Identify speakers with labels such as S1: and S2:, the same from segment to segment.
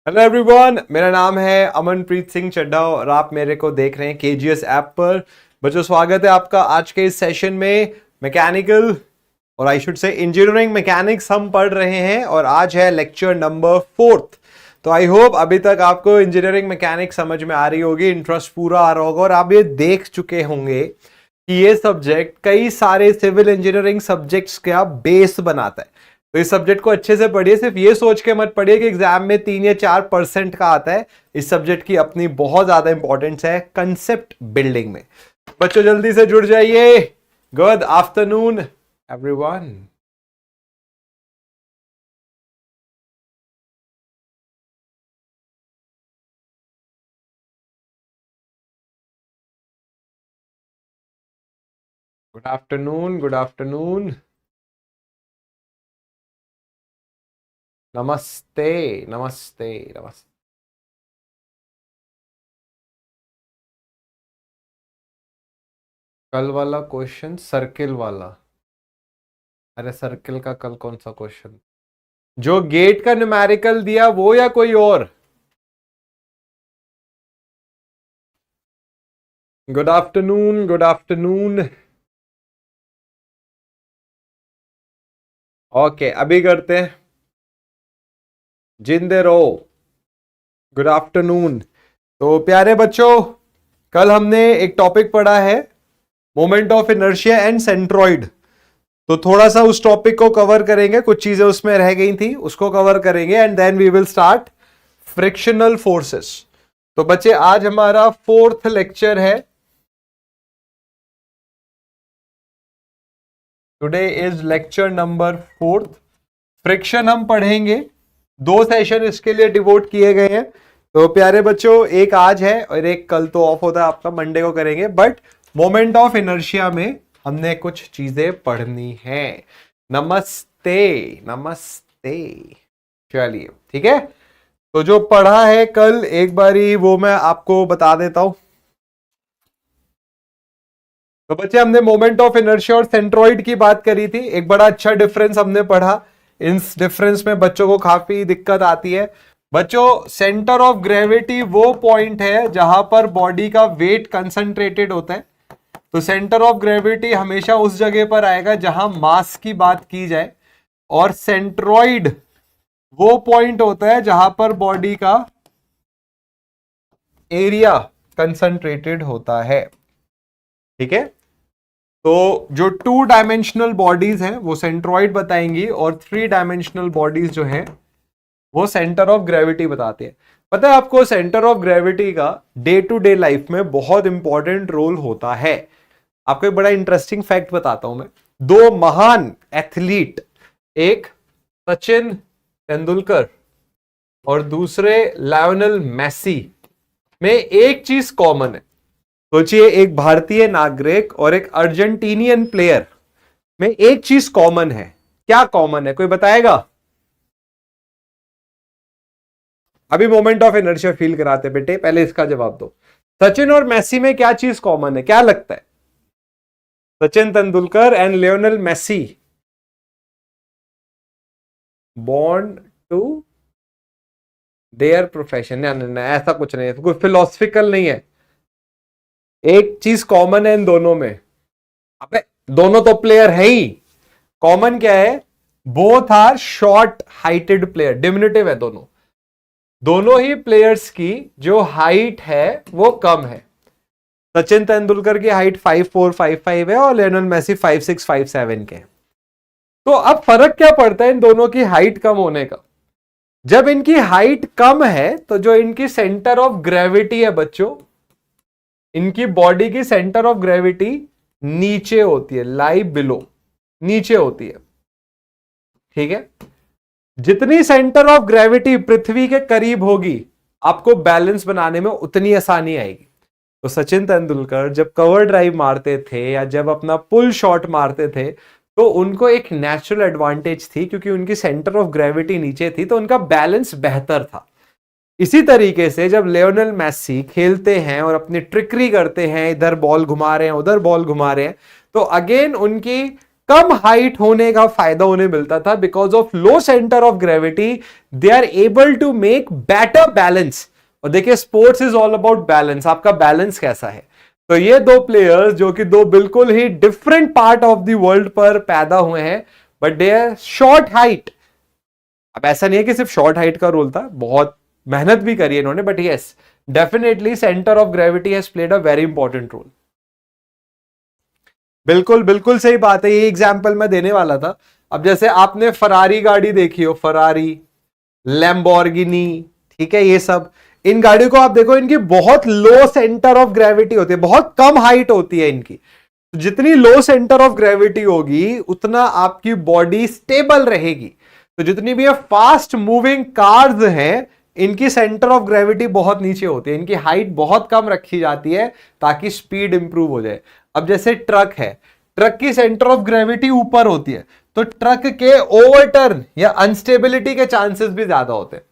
S1: Hello everyone, मेरा नाम है अमनप्रीत सिंह चड्ढा और आप मेरे को देख रहे हैं केजीएस ऐप पर। बच्चों, स्वागत है आपका आज के इस सेशन में। मैकेनिकल और I should say engineering mechanics हम पढ़ रहे हैं और आज है लेक्चर नंबर 4। तो आई होप अभी तक आपको इंजीनियरिंग मैकेनिक्स समझ में आ रही होगी, इंटरेस्ट पूरा आ रहा होगा और आप ये देख चुके होंगे कि ये सब्जेक्ट कई सारे सिविल इंजीनियरिंग सब्जेक्ट्स का बेस बनाता है। तो इस सब्जेक्ट को अच्छे से पढ़िए, सिर्फ ये सोच के मत पढ़िए कि एग्जाम में 3 या 4% का आता है। इस सब्जेक्ट की अपनी बहुत ज्यादा इंपॉर्टेंस है कंसेप्ट बिल्डिंग में। बच्चों जल्दी से जुड़ जाइए। Good afternoon everyone. Good afternoon, good afternoon. नमस्ते नमस्ते नमस्ते। कल वाला क्वेश्चन सर्किल वाला? अरे सर्किल का कल कौन सा क्वेश्चन? जो गेट का न्यूमेरिकल दिया वो या कोई और? Good afternoon, good afternoon. Okay, अभी करते हैं। जिंदे रहो। Good afternoon. तो प्यारे बच्चों, कल हमने एक टॉपिक पढ़ा है moment of inertia and centroid. तो थोड़ा सा उस टॉपिक को कवर करेंगे, कुछ चीजें उसमें रह गई थी उसको कवर करेंगे and then we will start frictional forces. तो बच्चे आज हमारा 4th लेक्चर है। Today is lecture number 4। Friction हम पढ़ेंगे, 2 सेशन इसके लिए डिवोट किए गए हैं। तो प्यारे बच्चों, एक आज है और एक कल तो ऑफ होता है आपका, मंडे को करेंगे। बट मोमेंट ऑफ इनर्शिया में हमने कुछ चीजें पढ़नी है। नमस्ते नमस्ते। चलिए ठीक है। तो जो पढ़ा है कल एक बारी वो मैं आपको बता देता हूं। तो बच्चे, हमने मोमेंट ऑफ इनर्शिया और सेंट्रॉइड की बात करी थी। एक बड़ा अच्छा डिफरेंस हमने पढ़ा। इस डिफरेंस में बच्चों को काफी दिक्कत आती है। बच्चों, सेंटर ऑफ ग्रेविटी वो पॉइंट है जहां पर बॉडी का वेट कंसंट्रेटेड होता है। तो सेंटर ऑफ ग्रेविटी हमेशा उस जगह पर आएगा जहां मास की बात की जाए। और सेंट्रॉइड वो पॉइंट होता है जहां पर बॉडी का एरिया कंसंट्रेटेड होता है। ठीक है। तो जो 2 डायमेंशनल बॉडीज हैं वो सेंट्रॉइड बताएंगी और 3 डायमेंशनल बॉडीज जो हैं वो सेंटर ऑफ ग्रेविटी बताते हैं। पता है आपको, सेंटर ऑफ ग्रेविटी का डे टू डे लाइफ में बहुत इंपॉर्टेंट रोल होता है। आपको एक बड़ा इंटरेस्टिंग फैक्ट बताता हूं मैं। 2 महान एथलीट, एक सचिन तेंदुलकर और दूसरे लायोनेल मेसी, में एक चीज कॉमन है। सोचिए, एक भारतीय नागरिक और एक अर्जेंटीनियन प्लेयर में एक चीज कॉमन है। क्या कॉमन है, कोई बताएगा? अभी मोमेंट ऑफ इनर्शिया फील कराते बेटे, पहले इसका जवाब दो। सचिन और मेसी में क्या चीज कॉमन है, क्या लगता है? Sachin Tendulkar and Lionel Messi born to their profession. नहीं, ऐसा कुछ नहीं है, कोई फिलोसफिकल नहीं है। एक चीज कॉमन है इन दोनों में। अबे, दोनों तो प्लेयर है ही। कॉमन क्या है? Both are short heighted player, diminutive है दोनों। दोनों ही प्लेयर्स की जो हाइट है वो कम है। सचिन तेंदुलकर की हाइट 5'4", 5'5" है और लियोनेल मेसी 5'6", 5'7" के। तो अब फर्क क्या पड़ता है इन दोनों की हाइट कम होने का? जब इनकी हाइट कम है तो जो इनकी सेंटर ऑफ ग्रेविटी है बच्चों, इनकी बॉडी की सेंटर ऑफ ग्रेविटी नीचे होती है, लाई बिलो, नीचे होती है। ठीक है। जितनी सेंटर ऑफ ग्रेविटी पृथ्वी के करीब होगी, आपको बैलेंस बनाने में उतनी आसानी आएगी। तो सचिन तेंदुलकर जब कवर ड्राइव मारते थे या जब अपना पुल शॉट मारते थे तो उनको एक नेचुरल एडवांटेज थी, क्योंकि उनकी सेंटर ऑफ ग्रेविटी नीचे थी तो उनका बैलेंस बेहतर था। इसी तरीके से जब लियोनेल मेसी खेलते हैं और अपनी ट्रिकरी करते हैं, इधर बॉल घुमा रहे हैं उधर बॉल घुमा रहे हैं, तो अगेन उनकी कम हाइट होने का फायदा उन्हें मिलता था। Because of low centre of gravity they are able to make better balance. और देखिए sports is all about balance, आपका बैलेंस कैसा है। तो ये दो प्लेयर्स जो कि दो बिल्कुल ही different part of the world पर पैदा हुए हैं, but they are short height. अब ऐसा नहीं है कि सिर्फ शॉर्ट हाइट का रोल था, बहुत मेहनत भी करी है इन्होंने, but yes definitely centre of gravity has played a very important role. बिल्कुल बिल्कुल सही बात है, ये एग्जाम्पल मैं देने वाला था। अब जैसे आपने फरारी गाड़ी देखी हो, फरारी, लैम्बोर्गिनी, ठीक है, ये सब इन गाड़ियों को आप देखो, इनकी बहुत लो सेंटर ऑफ ग्रेविटी होती है, बहुत कम हाइट होती है इनकी। तो जितनी लो सेंटर ऑफ ग्रेविटी होगी उतना आपकी बॉडी स्टेबल रहेगी। तो जितनी भी फास्ट मूविंग कार्स हैं, इनकी सेंटर ऑफ ग्रेविटी बहुत नीचे होती है, इनकी हाइट बहुत कम रखी जाती है ताकि स्पीड इंप्रूव हो जाए। अब जैसे ट्रक है, ट्रक की सेंटर ऑफ ग्रेविटी ऊपर होती है, तो ट्रक के ओवरटर्न या अनस्टेबिलिटी के चांसेस भी ज्यादा होते हैं।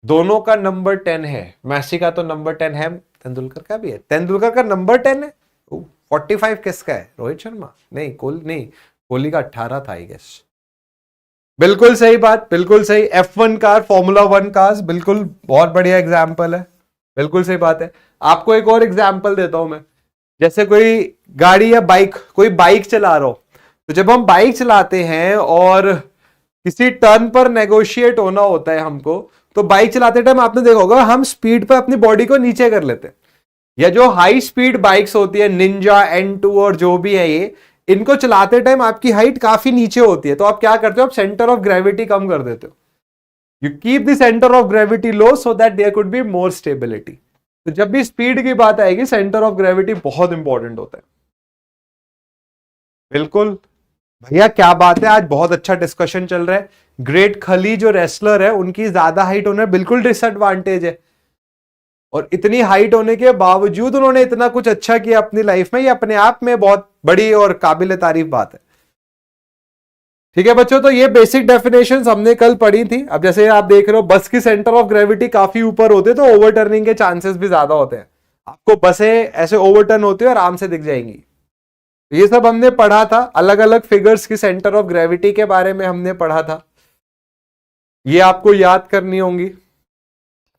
S1: दोनों का नंबर 10 है, मैसी का तो नंबर 10 है, तेंदुलकर का भी है। तेंदुलकर का नंबर 10 है। 45 किसका है? रोहित शर्मा? नहीं, कोहली का 18 था आई गेस। बिल्कुल सही बात, बिल्कुल सही। F1 कार, फॉर्मूला 1 कार्स, बिल्कुल बहुत बढ़िया एग्जाम्पल है, बिल्कुल सही बात है। आपको एक और एग्जाम्पल देता हूं मैं। जैसे कोई गाड़ी या बाइक, कोई बाइक चला रहा हो, तो जब हम बाइक चलाते हैं और किसी टर्न पर नेगोशिएट होना होता है हमको, तो बाइक चलाते टाइम आपने देखा होगा हम स्पीड पर अपनी बॉडी को नीचे कर लेते हैं। या जो हाई स्पीड बाइक्स होती है, निंजा, N2 और जो भी है ये, इनको चलाते टाइम आपकी हाइट काफी नीचे होती है, तो आप क्या करते हो? आप सेंटर ऑफ ग्रेविटी कम कर देते हो। You keep the centre of gravity low so that there could be more stability. तो जब भी स्पीड की बात आएगी, सेंटर ऑफ ग्रेविटी बहुत इंपॉर्टेंट होता है। बिल्कुल भैया, क्या बात है, आज बहुत अच्छा डिस्कशन चल रहा है। ग्रेट खली जो रेसलर है, उनकी ज्यादा हाइट होना बिल्कुल डिसएडवांटेज है, और इतनी हाइट होने के बावजूद उन्होंने इतना कुछ अच्छा किया अपनी लाइफ में, ये अपने आप में बहुत बड़ी और काबिल तारीफ बात है। ठीक है बच्चों, तो ये बेसिक डेफिनेशंस हमने कल पढ़ी थी। अब जैसे आप देख रहे हो, बस की सेंटर ऑफ ग्रेविटी काफी ऊपर होते तो ओवरटर्निंग के चांसेस भी ज्यादा होते हैं। आपको बसें ऐसे ओवरटर्न होती है, आराम से दिख जाएंगी। ये सब हमने पढ़ा था, अलग अलग फिगर्स की सेंटर ऑफ ग्रेविटी के बारे में हमने पढ़ा था, ये आपको याद करनी होंगी।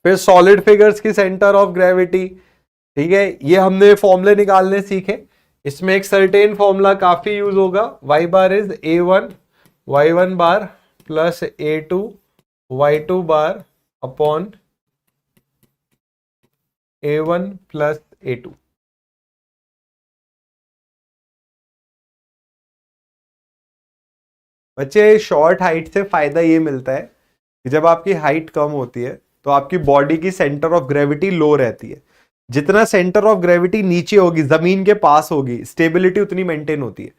S1: फिर सॉलिड फिगर्स की सेंटर ऑफ ग्रेविटी, ठीक है, ये हमने फॉर्मूले निकालने सीखे। इसमें एक सर्टेन फॉर्मूला काफी यूज होगा, y bar is a1 y1 bar plus a2 y2 bar upon a1 plus a2। बच्चे, शॉर्ट हाइट से फायदा ये मिलता है कि जब आपकी हाइट कम होती है तो आपकी बॉडी की सेंटर ऑफ ग्रेविटी लो रहती है। जितना सेंटर ऑफ ग्रेविटी नीचे होगी, जमीन के पास होगी, स्टेबिलिटी उतनी मेंटेन होती है।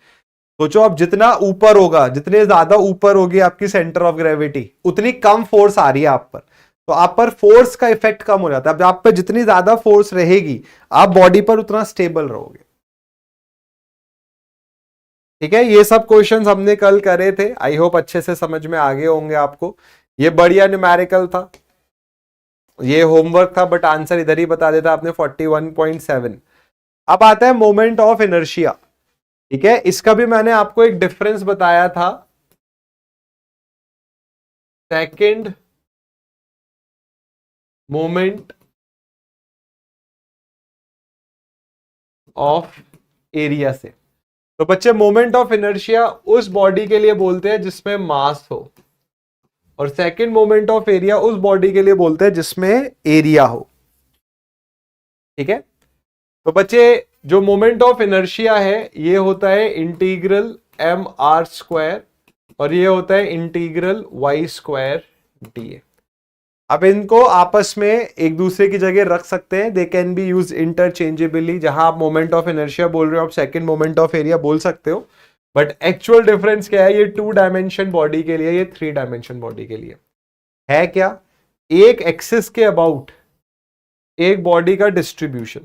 S1: सोचो, आप जितना ऊपर होगा, जितने ज्यादा ऊपर होगी आपकी सेंटर ऑफ ग्रेविटी, उतनी कम फोर्स आ रही है आप पर, तो आप पर फोर्स का इफेक्ट कम हो जाता है। अब आप पर जितनी ज्यादा फोर्स रहेगी, आप बॉडी पर उतना स्टेबल रहोगे। ठीक है, ये सब क्वेश्चंस हमने कल करे थे, आई होप अच्छे से समझ में आ गए होंगे आपको। ये बढ़िया न्यूमेरिकल था, ये होमवर्क था, बट आंसर इधर ही बता देता आपने, 41.7। अब आता है मोमेंट ऑफ इनर्शिया। ठीक है, इसका भी मैंने आपको एक डिफरेंस बताया था, सेकंड मोमेंट ऑफ एरिया से। तो बच्चे, मोमेंट ऑफ इनर्शिया उस बॉडी के लिए बोलते हैं जिसमें मास हो, और सेकंड मोमेंट ऑफ एरिया उस बॉडी के लिए बोलते हैं जिसमें एरिया हो। ठीक है, तो बच्चे, जो मोमेंट ऑफ इनर्शिया है ये होता है इंटीग्रल mr², और ये होता है इंटीग्रल y² dA। अब इनको आपस में एक दूसरे की जगह रख सकते हैं, they can be use interchangeably. जहां आप मोमेंट ऑफ इनर्शिया बोल रहे हो, आप सेकंड मोमेंट ऑफ एरिया बोल सकते हो, बट एक्चुअल डिफरेंस क्या है? ये 2 डायमेंशन बॉडी के लिए, ये 3 डायमेंशन बॉडी के लिए है क्या? एक एक्सिस के अबाउट एक बॉडी का डिस्ट्रीब्यूशन,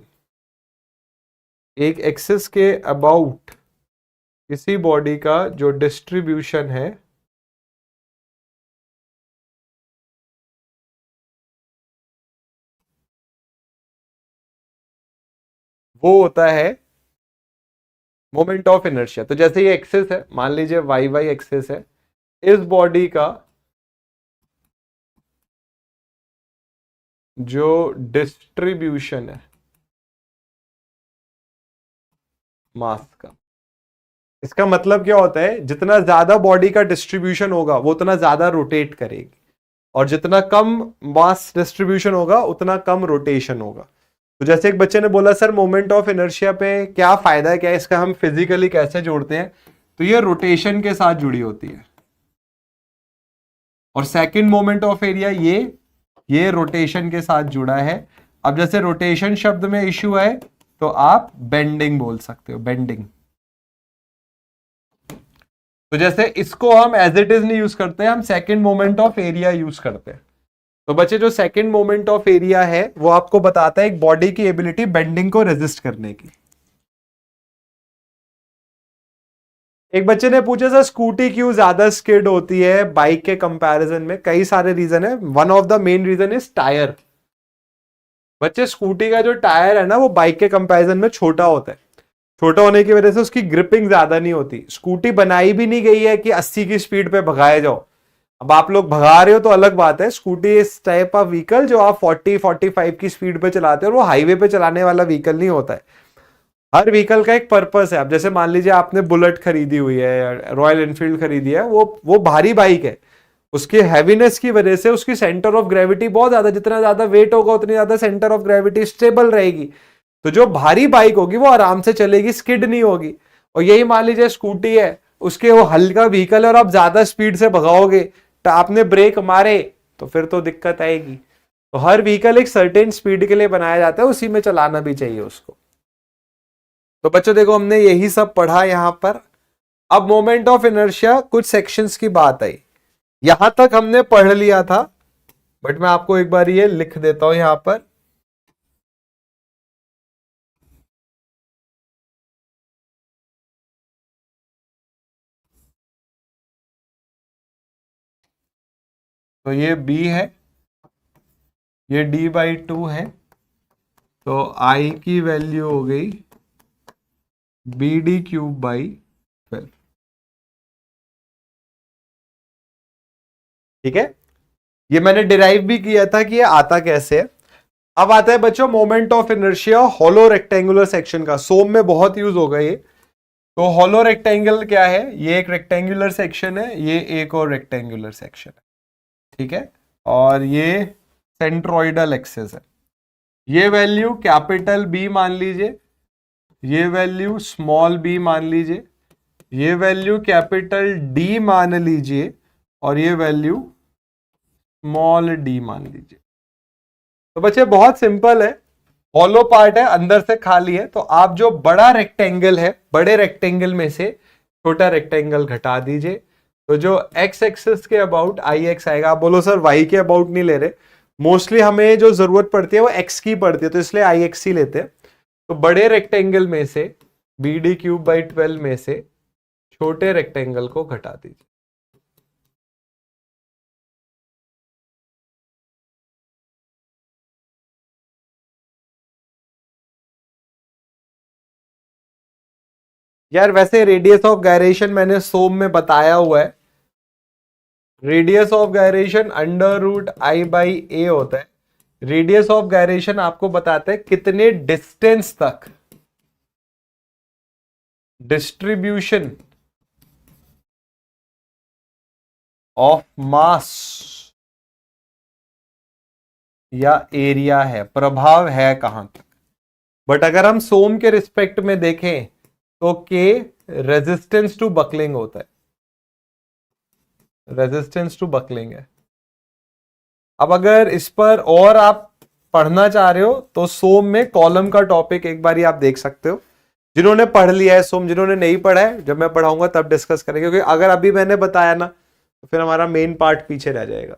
S1: एक एक्सिस के अबाउट किसी बॉडी का जो डिस्ट्रीब्यूशन है, वो होता है मोमेंट ऑफ इनर्शिया। तो जैसे ये एक्सिस है, मान लीजिए वाई वाई एक्सिस है, इस बॉडी का जो डिस्ट्रीब्यूशन है मास का, इसका मतलब क्या होता है, जितना ज्यादा बॉडी का डिस्ट्रीब्यूशन होगा वो उतना ज्यादा रोटेट करेगी, और जितना कम मास डिस्ट्रीब्यूशन होगा उतना कम रोटेशन होगा। तो जैसे एक बच्चे ने बोला सर मोमेंट ऑफ इनर्शिया पे क्या फायदा है, क्या इसका हम फिजिकली कैसे जोड़ते हैं, तो ये रोटेशन के साथ जुड़ी होती है। और सेकंड मोमेंट ऑफ एरिया ये रोटेशन के साथ जुड़ा है। अब जैसे रोटेशन शब्द में इश्यू है तो आप बेंडिंग बोल सकते हो, बेंडिंग। तो जैसे इसको हम एज इट इज नहीं यूज करते, हम second moment of area use करते हैं। तो बच्चे जो सेकंड मोमेंट ऑफ एरिया है वो आपको बताता है एक बॉडी की एबिलिटी बेंडिंग को रेजिस्ट करने की। एक बच्चे ने पूछा सर स्कूटी क्यों ज्यादा स्किड होती है बाइक के कंपैरिजन में। कई सारे रीजन है, one of the main reason is tyre. बच्चे स्कूटी का जो टायर है ना वो बाइक के कंपैरिजन में छोटा होता है, छोटा होने की वजह से उसकी ग्रिपिंग ज्यादा नहीं होती। स्कूटी बनाई भी नहीं गई है कि 80 की स्पीड पे भगाए जाओ। अब आप लोग भगा रहे हो तो अलग बात है, स्कूटी इस टाइप ऑफ व्हीकल जो आप 40-45 की स्पीड पे चलाते हो, वो हाईवे पे चलाने वाला व्हीकल नहीं होता है। हर व्हीकल का एक पर्पस है। अब जैसे मान लीजिए आपने बुलेट खरीदी हुई है, रॉयल एनफील्ड खरीदी है, वो भारी बाइक है, उसकी हैवीनेस की वजह से उसकी सेंटर ऑफ ग्रेविटी बहुत ज्यादा, जितना ज्यादा वेट होगा उतनी ज्यादा सेंटर ऑफ ग्रेविटी स्टेबल रहेगी। तो जो भारी बाइक होगी वो आराम से चलेगी, स्किड नहीं होगी। और यही मान लीजिए स्कूटी है, उसके वो हल्का व्हीकल है और आप ज्यादा स्पीड से भगाओगे तो आपने ब्रेक मारे तो फिर तो दिक्कत आएगी। तो हर व्हीकल एक सर्टेन स्पीड के लिए बनाया जाता है, उसी में चलाना भी चाहिए उसको। तो बच्चों देखो हमने यही सब पढ़ा यहां पर। अब मोमेंट ऑफ इनर्शिया कुछ सेक्शंस की बात आई, यहां तक हमने पढ़ लिया था, बट मैं आपको एक बार ये लिख देता हूं यहां पर। तो ये b है, ये d/2 है, तो I की वैल्यू हो गई BD³/12। ठीक है, ये मैंने डिराइव भी किया था कि ये आता कैसे है। अब आता है बच्चों moment of inertia hollow rectangular section का, सोम में बहुत यूज होगा ये। तो हॉलो रेक्टेंगल क्या है, ये एक रेक्टेंगुलर सेक्शन है, ये एक और रेक्टेंगुलर सेक्शन है, ठीक है, और ये सेंट्रोइडल एक्सिस है। ये वैल्यू कैपिटल बी मान लीजिए, ये वैल्यू स्मॉल बी मान लीजिए, ये वैल्यू कैपिटल डी मान लीजिए, और ये वैल्यू स्मॉल डी मान लीजिए। तो बच्चे बहुत सिंपल है, हॉलो पार्ट है, अंदर से खाली है, तो आप जो बड़ा रेक्टेंगल है, बड़े रेक्टेंगल में से छोटा रेक्टेंगल घटा दीजिए। तो जो एक्स एक्सिस के अबाउट आई एक्स आएगा। आप बोलो सर वाई के अबाउट नहीं ले रहे, मोस्टली हमें जो जरूरत पड़ती है वो एक्स की पड़ती है, तो इसलिए आई एक्स ही लेते हैं। तो बड़े रेक्टेंगल में से BD³/12 में से छोटे रेक्टेंगल को घटा दीजिए। यार वैसे रेडियस ऑफ गायरेशन मैंने सोम में बताया हुआ है, रेडियस ऑफ गायरेशन √I/A होता है। रेडियस ऑफ गायरेशन आपको बताता है कितने डिस्टेंस तक डिस्ट्रीब्यूशन ऑफ मास या एरिया है, प्रभाव है कहां तक। बट अगर हम सोम के रिस्पेक्ट में देखें तो के रेजिस्टेंस टू बकलिंग होता है, रेजिस्टेंस टू बकलिंग है। अब अगर इस पर और आप पढ़ना चाह रहे हो तो सोम में कॉलम का टॉपिक एक बार आप देख सकते हो। जिन्होंने पढ़ लिया है सोम, जिन्होंने नहीं पढ़ा है जब मैं पढ़ाऊंगा तब डिस्कस करेंगे, क्योंकि अगर अभी मैंने बताया ना तो फिर हमारा मेन पार्ट पीछे रह जाएगा।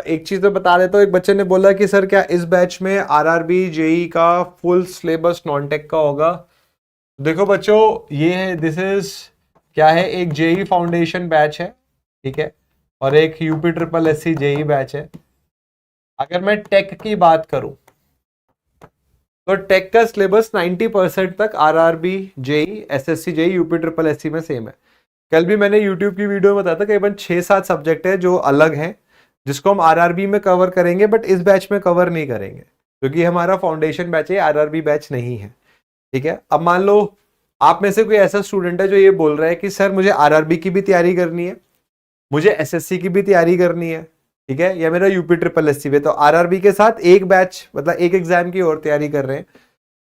S1: एक चीज तो बता देता हूँ, एक बच्चे ने बोला कि सर क्या इस बैच में RRB JEE का फुल सिलेबस नॉन टेक का होगा। देखो बच्चों ये है, दिस इज क्या है, एक JEE फाउंडेशन बैच है, ठीक है, और एक UPSSC JEE बैच है। अगर मैं टेक की बात करूं तो टेक का सिलेबस 90% तक RRB, JE, SSC, JE, UP triple SC में सेम है। कल भी मैंने यूट्यूब की वीडियो में बताया था करीबन 6-7 सब्जेक्ट है जो अलग हैं, जिसको हम आरआरबी में कवर करेंगे, बट इस बैच में कवर नहीं करेंगे क्योंकि हमारा फाउंडेशन बैच है, आरआरबी बैच नहीं है। ठीक है, अब मान लो आप में से कोई ऐसा स्टूडेंट है जो ये बोल रहा है कि सर मुझे आरआरबी की भी तैयारी करनी है, मुझे एसएससी की भी तैयारी करनी है, ठीक है, या मेरा यूपी ट्रिपल एससी में, तो आरआरबी के साथ एक बैच मतलब एक एग्जाम की और तैयारी कर रहे हैं।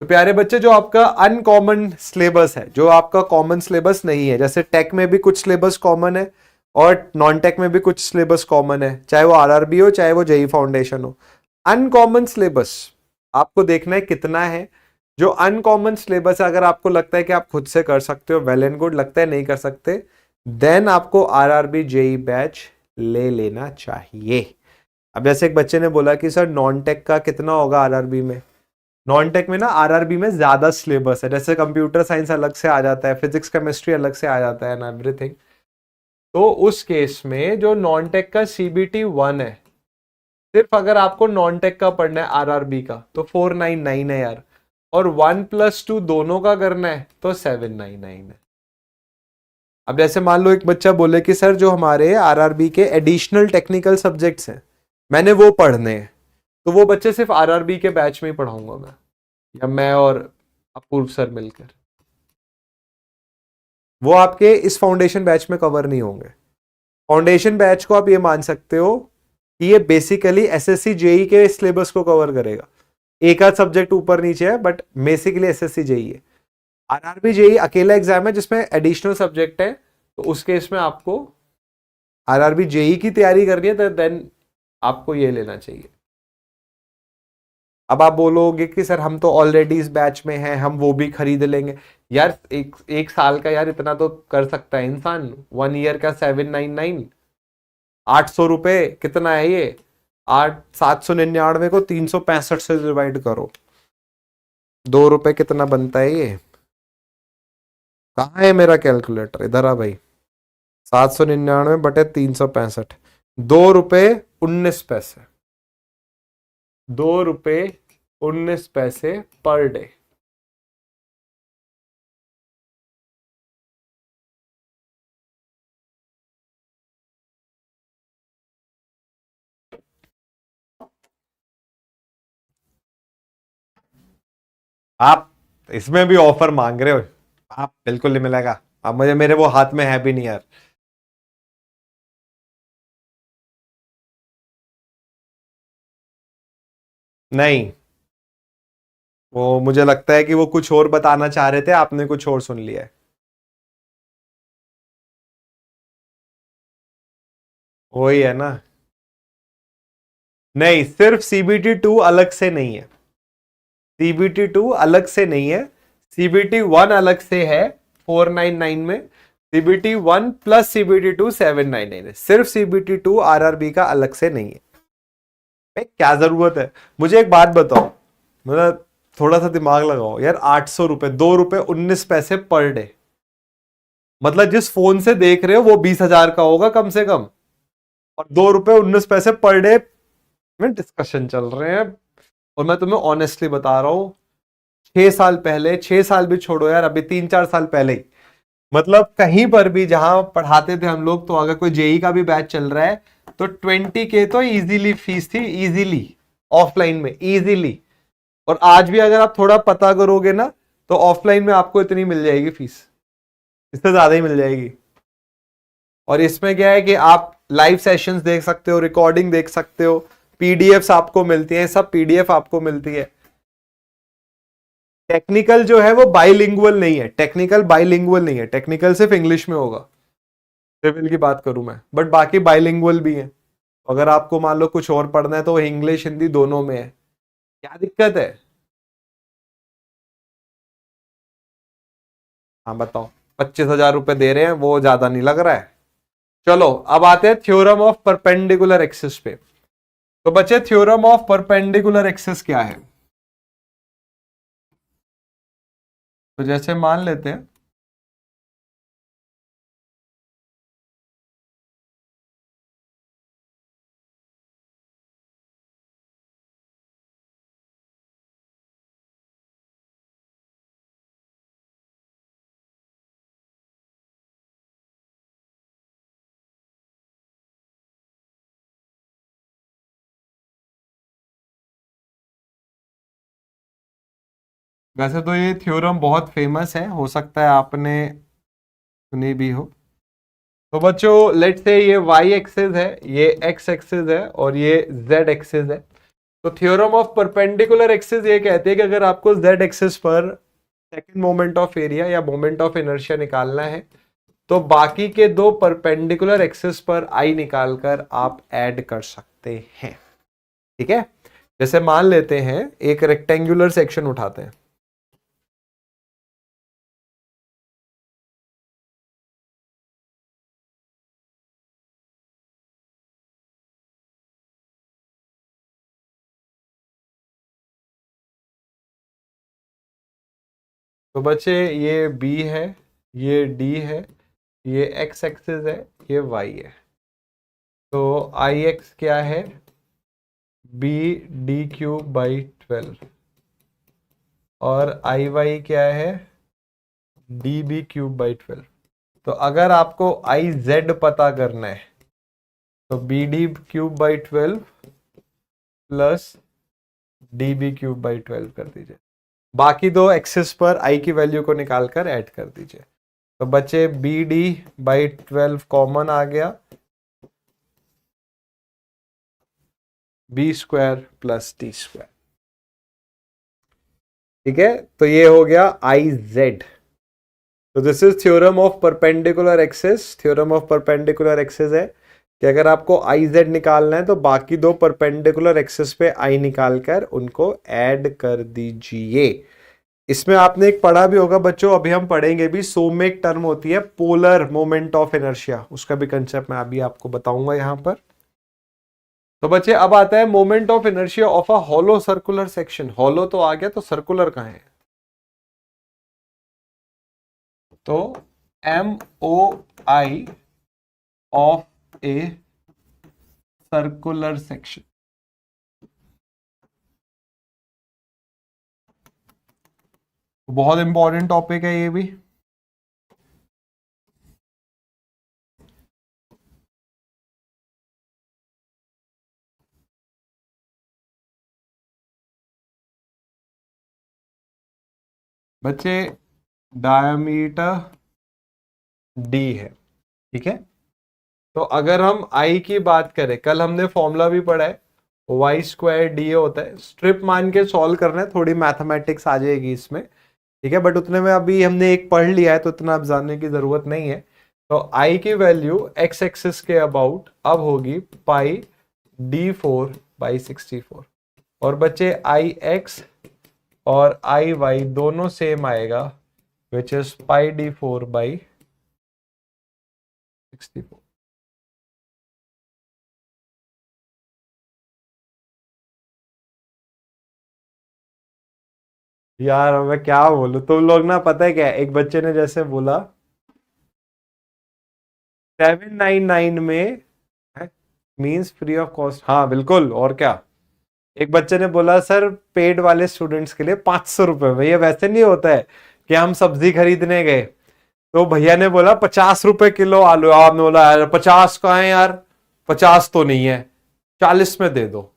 S1: तो प्यारे बच्चे, जो आपका अनकॉमन सिलेबस है, जो आपका कॉमन सिलेबस नहीं है, जैसे टेक में भी कुछ सिलेबस कॉमन है और नॉन टेक में भी कुछ सिलेबस कॉमन है, चाहे वो आरआरबी हो चाहे वो जेई फाउंडेशन हो, अनकॉमन सिलेबस आपको देखना है कितना है। जो अनकॉमन सिलेबस है, अगर आपको लगता है कि आप खुद से कर सकते हो, वेल एंड गुड, लगता है नहीं कर सकते, देन आपको आरआरबी जेई बैच ले लेना चाहिए। अब जैसे एक बच्चे ने बोला कि सर नॉन टेक का कितना होगा आरआरबी में, नॉन टेक में ना आरआरबी में ज्यादा सिलेबस है, जैसे कंप्यूटर साइंस अलग से आ जाता है, फिजिक्स केमिस्ट्री अलग से आ जाता है ना, एवरीथिंग। तो उस केस में जो नॉन टेक का सीबीटी 1 है, सिर्फ अगर आपको नॉन टेक का पढ़ना है आरआरबी का तो 499 है यार, और 1+2 दोनों का करना है तो 799 है। अब जैसे मान लो एक बच्चा बोले कि सर जो हमारे आरआरबी के एडिशनल टेक्निकल सब्जेक्ट्स हैं मैंने वो पढ़ने हैं, तो वो बच्चे सिर्फ आरआरबी के बैच में ही पढ़ाऊंगा मैं, या मैं और अपूर्व सर मिलकर, वो आपके इस फाउंडेशन बैच में कवर नहीं होंगे। फाउंडेशन बैच को आप ये मान सकते हो कि ये बेसिकली एसएससी जेई के सिलेबस को कवर करेगा, एक आध सब्जेक्ट ऊपर नीचे है बट बेसिकली एसएससी जेई है। आरआरबी जेई अकेला एग्जाम है जिसमें एडिशनल सब्जेक्ट है, तो उस केस में आपको आरआरबी जेई की तैयारी करनी है, तो देन आपको ये लेना चाहिए। अब आप बोलोगे कि सर हम तो ऑलरेडी इस बैच में हैं, हम वो भी खरीद लेंगे। यार एक एक साल का यार इतना तो कर सकता है इंसान, 1 ईयर का 799, 800 रुपए कितना है ये, 799 को 365 से डिवाइड करो, 2 रुपए कितना बनता है ये, कहाँ है मेरा कैलकुलेटर, इधर आ भाई, 799 बटे 365, 2 रुपए 19 पैसे, 2 रुपए 19 पैसे पर डे। आप इसमें भी ऑफर मांग रहे हो, आप बिल्कुल नहीं मिलेगा। अब मुझे मेरे वो हाथ में है भी नहीं यार। नहीं, वो मुझे लगता है कि वो कुछ और बताना चाह रहे थे, आपने कुछ और सुन लिया है। वही है ना। नहीं, सिर्फ CBT 2 अलग से नहीं है, CBT 2 अलग से नहीं है, CBT 1 अलग से है 499 में, CBT 1 प्लस CBT 2 799 है, सिर्फ CBT 2 आरआरबी का अलग से नहीं है। क्या जरूरत है, मुझे एक बात बताओ, मतलब थोड़ा सा दिमाग लगाओ यार, 800 रुपए, 2 रुपए 19 पैसे पर डे, मतलब जिस फोन से देख रहे हो वो 20,000 का होगा कम से कम, और 2 रुपए 19 पैसे पर डे में डिस्कशन चल रहे हैं। और मैं तुम्हें ऑनेस्टली बता रहा हूं, 6 साल पहले, 6 साल भी छोड़ो यार, अभी 3-4 साल पहले ही, मतलब कहीं पर भी जहां पढ़ाते थे हम लोग, तो अगर कोई जेई का भी बैच चल रहा है तो 20K तो इजीली फीस थी, इजीली, ऑफलाइन में इजीली। और आज भी अगर आप थोड़ा पता करोगे ना, तो ऑफलाइन में आपको इतनी मिल जाएगी फीस, इससे ज्यादा ही मिल जाएगी। और इसमें क्या है कि आप लाइव सेशंस देख सकते हो, रिकॉर्डिंग देख सकते हो, पीडीएफ्स आपको मिलती हैं, सब पीडीएफ आपको मिलती है। टेक्निकल जो है वो बाइलिंगुअल नहीं है, टेक्निकल बाइलिंगुअल नहीं है, टेक्निकल सिर्फ इंग्लिश में होगा, सिविल की बात करूं मैं, बट बाकी बाइलिंगुअल भी है। अगर आपको मान लो कुछ और पढ़ना है तो इंग्लिश हिंदी दोनों में है, क्या दिक्कत है। हाँ बताओ, 25,000 रुपए दे रहे हैं, वो ज्यादा नहीं लग रहा है। चलो अब आते हैं थ्योरम ऑफ परपेंडिकुलर एक्सिस पे। तो बच्चे, थ्योरम ऑफ परपेंडिकुलर एक्सिस क्या है। तो जैसे मान लेते हैं वैसे तो ये थ्योरम बहुत फेमस है, हो सकता है आपने सुनी भी हो। तो बच्चों लेट्स से ये y एक्सिस है, ये x एक्सिस है और ये z एक्सिस है। तो थ्योरम ऑफ परपेंडिकुलर एक्सिस ये कहते हैं कि अगर आपको z एक्सिस पर सेकंड मोमेंट ऑफ एरिया या मोमेंट ऑफ इनर्शिया निकालना है तो बाकी के दो परपेंडिकुलर एक्सिस पर i निकालकर आप ऐड कर सकते हैं। ठीक है, जैसे मान लेते हैं एक रेक्टेंगुलर सेक्शन उठाते हैं। तो बच्चे ये b है, ये d है, ये x एक्सिस है, ये y है। तो ix क्या है, b d क्यूब बाई 12 और iy क्या है, डी बी क्यूब बाई 12। तो अगर आपको iz पता करना है तो B D cube by 12 plus D B cube by 12 कर दीजिए। बाकी दो एक्सिस पर i की वैल्यू को निकालकर ऐड कर दीजिए। तो बच्चे बी डी बाई 12 कॉमन आ गया, B square plus T square. ठीक है, तो ये हो गया आई जेड। तो this is theorem of perpendicular axis. Theorem of perpendicular axis है कि अगर आपको आई जेड निकालना है तो बाकी दो परपेंडिकुलर एक्सिस पे आई निकालकर उनको ऐड कर दीजिए। इसमें आपने एक पढ़ा भी होगा बच्चों, अभी हम पढ़ेंगे भी, सो में एक टर्म होती है पोलर मोमेंट ऑफ इनर्शिया, उसका भी कंसेप्ट मैं अभी आपको बताऊंगा यहां पर। तो बच्चे अब आता है moment of inertia of a hollow circular section. Hollow तो आ गया, तो सर्कुलर कहां है? तो M O I of a circular section. बहुत इंपॉर्टेंट टॉपिक है ये भी। बच्चे डायमीटर डी है, ठीक है। तो अगर हम आई की बात करें, कल हमने फॉर्मूला भी पढ़ा है, वाई स्क्वायर डी होता है। स्ट्रिप मान के सॉल्व करना है, थोड़ी मैथमेटिक्स आ जाएगी इसमें, ठीक है, बट उतने में अभी हमने एक पढ़ लिया है तो इतना अब जानने की जरूरत नहीं है। तो आई की वैल्यू एक्स एक्सिस के अबाउट अब होगी पाई डी 4/64। और बच्चे आई एक्स और आई वाई दोनों सेम आएगा, विच इज पाई डी 4/64। यार मैं क्या बोलूं, तुम लोग ना, पता है क्या है? एक बच्चे ने जैसे बोला 799 में मींस फ्री ऑफ कॉस्ट। हाँ बिल्कुल, और क्या। एक बच्चे ने बोला सर पेड वाले स्टूडेंट्स के लिए 500 रुपए में। ये वैसे नहीं होता है कि हम सब्जी खरीदने गए तो भैया ने बोला 50 रुपए किलो आलू, आपने बोला यार 50 का है यार, 50 तो नहीं है, 40 में दे दो।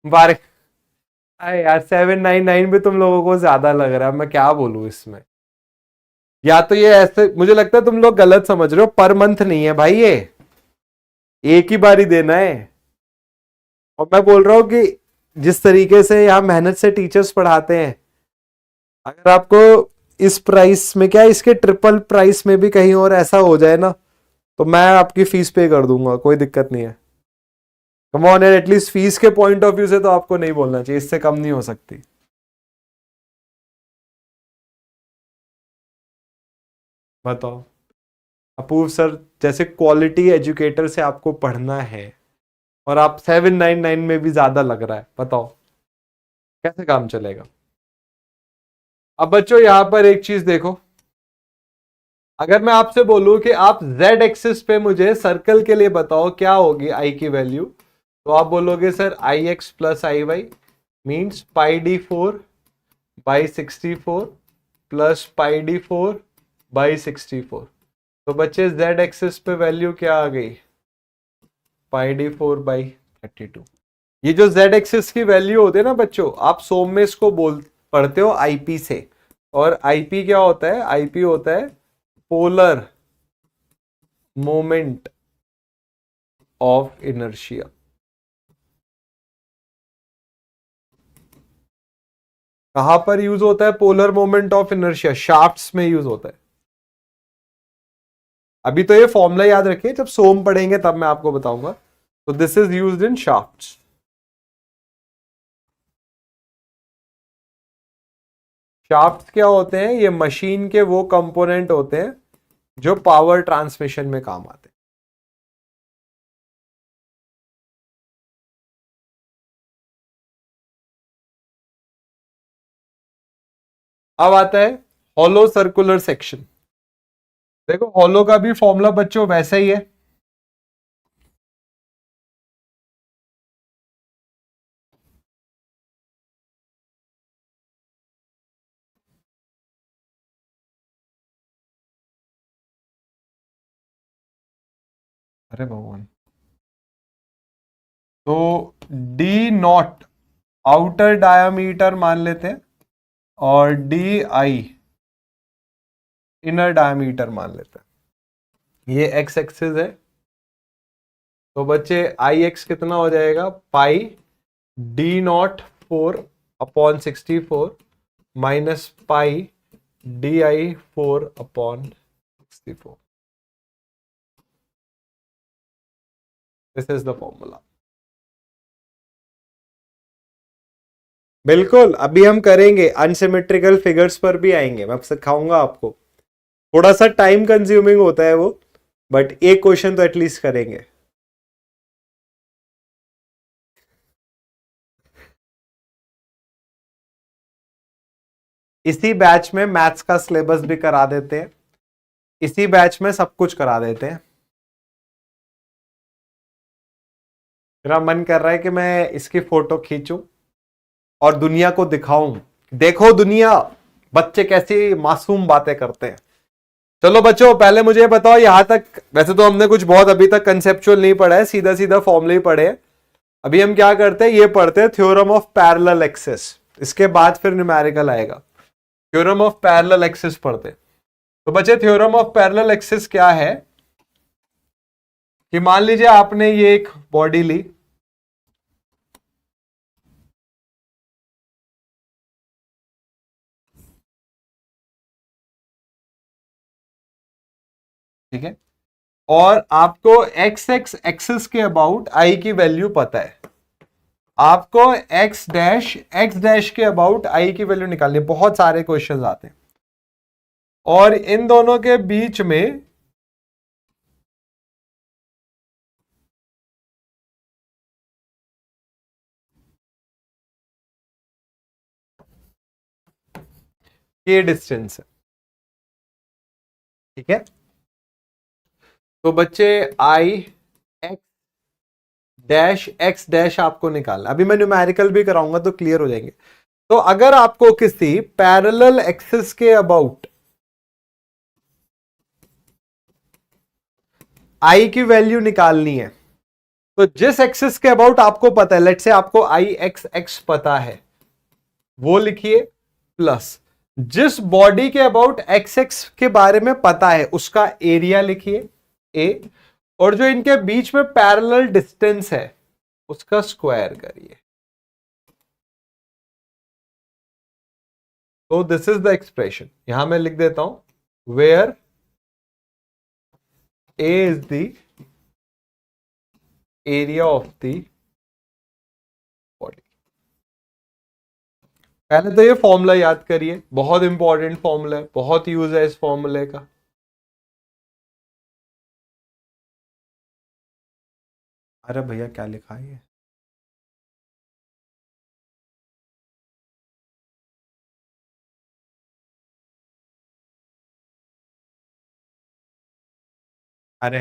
S1: बारे अरे यार 799 भी तुम लोगों को ज्यादा लग रहा है, मैं क्या बोलूं इसमें। या तो ये ऐसे, मुझे लगता है तुम लोग गलत समझ रहे हो, पर मंथ नहीं है भाई, ये एक ही बार ही देना है। और मैं बोल रहा हूं कि जिस तरीके से यहाँ मेहनत से टीचर्स पढ़ाते हैं, अगर आपको इस प्राइस में क्या, इसके ट्रिपल प्राइस में भी कहीं और ऐसा हो जाए ना, तो मैं आपकी फीस पे कर दूंगा, कोई दिक्कत नहीं है। कम ऑन यार, एटलीस्ट फीस के पॉइंट ऑफ व्यू से तो आपको नहीं बोलना चाहिए, इससे कम नहीं हो सकती। बताओ अपूर्व सर, जैसे क्वालिटी एजुकेटर से आपको पढ़ना है और आप 799 में भी ज्यादा लग रहा है, बताओ कैसे काम चलेगा। अब बच्चों यहां पर एक चीज देखो, अगर मैं आपसे बोलूं कि आप z एक्सिस पे मुझे सर्कल के लिए बताओ क्या होगी i की वैल्यू, तो आप बोलोगे sir I X plus I Y means pi D 4/64 plus pi D 4/64। तो बच्चे z एक्सिस पे वैल्यू क्या आ गई, पाई डी 4/32। ये जो z एक्सिस की वैल्यू होती है ना बच्चों, आप सोम में इसको बोल पढ़ते हो आईपी से, और आईपी क्या होता है? आईपी होता है पोलर मोमेंट ऑफ इनर्शिया। कहां पर यूज होता है polar moment of inertia? Shafts में यूज होता है। अभी तो ये फॉर्मूला याद रखिए, जब सोम पढ़ेंगे तब मैं आपको बताऊंगा। तो this is used in shafts. Shafts क्या होते हैं? ये मशीन के वो कंपोनेंट होते हैं जो पावर ट्रांसमिशन में काम आते हैं। अब आता है हॉलो सर्कुलर सेक्शन। देखो हॉलो का भी फॉर्मूला बच्चों वैसा ही है। अरे भगवान। तो डी नॉट आउटर डायामीटर मान लेते हैं और डी आई इनर डायमीटर मान लेते हैं। ये एक्स एक्सिस है। तो बच्चे आई एक्स कितना हो जाएगा? Pi D nought 4/64 minus pi D I 4/64। This is the formula. बिल्कुल, अभी हम करेंगे अनसिमेट्रिकल फिगर्स पर भी आएंगे, मैं सिखाऊंगा आपको। थोड़ा सा टाइम कंज्यूमिंग होता है वो, बट एक क्वेश्चन तो एटलीस्ट करेंगे। इसी बैच में मैथ्स का सिलेबस भी करा देते हैं, इसी बैच में सब कुछ करा देते हैं। मेरा मन कर रहा है कि मैं इसकी फोटो खींचूं और दुनिया को दिखाऊं, देखो दुनिया बच्चे कैसी मासूम बातें करते हैं। चलो बच्चों, पहले मुझे बताओ यहां तक। वैसे तो हमने कुछ बहुत अभी तक कंसेप्चुअल नहीं पढ़ा है, सीधा सीधा फॉर्मूले ही पढ़े हैं। अभी हम क्या करते हैं, ये पढ़ते हैं थ्योरम ऑफ पैरेलल एक्सिस। इसके बाद फिर न्यूमेरिकल आएगा। थ्योरम ऑफ पैरेलल एक्सिस पढ़ते हैं। तो बच्चे थ्योरम ऑफ पैरेलल एक्सिस क्या है कि मान लीजिए आपने ये एक बॉडी ली, ठीक है, और आपको एक्स एक्स एक्सिस के अबाउट आई की वैल्यू पता है। आपको एक्स डैश के अबाउट आई की वैल्यू निकालनी है। बहुत सारे क्वेश्चंस आते हैं और इन दोनों के बीच में ये डिस्टेंस है, ठीक है। तो बच्चे आई एक्स डैश आपको निकालना। अभी मैं न्यूमेरिकल भी कराऊंगा तो क्लियर हो जाएंगे। तो अगर आपको किसी पैरेलल एक्सिस के अबाउट आई की वैल्यू निकालनी है, तो जिस एक्सिस के अबाउट आपको पता है, लेट से आपको आई एक्स एक्स पता है, वो लिखिए, प्लस जिस बॉडी के अबाउट एक्स एक्स के बारे में पता है उसका एरिया लिखिए ए, और जो इनके बीच में पैरेलल डिस्टेंस है उसका स्क्वायर करिए। तो दिस इज द एक्सप्रेशन। यहां मैं लिख देता हूं, where A is the area of the body. पहले तो ये फॉर्मूला याद करिए, बहुत इंपॉर्टेंट फॉर्मूला है, बहुत यूज है इस फॉर्मूले का। अरे भैया क्या लिखा है ये? अरे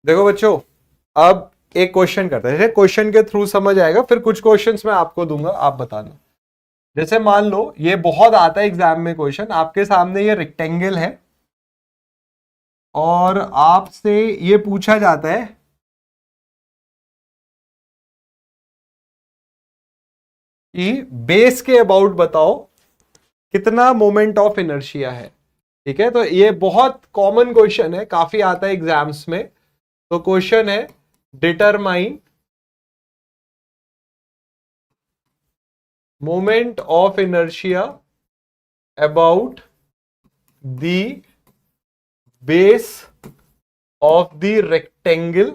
S1: देखो बच्चों, अब एक क्वेश्चन करते हैं, क्वेश्चन के थ्रू समझ आएगा, फिर कुछ क्वेश्चंस मैं आपको दूंगा, आप बताना। जैसे मान लो, ये बहुत आता है एग्जाम में क्वेश्चन, आपके सामने ये रेक्टेंगल है और आपसे ये पूछा जाता है कि बेस के अबाउट बताओ कितना मोमेंट ऑफ इनर्शिया है। ठीक है, तो ये बहुत कॉमन क्वेश्चन है, काफी आता है एग्जाम्स में। तो क्वेश्चन है determine moment of inertia about the base of the rectangle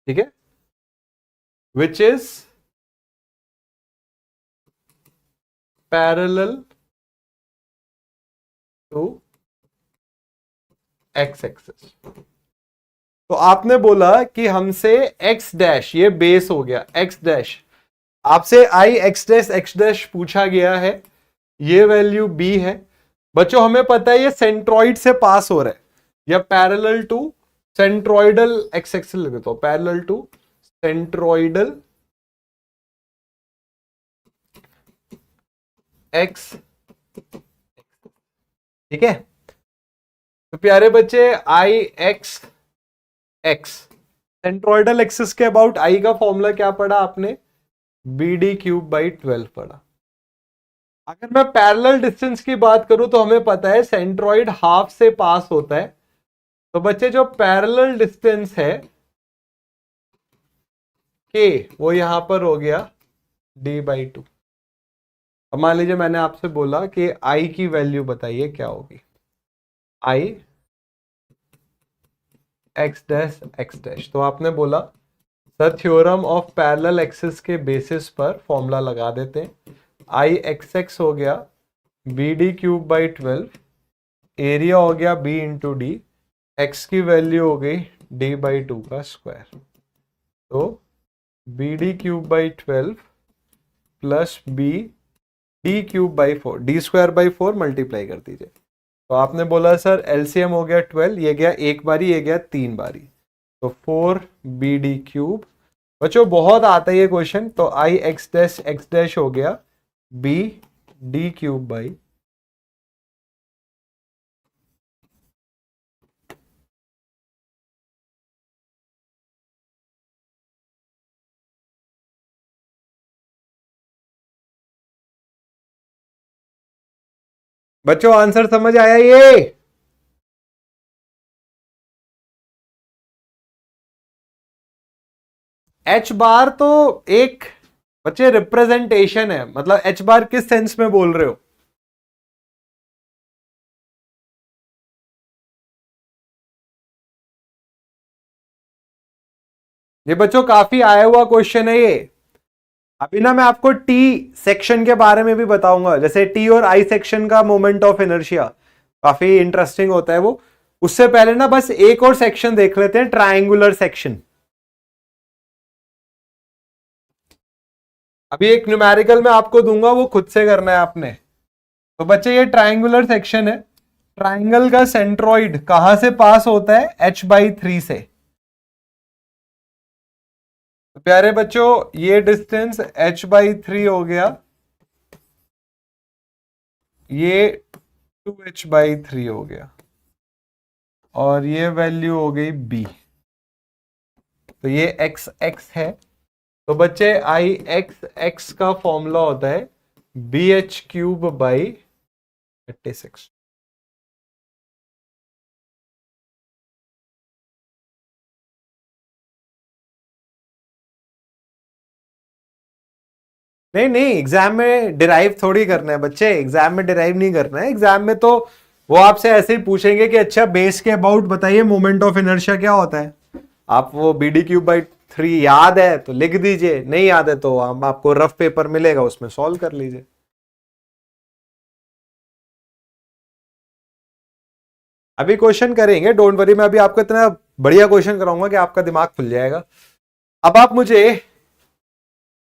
S1: ठीक है, which is parallel to X axis. तो आपने बोला कि हमसे एक्स डैश, ये बेस हो गया, एक्स डैश आपसे आई एक्स डैश पूछा गया है, ये वैल्यू बी है। बच्चों हमें पता है ये सेंट्रॉइड से पास हो रहा है, या parallel to centroidal X axis लिख देता हूं, पैरेलल टू सेंट्रॉइडल एक्स। ठीक है, तो प्यारे बच्चे आई एक्स एक्स सेंट्रॉइडल एक्सिस के अबाउट आई का फॉर्मूला क्या पढ़ा आपने, बी डी क्यूब बाई 12 पढ़ा। अगर मैं पैरेलल डिस्टेंस की बात करूं तो हमें पता है सेंट्रॉइड हाफ से पास होता है। तो बच्चे जो पैरेलल डिस्टेंस है के, वो यहां पर हो गया डी बाई 2। अब मान लीजिए मैंने आपसे बोला कि आई की वैल्यू बताइए क्या होगी, आई एक्स डैश। तो आपने बोला sir theorem of parallel axis के बेसिस पर फॉर्मूला लगा देते हैं। आई एक्स एक्स हो गया B D cube by 12, area हो गया बी इंटू डी, एक्स की वैल्यू हो गई डी बाई 2 का स्क्वायर। तो B D cube by 12 plus B D cube by 4, D square by 4 multiply कर दीजिए। तो आपने बोला सर एलसीएम हो गया 12, ये गया एक बारी, ये गया 3 बारी, तो 4 बी डी क्यूब। बच्चों बहुत आता है ये क्वेश्चन, तो आई एक्स डैश हो गया बी डी क्यूब बाई बच्चों आंसर समझ आया ये? एच बार तो एक बच्चे रिप्रेजेंटेशन है, मतलब एच बार किस सेंस में बोल रहे हो? ये बच्चों काफी आया हुआ क्वेश्चन है ये। अभी ना मैं आपको टी सेक्शन के बारे में भी बताऊंगा, जैसे टी और आई सेक्शन का मोमेंट ऑफ इनर्शिया काफी इंटरेस्टिंग होता है वो। उससे पहले ना बस एक और सेक्शन देख लेते हैं, ट्रायंगुलर सेक्शन। अभी एक न्यूमेरिकल मैं आपको दूंगा, वो खुद से करना है आपने। तो बच्चे ये ट्रायंगुलर सेक्शन है, ट्रायंगल का सेंट्रॉइड कहां से पास होता है, h बाई 3 से। तो प्यारे बच्चों ये डिस्टेंस h बाई 3 हो गया, ये 2h बाई 3 हो गया, और ये वैल्यू हो गई b। तो ये x x है। तो बच्चे आई एक्स एक्स का फॉर्मूला होता है बी एच क्यूब बाई 36। नहीं नहीं, एग्जाम में डिराइव थोड़ी करना है बच्चे, एग्जाम में डिराइव नहीं करना है। एग्जाम में तो वो आपसे ऐसे ही पूछेंगे कि अच्छा बेस के अबाउट बताइए मोमेंट ऑफ इनर्शिया क्या होता है। आप वो बी डी क्यूब बाई 3 याद है तो लिख दीजिए, नहीं याद है तो हम आपको रफ पेपर मिलेगा उसमें सॉल्व कर लीजिए। अभी क्वेश्चन करेंगे, डोंट वरी, मैं अभी आपको इतना बढ़िया क्वेश्चन कराऊंगा कि आपका दिमाग खुल जाएगा। अब आप मुझे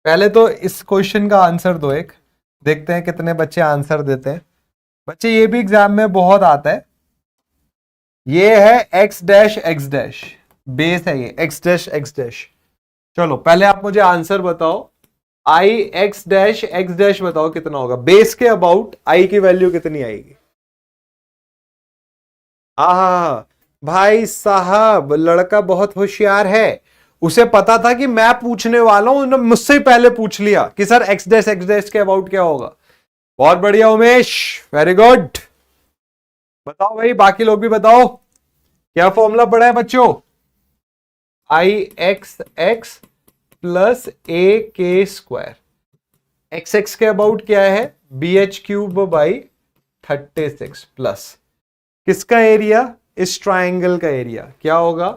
S1: पहले तो इस क्वेश्चन का आंसर दो, एक देखते हैं कितने बच्चे आंसर देते हैं। बच्चे ये भी एग्जाम में बहुत आता है, ये है एक्स डैश बेस है ये एक्स डैश। चलो पहले आप मुझे आंसर बताओ, आई एक्स डैश बताओ कितना होगा, बेस के अबाउट आई की वैल्यू कितनी आएगी? हाँ हाँ हाँ, भाई साहब लड़का बहुत होशियार है, उसे पता था कि मैं पूछने वाला हूं, उन्होंने मुझसे ही पहले पूछ लिया कि सर एक्स डैश के अबाउट क्या होगा। बहुत बढ़िया उमेश, वेरी गुड। बताओ भाई, बाकी लोग भी बताओ क्या फॉर्मूला पड़ा है बच्चों। I X X plus A के स्क्वायर, एक्स एक्स के अबाउट क्या है, B H cube by 36 plus किसका एरिया, इस ट्राइंगल का एरिया क्या होगा,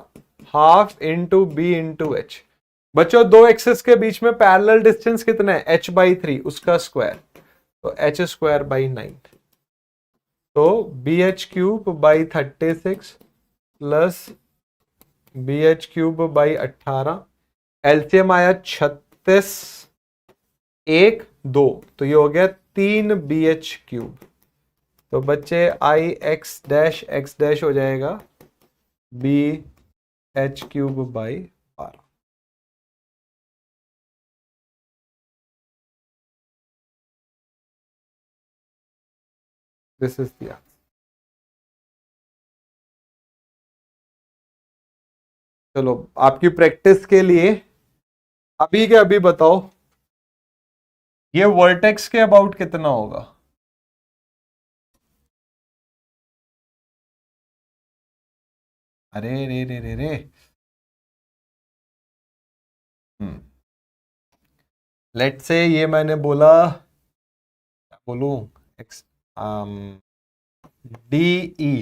S1: half into B into H. बच्चों दो एक्सेस के बीच में पैरेलल डिस्टेंस कितना है, h/3, उसका स्क्वायर, तो h स्क्वायर बाई 9, तो B H cube by 36 plus B H cube by 18, LCM आया 36, 1 2, तो ये हो गया 3 बी एच क्यूब। तो बच्चे आई एक्स डैश हो जाएगा B H cube by 12। This is the answer. चलो आपकी प्रैक्टिस के लिए अभी के अभी बताओ, ये वर्टेक्स के अबाउट कितना होगा। अरे रे रे रे रे, लेट से ये मैंने बोला, क्या बोलूं, X D E,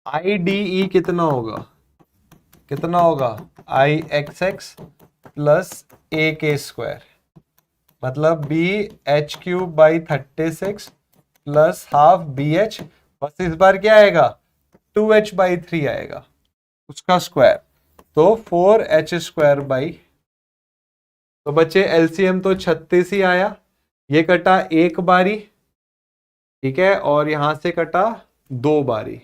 S1: I D E कितना होगा, कितना होगा, I X X plus A के स्क्वायर, मतलब B H cube by 36 plus half B H, बस इस बार क्या आएगा 2h/3 आएगा उसका स्क्वायर, तो 4h स्क्वायर बाई, तो बच्चे एलसीएम तो 36 ही आया, ये कटा एक बारी, ठीक है, और यहां से कटा दो बारी,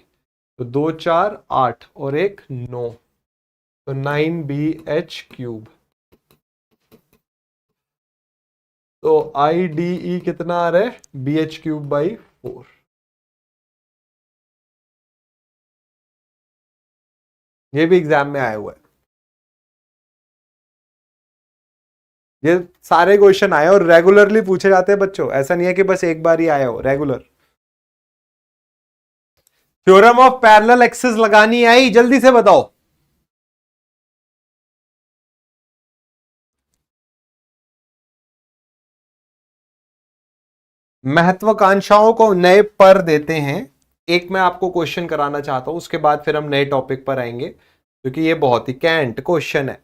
S1: तो 2 4 8 और एक 9, तो 9 bh क्यूब। तो आई डी ई कितना आ रहा है, बी एच क्यूब बाई 4। ये भी एग्जाम में आया हुआ है, ये सारे क्वेश्चन आए और रेगुलरली पूछे जाते हैं बच्चों, ऐसा नहीं है कि बस एक बार ही आया हो, regular. Theorem of parallel axis लगानी आई, जल्दी से बताओ। महत्वाकांक्षाओं को नए पर देते हैं, एक मैं आपको क्वेश्चन कराना चाहता हूं, उसके बाद फिर हम नए टॉपिक पर आएंगे, क्योंकि ये बहुत ही कैंट क्वेश्चन है।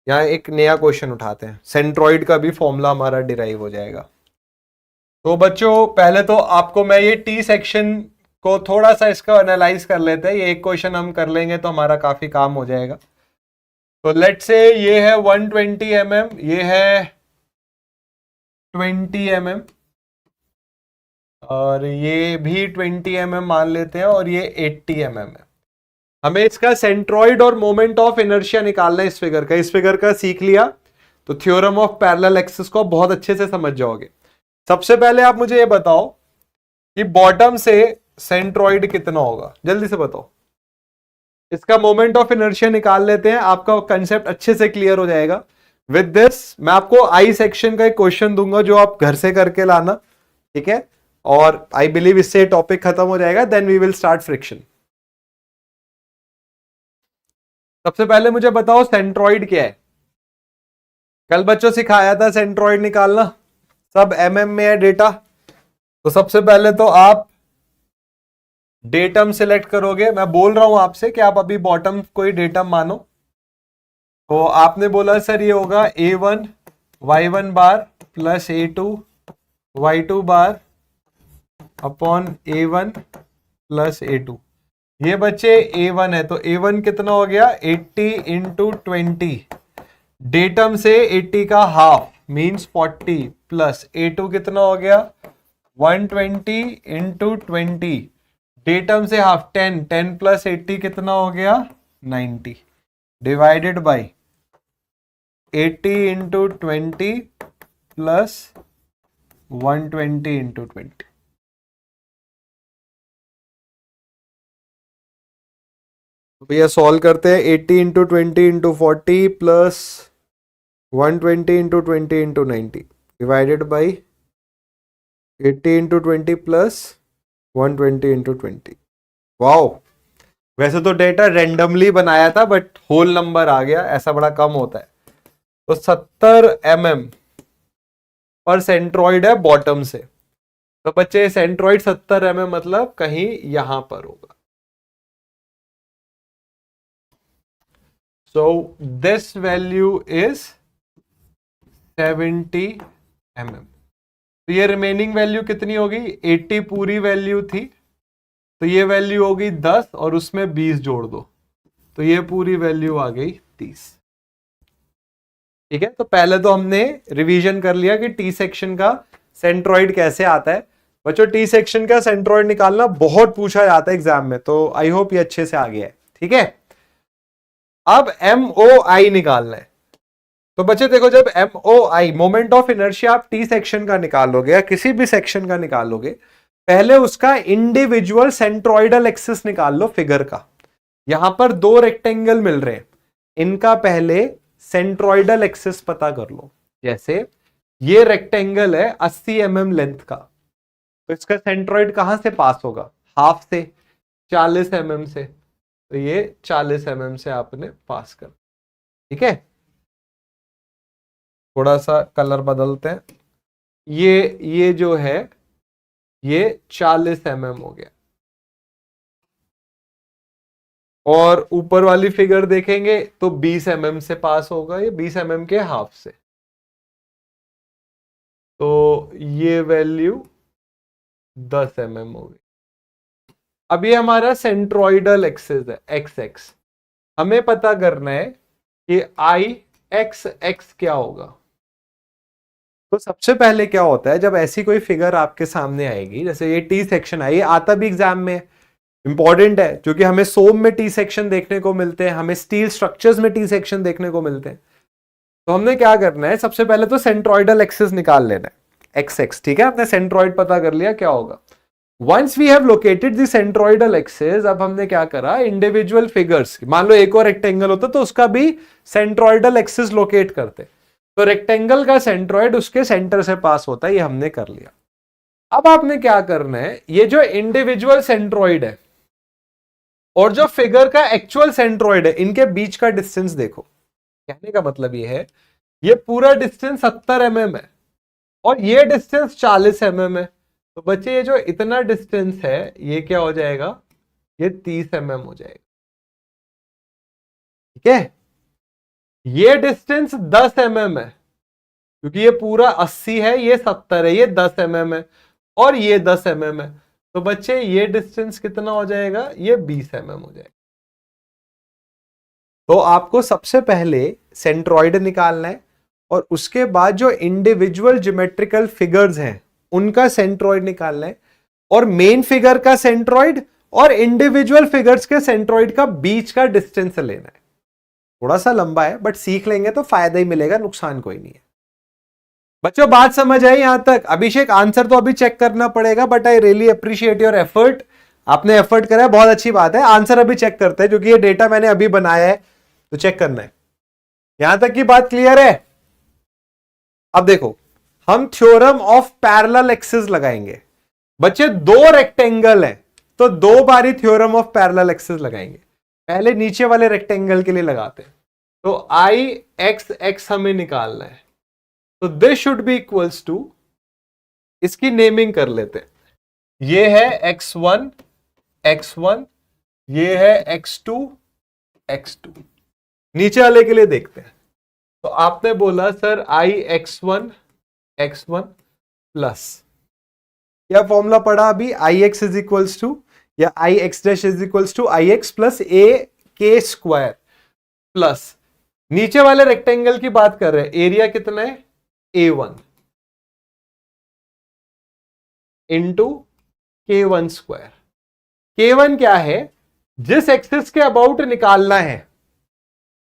S1: यहां एक नया क्वेश्चन उठाते हैं, सेंट्रॉइड का भी फॉर्मूला हमारा डिराइव हो जाएगा। तो बच्चों पहले तो आपको मैं ये टी सेक्शन को थोड़ा सा इसका एनालाइज कर लेते हैं, ये एक क्वेश्चन हम कर लेंगे तो हमारा काफी काम हो जाएगा। तो लेट से ये है 120 mm, ये है 20 mm, और ये भी 20 mm मान लेते हैं, और ये 80 mm है। हमें इसका सेंट्रॉइड और मोमेंट ऑफ इनर्शिया निकालना है, इस फिगर का, इस फिगर का सीख लिया तो थ्योरम ऑफ पैरेलल एक्सिस को बहुत अच्छे से समझ जाओगे। सबसे पहले आप मुझे ये बताओ कि बॉटम से सेंट्रॉइड कितना होगा, जल्दी से बताओ। इसका मोमेंट ऑफ इनर्शिया निकाल लेते हैं, आपका कंसेप्ट अच्छे से क्लियर हो जाएगा। विद दिस मैं आपको आई सेक्शन का एक क्वेश्चन दूंगा जो आप घर से करके लाना, ठीक है, और आई बिलीव इससे टॉपिक खत्म हो जाएगा, then we will start friction. सबसे पहले मुझे बताओ सेंट्रॉइड क्या है। कल बच्चों सिखाया था सेंट्रॉइड निकालना, सब एमएम में है डेटा। तो सबसे पहले तो आप डेटम सिलेक्ट करोगे, मैं बोल रहा हूं आपसे कि आप अभी बॉटम कोई डेटम मानो। तो आपने बोला सर ये होगा A1 Y1 bar plus A2 Y2 bar upon A1 plus A2। ये बच्चे A1 है, तो A1 कितना हो गया 80 इंटू 20, डेटम से 80 का हाफ मीन्स 40, प्लस A2 कितना हो गया 120 इंटू 20, डेटम से हाफ 10, 10 प्लस 80 कितना हो गया 90, divided by 80 into 20 plus 120 into 20। भैया सॉल्व करते हैं। 80 into 20 into 40 plus 120 into 20 into 90 divided by 80 into 20 plus 120 into 20। Wow, वैसे तो डेटा रेंडमली बनाया था बट होल नंबर आ गया, ऐसा बड़ा कम होता है। तो 70 mm पर सेंट्रॉइड है बॉटम से। तो बच्चे सेंट्रॉइड 70 mm मतलब कहीं यहां पर होगा। So this value is 70 mm। तो ये रिमेनिंग वैल्यू कितनी होगी? 80 पूरी वैल्यू थी, तो ये वैल्यू होगी 10 और उसमें 20 जोड़ दो, तो ये पूरी वैल्यू आ गई 30। ठीक है, तो पहले तो हमने रिवीजन कर लिया कि टी सेक्शन का सेंट्रॉइड कैसे आता है। बच्चों टी सेक्शन का सेंट्रॉइड निकालना बहुत पूछा जाता है एग्जाम में, तो आई होप ये अच्छे से आ गया है। ठीक है, अब MOI निकालना है। तो बच्चे देखो, जब MOI मोमेंट ऑफ इनर्शिया आप टी सेक्शन का निकालोगे या किसी भी सेक्शन का निकालोगे, पहले उसका इंडिविजुअल सेंट्रॉइडल एक्सिस निकाल लो फिगर का। यहां पर दो रेक्टेंगल मिल रहे हैं, इनका पहले सेंट्रॉइडल एक्सिस पता कर लो। जैसे ये रेक्टेंगल है 80 mm लेंथ का, तो इसका सेंट्रॉइड कहां से पास होगा? हाफ से, 40 mm से। तो ये 40 mm से आपने पास कर। ठीक है, थोड़ा सा कलर बदलते हैं। ये जो है ये 40 mm हो गया, और ऊपर वाली फिगर देखेंगे तो 20 mm से पास होगा, ये 20 mm के हाफ से। तो ये वैल्यू 10 mm हो गई। अब ये हमारा सेंट्रॉइडल एक्सिस है एक्स एक्स। हमें पता करना है कि आई एक्स एक्स क्या होगा। तो सबसे पहले क्या होता है, जब ऐसी कोई फिगर आपके सामने आएगी, जैसे ये टी सेक्शन है, ये आता भी एग्जाम में, इंपॉर्टेंट है क्योंकि हमें सोम में टी सेक्शन देखने को मिलते हैं, हमें स्टील स्ट्रक्चर्स में टी सेक्शन देखने को मिलते हैं। तो हमने क्या करना है, सबसे पहले तो सेंट्रॉइडल एक्सिस निकाल लेना है एक्स एक्स। ठीक है, आपने सेंट्रॉइड पता कर लिया क्या होगा। Once we have located the centroidal axis, अब हमने क्या करा, इंडिविजुअल फिगर्स, मान लो एक और रेक्टेंगल होता तो उसका भी सेंट्रॉइडल एक्सिस लोकेट करते, तो रेक्टेंगल का सेंट्रॉइड उसके सेंटर से पास होता है, ये हमने कर लिया। अब आपने क्या करना है, ये जो इंडिविजुअल सेंट्रॉइड है और जो फिगर का एक्चुअल सेंट्रॉइड है, इनके बीच का डिस्टेंस देखो। कहने का मतलब ये है, ये पूरा डिस्टेंस 70 mm है और ये डिस्टेंस 40 mm है। तो बच्चे ये जो इतना डिस्टेंस है, ये क्या हो जाएगा, ये 30 mm हो जाएगा। ठीक है, ये डिस्टेंस 10 mm है क्योंकि ये पूरा 80 है, ये 70 है, ये 10 mm है और ये 10 mm है। तो बच्चे ये डिस्टेंस कितना हो जाएगा, ये 20 mm हो जाएगा। तो आपको सबसे पहले सेंट्रॉइड निकालना है और उसके बाद जो इंडिविजुअल ज्योमेट्रिकल फिगर्स हैं उनका सेंट्रॉइड निकालना है, और मेन फिगर का सेंट्रॉइड और इंडिविजुअल फिगर्स के सेंट्रॉइड का बीच का डिस्टेंस लेना है। थोड़ा सा लंबा है बट सीख लेंगे तो फायदा ही मिलेगा, नुकसान कोई नहीं है। बच्चों बात समझ आई यहां तक? अभिषेक आंसर तो अभी चेक करना पड़ेगा, but I really appreciate your effort. आपने एफर्ट करा है, बहुत अच्छी बात है। आंसर अभी चेक करते हैं क्योंकि ये डेटा मैंने अभी बनाया है, तो चेक करना है। यहां तक की बात क्लियर है? अब देखो, हम थ्योरम ऑफ पैरेलल एक्सिस लगाएंगे। बच्चे दो रेक्टेंगल है तो दो बारी थ्योरम ऑफ पैरेलल एक्सिस लगाएंगे। पहले नीचे वाले रेक्टेंगल के लिए लगाते हैं। तो आई एक्स एक्स हमें निकालना है, तो this should be equals to, इसकी नेमिंग कर लेते हैं। ये है x1 x1, ये है x2 x2। नीचे वाले के लिए देखते हैं। तो आपने बोला sir I x1 x1 plus, क्या फॉर्मूला पढ़ा अभी, I X is equals to, या I X dash is equals to I X plus A के स्क्वायर, प्लस नीचे वाले रेक्टेंगल की बात कर रहे हैं, एरिया कितना है, A1 into K1 square. K1 क्या है, जिस एक्सिस के अबाउट निकालना है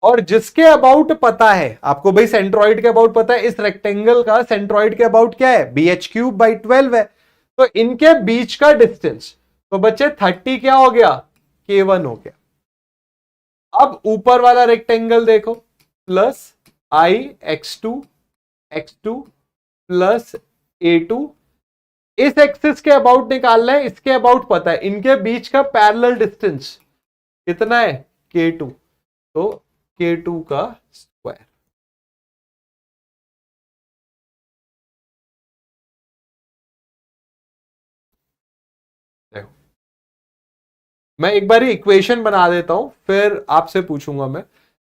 S1: और जिसके अबाउट पता है आपको, भाई सेंट्रॉइड के अबाउट पता है, इस रेक्टेंगल का सेंट्रॉइड के अबाउट क्या है, BH³/12 है। तो इनके बीच का डिस्टेंस, तो बच्चे 30 क्या हो गया, K1 हो गया। अब ऊपर वाला रेक्टेंगल देखो, plus I X two plus A two, इस एक्सिस के अबाउट निकालना है, इसके अबाउट पता है, इनके बीच का पैरेलल डिस्टेंस कितना है, K2, तो K2 का स्क्वायर। देखो मैं एक बार इक्वेशन बना देता हूं, फिर आपसे पूछूंगा मैं।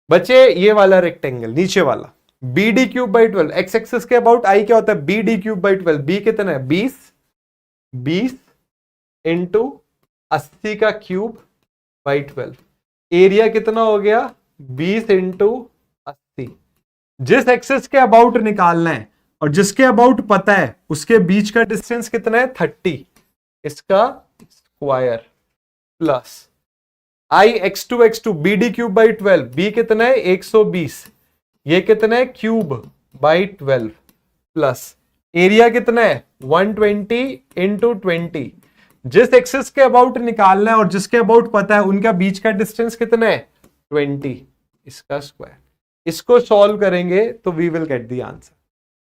S1: बच्चे ये वाला रेक्टेंगल नीचे वाला, B D cube by 12, X axis के अबाउट आई क्या होता है, B D cube by 12, B कितना है 20, 20 इंटू 80 का क्यूब बाई 12, एरिया कितना हो गया 20 इंटू 80। जिस एक्सिस के अबाउट निकालना है और जिसके अबाउट पता है उसके बीच का डिस्टेंस कितना है 30, इसका square plus I X two B D cube by 12, B कितना है 120, ये कितना है क्यूब बाई 12 प्लस एरिया कितना है 120 इंटू 20। जिस एक्सिस के अबाउट निकालना है और जिसके अबाउट पता है उनका बीच का डिस्टेंस कितना है 20, इसका स्क्वायर। इसको सॉल्व करेंगे तो we will get the answer.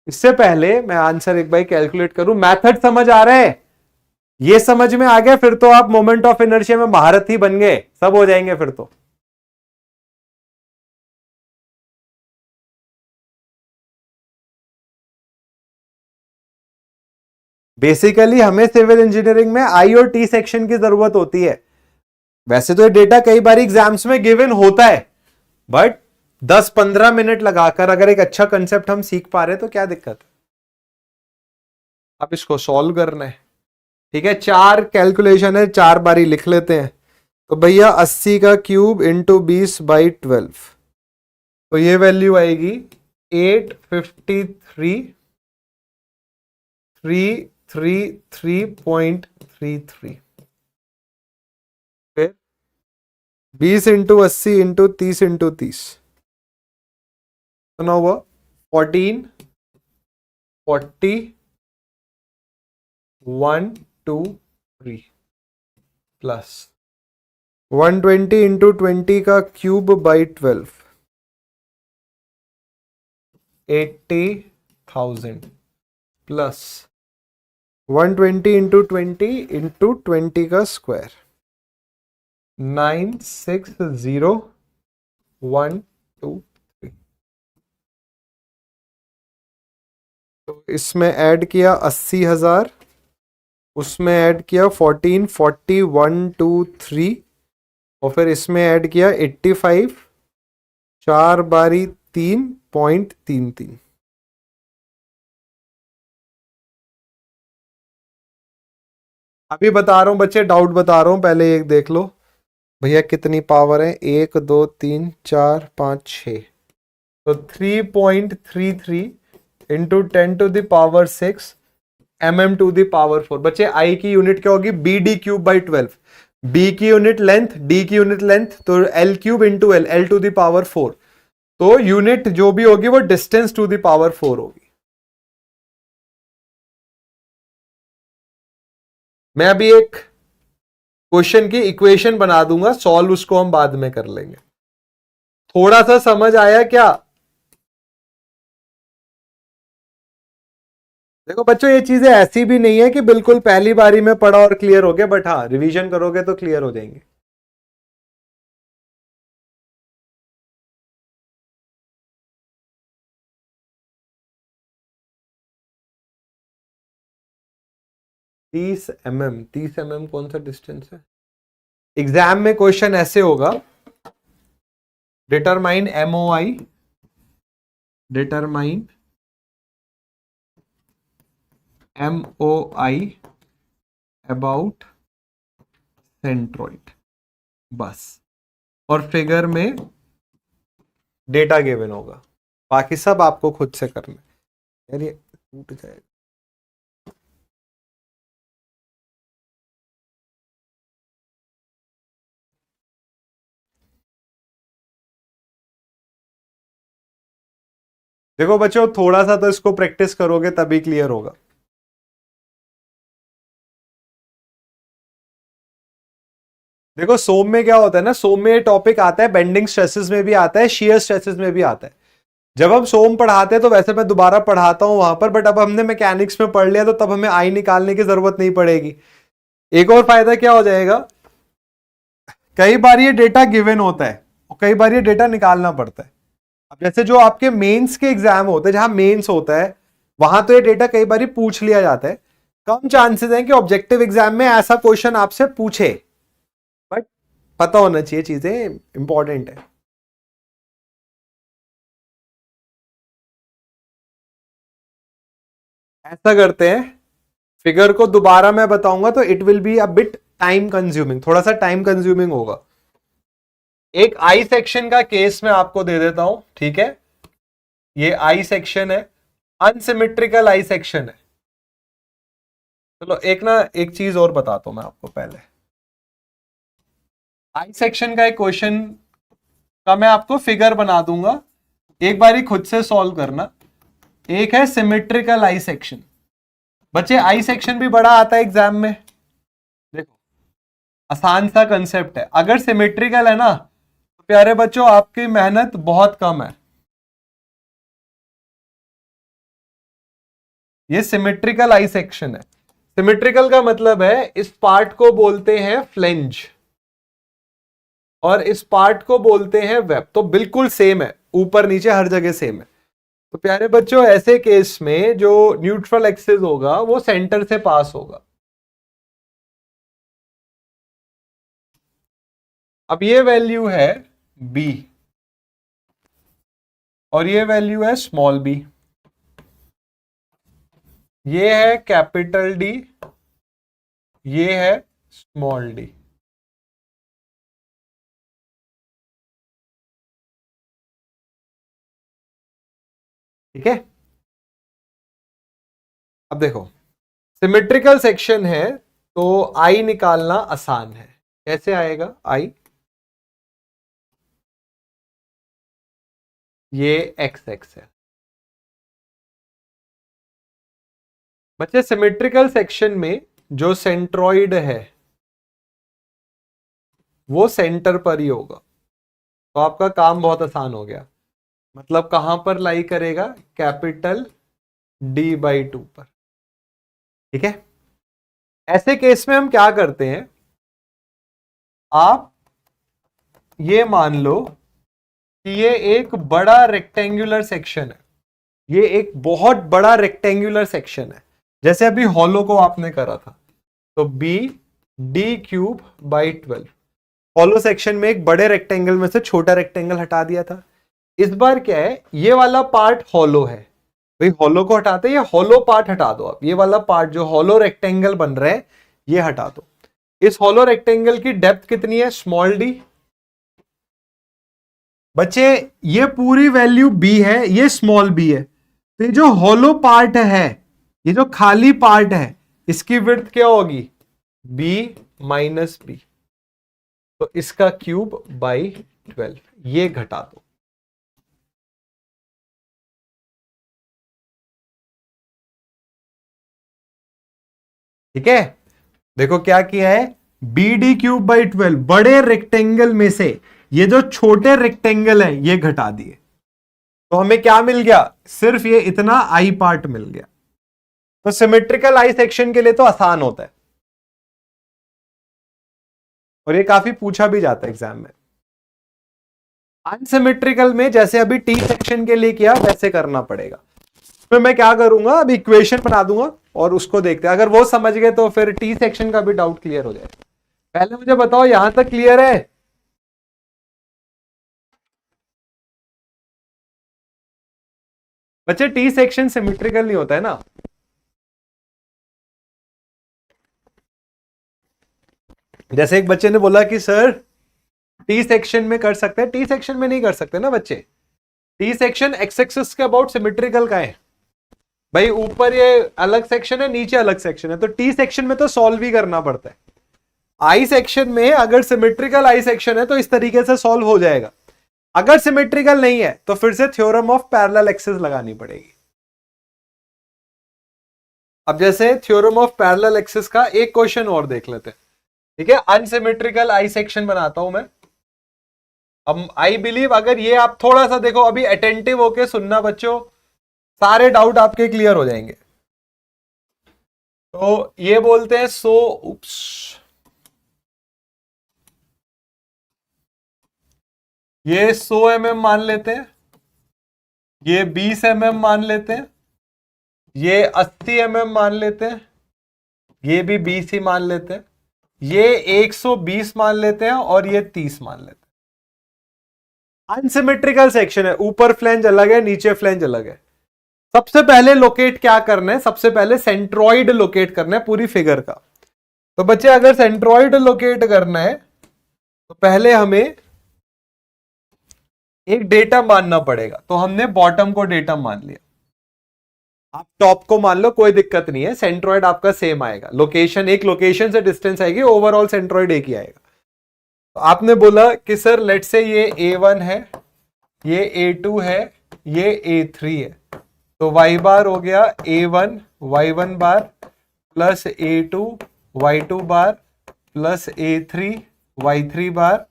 S1: इससे पहले मैं आंसर एक बार कैलकुलेट करूं, मेथड समझ आ रहा है, ये समझ में आ गया, फिर तो आप मोमेंट ऑफ इनर्शिया में महारत ही बन गए, सब हो जाएंगे फिर तो। बेसिकली हमें सिविल इंजीनियरिंग में आई और टी सेक्शन की जरूरत होती है। वैसे तो ये डेटा कई बार एग्जाम्स में गिवन होता है, बट 10-15 मिनट लगाकर अगर एक अच्छा कंसेप्ट हम सीख पा रहे तो क्या दिक्कत है। अब इसको सॉल्व करना है, ठीक है, 4 कैलकुलेशन है, 4 बारी लिख लेते हैं। तो भैया 80 का क्यूब इंटू 20 बाई 12, तो ये वैल्यू आएगी 853.33। फिर 20 इंटू 80 इंटू 30 इंटू 30, कितना हुआ 144123 प्लस 120 इंटू 20 का cube by 12, 80,000 plus 120 into 20 into 20 का स्क्वायर, 960,123। तो इसमें ऐड किया 80,000, उसमें ऐड किया 144123, और फिर इसमें ऐड किया 85, 4 बारी 3.33। अभी बता रहा हूं बच्चे, डाउट बता रहा हूं, पहले एक देख लो भैया कितनी पावर है, 1 2 3 4 5 6, तो 3.33 into 10 to the power 6 mm to the power 4। बच्चे आई की यूनिट क्या होगी, B D cube by 12, B की यूनिट लेंथ, डी की यूनिट लेंथ, तो L cube into L, L to the power 4, तो यूनिट जो भी होगी वो डिस्टेंस टू द पावर 4 होगी। मैं अभी एक क्वेश्चन की इक्वेशन बना दूंगा, सॉल्व उसको हम बाद में कर लेंगे। थोड़ा सा समझ आया क्या? देखो बच्चों ये चीजें ऐसी भी नहीं है कि बिल्कुल पहली बारी में पढ़ा और क्लियर हो गया, बट हाँ रिवीजन करोगे तो क्लियर हो जाएंगे। तीस एम एम कौन सा डिस्टेंस है? एग्जाम में क्वेश्चन ऐसे होगा, determine MOI, determine MOI about centroid, बस, और फिगर में डेटा गिवन होगा, बाकी सब आपको खुद से करना है। यार ये टूट जाएगा। देखो बच्चों थोड़ा सा तो इसको प्रैक्टिस करोगे तभी क्लियर होगा। देखो सोम में क्या होता है ना, सोम में ये टॉपिक आता है, बेंडिंग स्ट्रेसेस में भी आता है, शियर स्ट्रेसेस में भी आता है। जब हम सोम पढ़ाते हैं तो वैसे मैं दोबारा पढ़ाता हूं वहां पर, बट अब हमने मैकेनिक्स में पढ़ लिया तो तब हमें आई निकालने की जरूरत नहीं पड़ेगी। एक और फायदा क्या हो जाएगा, कई बार ये डेटा गिवन होता है और कई बार ये डेटा निकालना पड़ता है। अब जैसे जो आपके मेंस के एग्जाम होते हैं, जहां मेंस होता है वहां तो ये डेटा कई बार पूछ लिया जाता है, कम चांसेस हैं कि ऑब्जेक्टिव एग्जाम में ऐसा क्वेश्चन आपसे पूछे, बट पता होना चाहिए, चीजें इंपॉर्टेंट है। ऐसा करते हैं, फिगर को दोबारा मैं बताऊंगा तो it will be a bit time consuming, थोड़ा सा टाइम कंज्यूमिंग होगा। एक आई सेक्शन का केस मैं आपको दे देता हूं, ठीक है। ये आई सेक्शन है, अनसिमेट्रिकल आई सेक्शन है। चलो एक चीज और बताता हूं मैं आपको पहले। आई सेक्शन का एक क्वेश्चन का मैं आपको फिगर बना दूंगा, एक बारी खुद से सॉल्व करना। एक है सिमेट्रिकल आई सेक्शन। बच्चे आई सेक्शन भी बड़ा आता है एग्जाम में, देखो आसान सा कंसेप्ट है। अगर सिमेट्रिकल है ना तो प्यारे बच्चों आपकी मेहनत बहुत कम है। ये सिमेट्रिकल आई सेक्शन है। सिमेट्रिकल का मतलब है इस पार्ट को बोलते हैं फ्लेंज और इस पार्ट को बोलते हैं वेब, तो बिल्कुल सेम है, ऊपर नीचे हर जगह सेम है। तो प्यारे बच्चों ऐसे केस में जो न्यूट्रल एक्सिस होगा वो सेंटर से पास होगा। अब ये वैल्यू है b और ये वैल्यू है स्मॉल b, ये है कैपिटल D, ये है स्मॉल d। ठीक है, अब देखो सिमेट्रिकल सेक्शन है तो आई निकालना आसान है। कैसे आएगा आई, ये एक्स एक्स है। बच्चे सिमेट्रिकल सेक्शन में जो सेंट्रॉइड है वो सेंटर पर ही होगा, तो आपका काम बहुत आसान हो गया। मतलब कहां पर लाई करेगा, कैपिटल D/2 पर। ठीक है, ऐसे केस में हम क्या करते हैं, आप ये मान लो कि ये एक बड़ा रेक्टेंगुलर सेक्शन है, ये एक बहुत बड़ा रेक्टेंगुलर सेक्शन है, जैसे अभी हॉलो को आपने करा था, तो B/D³ हॉलो सेक्शन में एक बड़े रेक्टेंगल में से छोटा रेक्टेंगल हटा दिया था। इस बार क्या है, ये वाला पार्ट हॉलो है, भाई हॉलो को हटाते, ये हॉलो पार्ट हटा दो आप, ये वाला पार्ट जो हॉलो रेक्टेंगल बन रहा है ये हटा दो। इस हॉलो रेक्टेंगल की डेप्थ कितनी है, स्मॉल d। बच्चे ये पूरी वैल्यू b है, ये स्मॉल b है, तो ये जो हॉलो पार्ट है, ये जो खाली पार्ट है, इसकी विड्थ क्या होगी, b-b, तो इसका क्यूब बाई 12, ये घटा दो। ठीक है, देखो क्या किया है, BD³/12 बड़े रेक्टेंगल में से ये जो छोटे रेक्टेंगल है ये घटा दिए, तो हमें क्या मिल गया, सिर्फ ये इतना आई पार्ट मिल गया। तो सिमेट्रिकल आई सेक्शन के लिए तो आसान होता है और ये काफी पूछा भी जाता है एग्जाम में। अनसिमेट्रिकल में जैसे अभी टी सेक्शन के लिए किया वैसे करना पड़ेगा। तो मैं क्या करूंगा, अभी इक्वेशन बना दूंगा और उसको देखते हैं, अगर वो समझ गए तो फिर टी सेक्शन का भी डाउट क्लियर हो जाएगा। पहले मुझे बताओ यहां तक क्लियर है, बच्चे टी सेक्शन सिमेट्रिकल नहीं होता है ना। जैसे एक बच्चे ने बोला कि सर टी सेक्शन में कर सकते हैं, टी सेक्शन में नहीं कर सकते ना बच्चे। टी सेक्शन एक्स एक्सिस के अबाउट सिमेट्रिकल का है भाई, ऊपर ये अलग सेक्शन है नीचे अलग सेक्शन है, तो टी सेक्शन में तो सॉल्व ही करना पड़ता है। आई सेक्शन में अगर सिमेट्रिकल आई सेक्शन है तो इस तरीके से सॉल्व हो जाएगा, अगर सिमेट्रिकल नहीं है तो फिर से थ्योरम ऑफ पैरेलल एक्सिस लगानी पड़ेगी। अब जैसे थ्योरम ऑफ पैरेलल एक्सिस का एक क्वेश्चन और देख लेते हैं। ठीक है, अनसिमेट्रिकल आई सेक्शन बनाता हूं मैं। अब आई बिलीव अगर ये आप थोड़ा सा देखो, अभी अटेंटिव होके सुनना बच्चों, सारे डाउट आपके क्लियर हो जाएंगे। तो ये बोलते हैं उप्स, ये 100 mm मान लेते हैं, ये 20 mm मान लेते हैं, ये 80 mm मान लेते हैं, ये भी 20 ही मान लेते हैं, ये 120 मान लेते हैं, और ये 30 मान लेते हैं। अनसिमेट्रिकल सेक्शन है, ऊपर फ्लैंज अलग है, नीचे फ्लैंज अलग है। सबसे पहले लोकेट क्या करना है, सबसे पहले सेंट्रॉइड लोकेट करना है पूरी फिगर का। तो बच्चे अगर सेंट्रॉइड लोकेट करना है तो पहले हमें एक डेटा मानना पड़ेगा। तो हमने बॉटम को डेटा मान लिया, आप टॉप को मान लो, कोई दिक्कत नहीं है, सेंट्रॉइड आपका सेम आएगा, लोकेशन एक लोकेशन से डिस्टेंस आएगी, ओवरऑल सेंट्रॉइड एक ही आएगा। तो आपने बोला कि सर लेट से ये A1 है, ये A2 है, ये A3 है, तो y बार हो गया A1 y1 bar plus A2 y2 बार प्लस A3 y3 बार।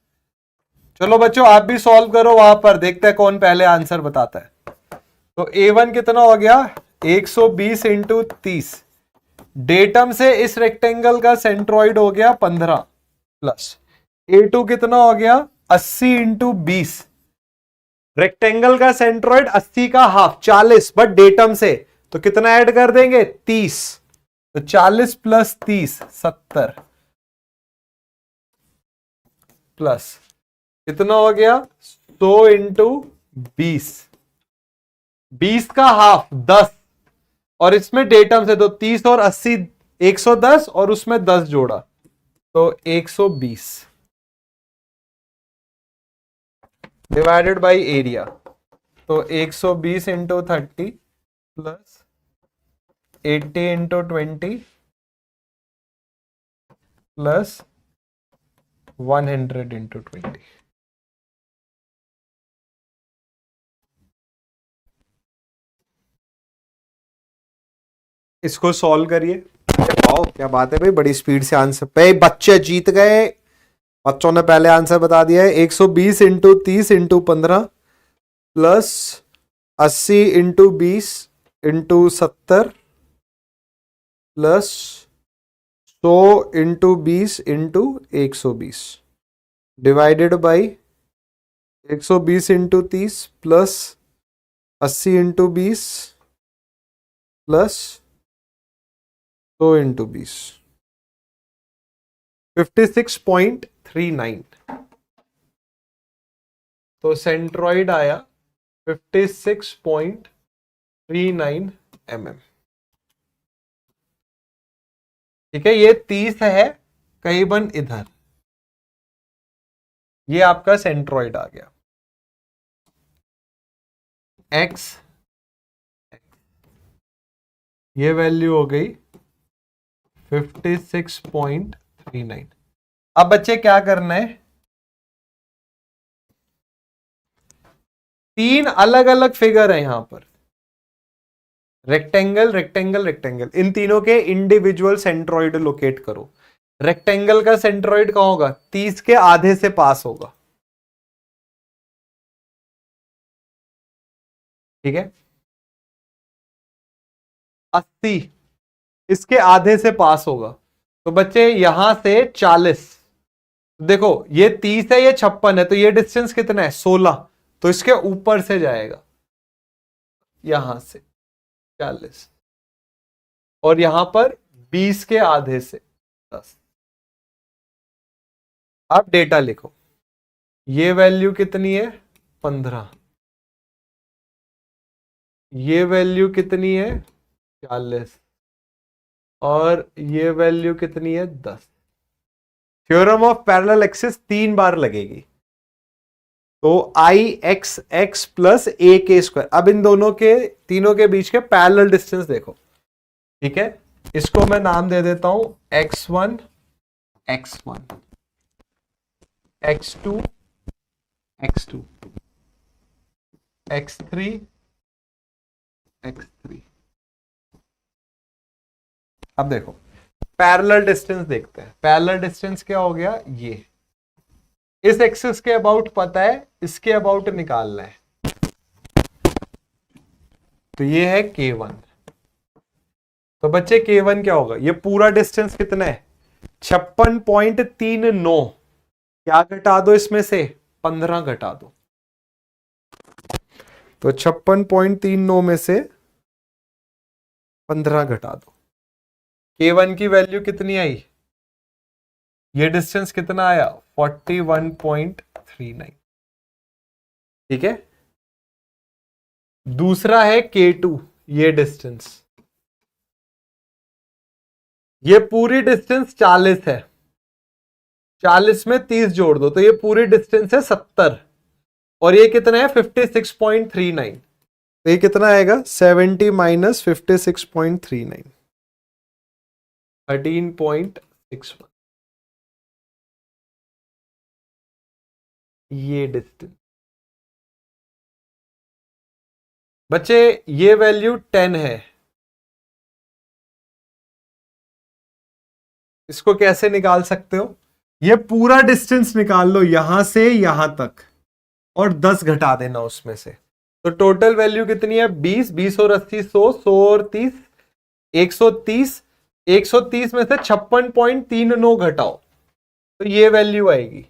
S1: चलो बच्चों आप भी सॉल्व करो वहां पर, देखते हैं कौन पहले आंसर बताता है। तो A1 कितना हो गया 120 इंटू 30, डेटम से इस रेक्टेंगल का सेंट्रॉइड हो गया 15, प्लस A2 कितना हो गया 80 इंटू 20, रेक्टेंगल का सेंट्रॉइड 80 का हाफ 40, बट डेटम से, तो कितना ऐड कर देंगे 30, तो 40 प्लस 30 70, प्लस कितना हो गया 100 इंटू 20, 20 का हाफ 10, और इसमें डेटम से तो 30 और 80 110, और उसमें 10 जोड़ा तो 120 डिवाइडेड बाई एरिया। तो 120 into 30 plus 80 into 20 plus 100 into 20। इसको सॉल्व करिए। वाओ क्या बात है भाई, बड़ी स्पीड से आंसर पे बच्चे जीत गए। बच्चों ने पहले आंसर बता दिया है। 120 into 30 into 15 plus 80 into 20 into 70 plus 100 into 20 into 120 divided by 120 into 30 plus 80 into 20 plus 100 into 20 56.39। तो सेंट्रॉइड आया 56.39 mm। ठीक है, ये 30 है करीबन इधर, ये आपका सेंट्रॉइड आ गया। x ये वैल्यू हो गई 56.39। अब बच्चे क्या करना है, तीन अलग अलग फिगर है यहां पर, रेक्टेंगल रेक्टेंगल रेक्टेंगल, इन तीनों के इंडिविजुअल सेंट्रॉइड लोकेट करो। रेक्टेंगल का सेंट्रॉइड कहां होगा 30 के आधे से पास होगा, ठीक है, 80 इसके आधे से पास होगा, तो बच्चे यहां से 40, देखो ये 30 है ये 56 है, तो ये डिस्टेंस कितना है 16, तो इसके ऊपर से जाएगा यहां से 40, और यहां पर 20 के आधे से 10। आप डेटा लिखो, ये वैल्यू कितनी है 15, ये वैल्यू कितनी है 40, और ये वैल्यू कितनी है 10। थ्योरम ऑफ पैरेलल एक्सिस 3 बार लगेगी, तो आई एक्स एक्स प्लस ए के स्क्वायर। अब इन दोनों के तीनों के बीच के पैरेलल डिस्टेंस देखो, ठीक है, इसको मैं नाम दे देता हूं x1 x1 x2 x2 x3 x3। अब देखो पैरेलल डिस्टेंस देखते हैं। पैरेलल डिस्टेंस क्या हो गया, ये इस एक्सिस के अबाउट पता है, इसके अबाउट निकालना है, तो ये है K1। तो बच्चे K1 क्या होगा, ये पूरा डिस्टेंस कितना है 56.39। क्या घटा दो इसमें से, 15 घटा दो। तो 56.39 में से 15 घटा दो। K1 की वैल्यू कितनी आई, ये डिस्टेंस कितना आया 41.39। ठीक है। दूसरा है K2, ये डिस्टेंस, ये पूरी डिस्टेंस 40 है, 40 में 30 जोड़ दो तो ये पूरी डिस्टेंस है 70, और ये कितना है 56.39। तो ये कितना आएगा 70 माइनस 56.39, 13.61। ये डिस्टेंस बच्चे, ये वैल्यू 10 है। इसको कैसे निकाल सकते हो, ये पूरा डिस्टेंस निकाल लो यहां से यहां तक और 10 घटा देना उसमें से, तो टोटल वैल्यू कितनी है 20, 20 और 80 100, 100 और 30 130, 130 में से 56.39 घटाओ तो ये वैल्यू आएगी।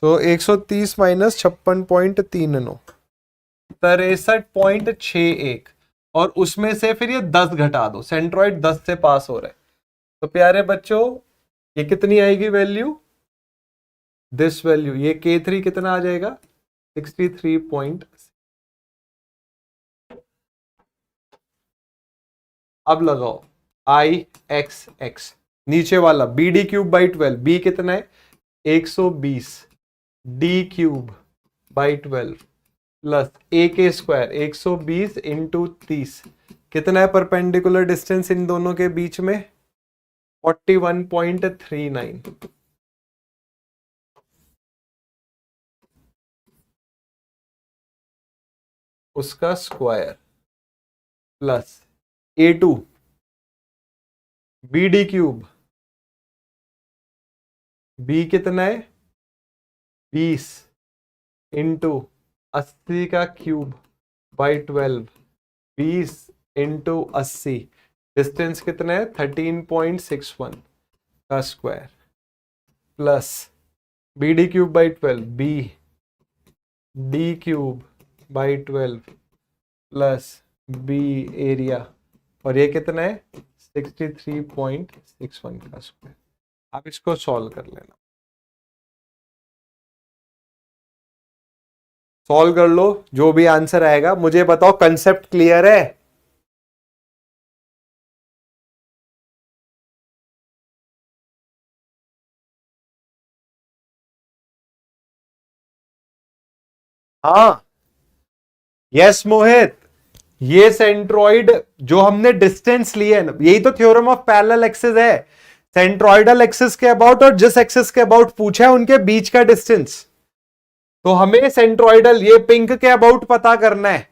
S1: तो 130 माइनस 56.39, 63.61, और उसमें से फिर ये 10 घटा दो, सेंट्रॉइड 10 से पास हो रहा है। तो प्यारे बच्चों ये कितनी आएगी वैल्यू, दिस वैल्यू, ये K3 कितना आ जाएगा 63. अब लगाओ IXX, नीचे वाला BD क्यूब बाई 12, B कितना है 120, D cube by 12 plus AK square 120 into 30, कितना है परपेंडिकुलर डिस्टेंस इन दोनों के बीच में 41.39। उसका square plus A2 BD cube, B कितना है 20 इंटू 80 का क्यूब बाई 12, 20 इंटू 80, डिस्टेंस कितना है 13.61 का square plus BD cube by 12, B D cube by 12 plus B area, और ये कितना है 63.61 का स्क्वायर। आप इसको सॉल्व कर लेना, सॉल्व कर लो, जो भी आंसर आएगा मुझे बताओ। कंसेप्ट क्लियर है? हाँ यस मोहित, ये सेंट्रॉइड जो हमने डिस्टेंस लिए ना, यही तो थ्योरम ऑफ पैरेलल एक्सिस है। सेंट्रॉइडल एक्सिस के अबाउट और जिस एक्सिस के अबाउट पूछा है उनके बीच का डिस्टेंस, तो हमें सेंट्रॉइडल ये पिंक के अबाउट पता करना है।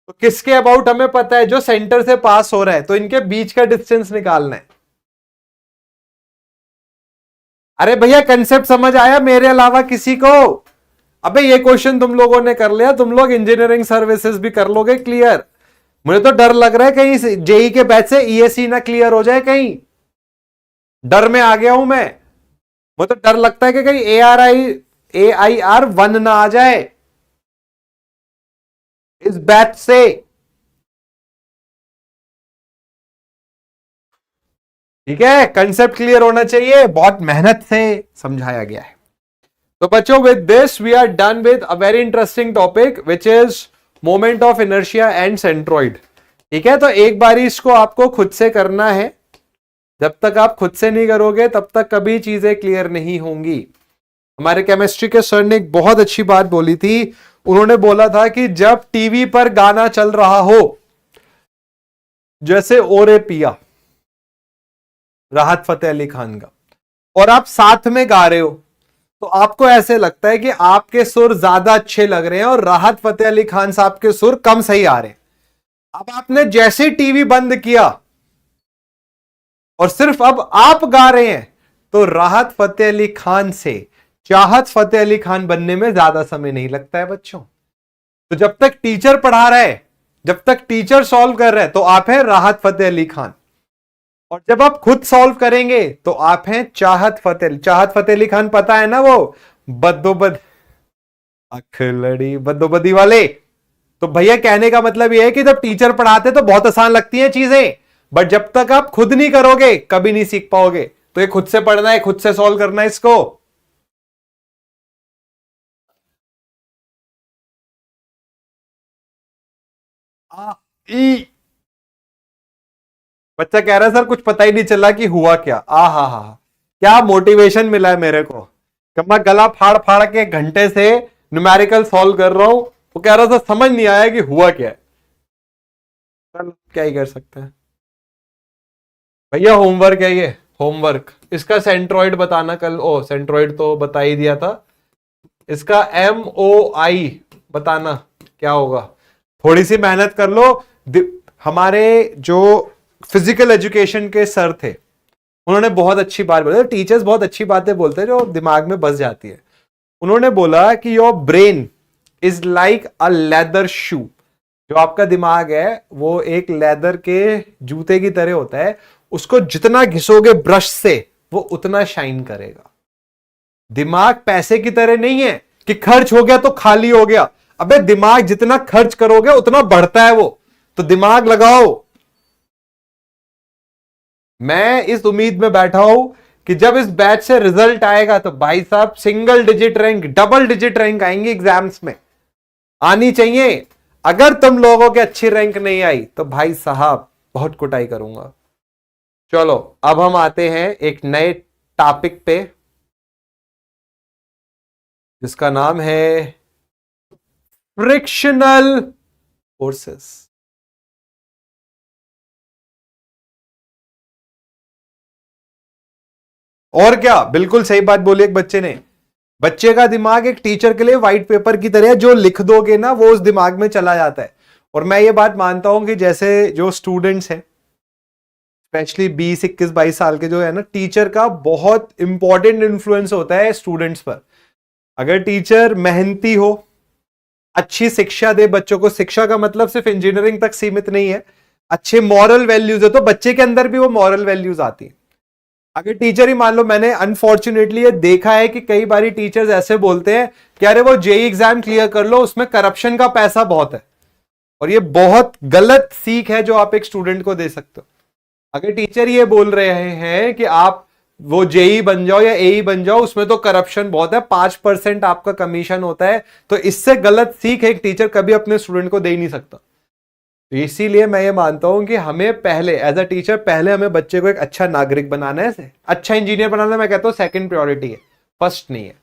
S1: तो किसके अबाउट हमें पता है, जो सेंटर से पास हो रहा है, तो इनके बीच का डिस्टेंस निकालना है। अरे भैया कंसेप्ट समझ आया मेरे अलावा किसी को? अबे ये क्वेश्चन तुम लोगों ने कर लिया, तुम लोग इंजीनियरिंग सर्विसेज भी कर लोगे क्लियर। मुझे तो डर लग रहा है कहीं जेई के बैच से ईएससी ना क्लियर हो जाए, कहीं डर में आ गया हूं मैं। मुझे तो डर लगता है कि कहीं AIR 1 ना आ जाए इस बैच से। ठीक है, कंसेप्ट क्लियर होना चाहिए, बहुत मेहनत से समझाया गया है। तो बच्चों with this we are done with a very interesting topic which is moment of inertia and centroid. ठीक है, तो एक बारी इसको आपको खुद से करना है, जब तक आप खुद से नहीं करोगे तब तक कभी चीजें क्लियर नहीं होंगी। हमारे केमिस्ट्री के सर ने एक बहुत अच्छी बात बोली थी, उन्होंने बोला था कि जब टीवी पर गाना चल रहा हो, जैसे ओरे पिया राहत फतेह अली खान का, और आप साथ में गा रहे हो, तो आपको ऐसे लगता है कि आपके सुर ज्यादा अच्छे लग रहे हैं और राहत फतेह अली खान साहब के सुर कम सही आ रहे हैं। अब आपने जैसे टीवी बंद किया और सिर्फ अब आप गा रहे हैं, तो राहत फतेह अली खान से चाहत फतेह अली खान बनने में ज्यादा समय नहीं लगता है बच्चों। तो जब तक टीचर पढ़ा रहा है, जब तक टीचर सॉल्व कर रहे हैं, तो आप हैं राहत फतेह अली खान, और जब आप खुद सॉल्व करेंगे तो आप हैं चाहत फतेह अली खान। पता है ना वो बदोबद अखलड़ी बदोबदी वाले। तो भैया कहने का मतलब यह है कि जब टीचर पढ़ाते तो बहुत आसान लगती हैं चीजें, बट जब तक आप खुद नहीं करोगे कभी नहीं सीख पाओगे। तो ये खुद से पढ़ना है, खुद से सॉल्व करना है इसको। आ, ई बच्चा कह रहा है सर कुछ पता ही नहीं चला कि हुआ क्या। हा क्या मोटिवेशन मिला है मेरे को। कब मैं गला फाड़ फाड़ के घंटे से न्यूमेरिकल सॉल्व कर रहा हूं, वो कह रहा था समझ नहीं आया कि हुआ क्या है। चल क्या ही कर सकते हैं भैया। होमवर्क है ये, होमवर्क। इसका सेंट्रॉइड बताना कल। ओ सेंट्रॉइड तो बता ही दिया था। इसका MOI बताना क्या होगा। थोड़ी सी मेहनत कर लो। हमारे जो फिजिकल एजुकेशन के सर थे, उन्होंने बहुत अच्छी बात बोली। टीचर्स बहुत अच्छी बातें बोलते हैं जो दिमाग में बस जाती है। उन्होंने बोला कि your brain is like a leather shoe. जो आपका दिमाग है वो एक लेदर के जूते की तरह होता है। उसको जितना घिसोगे ब्रश से वो उतना शाइन करेगा। दिमाग पैसे की तरह नहीं है कि खर्च हो गया तो खाली हो गया। अबे दिमाग जितना खर्च करोगे उतना बढ़ता है वो। तो दिमाग लगाओ। मैं इस उम्मीद में बैठा हूं कि जब इस बैच से रिजल्ट आएगा तो भाई साहब single digit rank, double digit rank आएंगे एग्जाम्स में, आनी चाहिए। अगर तुम लोगों के अच्छी रैंक नहीं आई तो भाई साहब बहुत कुटाई करूंगा। चलो अब हम आते हैं एक नए टॉपिक पे जिसका नाम है फ्रिक्शनल फोर्सेस। और क्या, बिल्कुल सही बात बोली एक बच्चे ने। बच्चे का दिमाग एक टीचर के लिए व्हाइट पेपर की तरह है, जो लिख दोगे ना वो उस दिमाग में चला जाता है। और मैं ये बात मानता हूं कि जैसे जो स्टूडेंट्स हैं, स्पेशली 20, 21, 22 साल के जो है ना, टीचर का बहुत इंपॉर्टेंट इन्फ्लुएंस होता है स्टूडेंट्स पर। अगर टीचर मेहनती हो, अच्छी शिक्षा दे बच्चों को, शिक्षा का मतलब सिर्फ इंजीनियरिंग तक सीमित नहीं है, अच्छे मॉरल वैल्यूज है, तो बच्चे के अंदर भी वो मॉरल वैल्यूज आती है। अगर टीचर ही, मान लो, मैंने अनफॉर्चुनेटली ये देखा है कि कई बारी टीचर्स ऐसे बोलते हैं कि अरे वो जेई एग्जाम क्लियर कर लो, उसमें करप्शन का पैसा बहुत है। और ये बहुत गलत सीख है जो आप एक स्टूडेंट को दे सकते हो। अगर टीचर ये बोल रहे हैं कि आप वो जेई बन जाओ या एई बन जाओ, उसमें तो करप्शन बहुत है, 5% आपका कमीशन होता है, तो इससे गलत सीख एक टीचर कभी अपने स्टूडेंट को दे ही नहीं सकता। तो इसीलिए मैं ये मानता हूं कि हमें पहले एज अ टीचर, पहले हमें बच्चे को एक अच्छा नागरिक बनाना है, अच्छा इंजीनियर बनाना। मैं कहता हूं सेकंड प्रायोरिटी है, फर्स्ट नहीं है।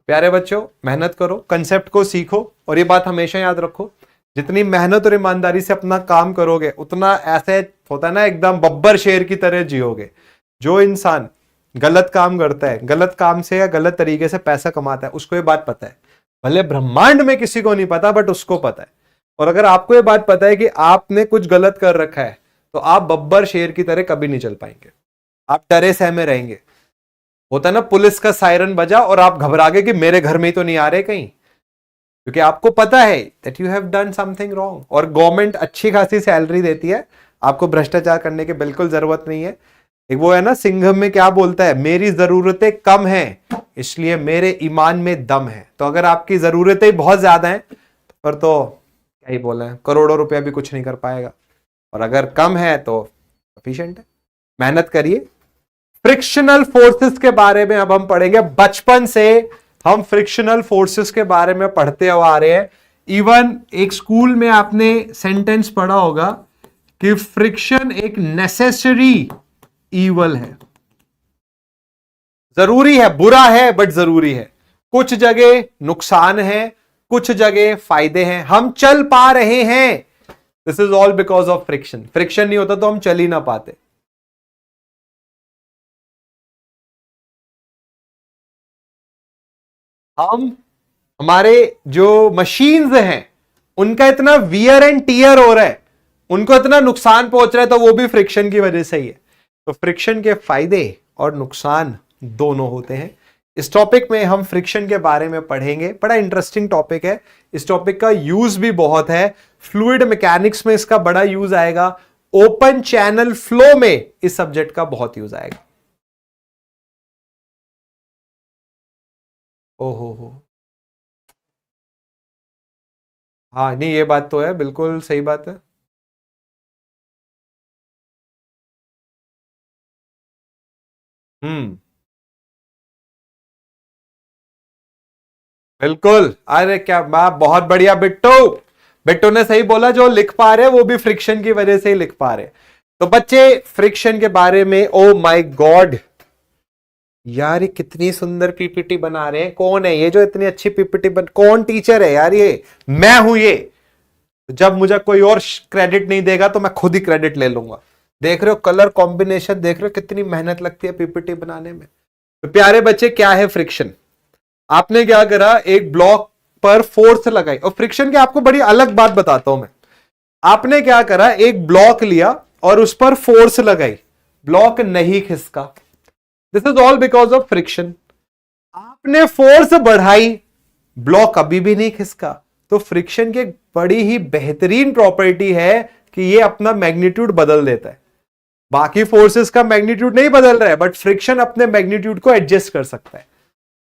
S1: प्यारे बच्चों, मेहनत करो, कंसेप्ट को सीखो, और ये बात हमेशा याद रखो, जितनी मेहनत और ईमानदारी से अपना काम करोगे उतना, ऐसे होता है ना, एकदम बब्बर शेर की तरह जियोगे। जो इंसान गलत काम करता है, गलत काम से या गलत तरीके से पैसा कमाता है, उसको ये बात पता है। भले ब्रह्मांड में किसी को नहीं पता, बट उसको पता है। और अगर आपको ये बात पता है कि आपने कुछ गलत कर रखा है, तो आप बब्बर शेर की तरह कभी नहीं चल पाएंगे। आप डरे सहमे रहेंगे। होता है ना, पुलिस का सायरन बजा और आप घबरा गए कि मेरे घर में ही तो नहीं आ रहे कहीं, क्योंकि आपको पता है that you have done something wrong. और गवर्नमेंट अच्छी खासी सैलरी देती है, आपको भ्रष्टाचार करने की बिल्कुल जरूरत नहीं है। एक वो है ना, सिंघम में क्या बोलता है, मेरी जरूरतें कम हैं इसलिए मेरे ईमान में दम है। तो अगर आपकी जरूरतें बहुत ज्यादा हैं, पर तो क्या ही बोले, करोड़ों रुपया भी कुछ नहीं कर पाएगा। और अगर कम है तो सफिशिएंट है। मेहनत करिए। फ्रिक्शनल फोर्सेस के बारे में अब हम पढ़ेंगे। बचपन से हम फ्रिक्शनल फोर्सेस के बारे में पढ़ते हुए आ रहे हैं। इवन एक स्कूल में आपने सेंटेंस पढ़ा होगा कि फ्रिक्शन एक नेसेसरी ईवल है। जरूरी है, बुरा है बट जरूरी है। कुछ जगह नुकसान है, कुछ जगह फायदे हैं। हम चल पा रहे हैं, this is all because of friction. Friction नहीं होता तो हम चल ही ना पाते। हम, हमारे जो मशीन्स हैं, उनका इतना वियर एंड टीयर हो रहा है, उनको इतना नुकसान पहुंच रहा है, तो वो भी फ्रिक्शन की वजह से ही है। तो फ्रिक्शन के फायदे और नुकसान दोनों होते हैं। इस टॉपिक में हम फ्रिक्शन के बारे में पढ़ेंगे। बड़ा इंटरेस्टिंग टॉपिक है। इस टॉपिक का यूज भी बहुत है। फ्लूइड मैकेनिक्स में इसका बड़ा यूज आएगा। ओपन चैनल फ्लो में इस सब्जेक्ट का बहुत यूज आएगा। ओहो हो, हाँ नहीं ये बात तो है, बिल्कुल सही बात है। हम्म, बिल्कुल। अरे क्या बात, बहुत बढ़िया बिट्टू। बिट्टू ने सही बोला, जो लिख पा रहे वो भी फ्रिक्शन की वजह से ही लिख पा रहे। तो बच्चे फ्रिक्शन के बारे में, ओ माय गॉड यार, ये कितनी सुंदर पीपीटी बना रहे हैं। कौन है ये जो इतनी अच्छी पीपीटी कौन टीचर है यार? ये मैं हूं ये। जब मुझे कोई और क्रेडिट नहीं देगा तो मैं खुद ही क्रेडिट ले लूंगा। देख रहे हो कलर कॉम्बिनेशन, देख रहे हो कितनी मेहनत लगती है पीपीटी बनाने में। तो प्यारे बच्चे, क्या है फ्रिक्शन? आपने क्या करा, एक ब्लॉक पर फोर्स लगाई। और फ्रिक्शन की आपको बड़ी अलग बात बताता हूं मैं। आपने क्या करा, एक ब्लॉक लिया और उस पर फोर्स लगाई, ब्लॉक नहीं खिसका। This is all because of friction. आपने फोर्स बढ़ाई, ब्लॉक अभी भी नहीं खिसका। तो फ्रिक्शन की एक बड़ी ही बेहतरीन प्रॉपर्टी है कि ये अपना मैग्नीट्यूड बदल देता है। बाकी फोर्सेस का मैग्नीट्यूड नहीं बदल रहा है, बट फ्रिक्शन अपने मैग्नीट्यूड को एडजस्ट कर सकता है।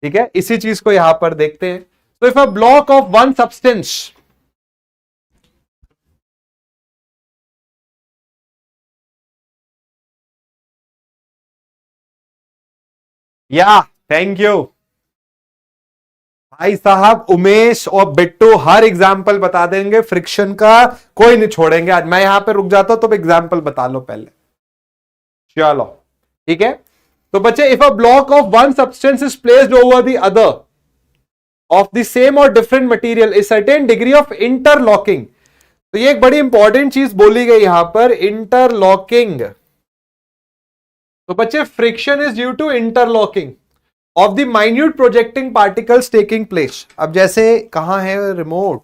S1: ठीक है, इसी चीज को यहां पर देखते हैं। तो if a block of one substance, या थैंक यू भाई साहब, उमेश और बिट्टू हर एग्जाम्पल बता देंगे फ्रिक्शन का, कोई नहीं छोड़ेंगे। आज मैं यहां पे रुक जाता हूं, तो एग्जाम्पल बता लो पहले। चलो ठीक है। तो बच्चे, if a block of one substance is placed over the other of the same और different material, a certain degree of interlocking. तो ये एक बड़ी इंपॉर्टेंट चीज बोली गई यहां पर, इंटरलॉकिंग। तो बच्चे, friction is due to interlocking of the minute projecting particles taking place. अब जैसे कहां है रिमोट?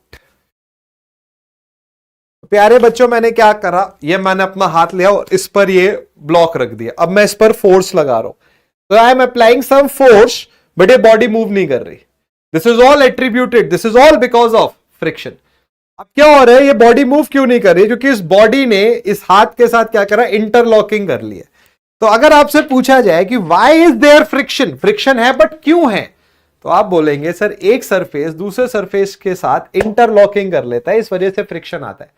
S1: प्यारे बच्चों, मैंने क्या करा, ये मैंने अपना हाथ लिया और इस पर ये ब्लॉक रख दिया। अब मैं इस पर फोर्स लगा रहा हूं, तो I am applying some force, but ये बॉडी मूव नहीं कर रही। This is all attributed, this is all because of friction. अब क्या हो रहा है, ये बॉडी मूव क्यों नहीं कर रही? क्योंकि इस बॉडी ने इस हाथ के साथ क्या करा, इंटरलॉकिंग कर ली है। तो अगर आपसे पूछा जाए कि why is there friction, friction है बट क्यों है, तो आप बोलेंगे सर एक सरफेस दूसरे सरफेस के साथ इंटरलॉकिंग कर लेता है, इस वजह से फ्रिक्शन आता है।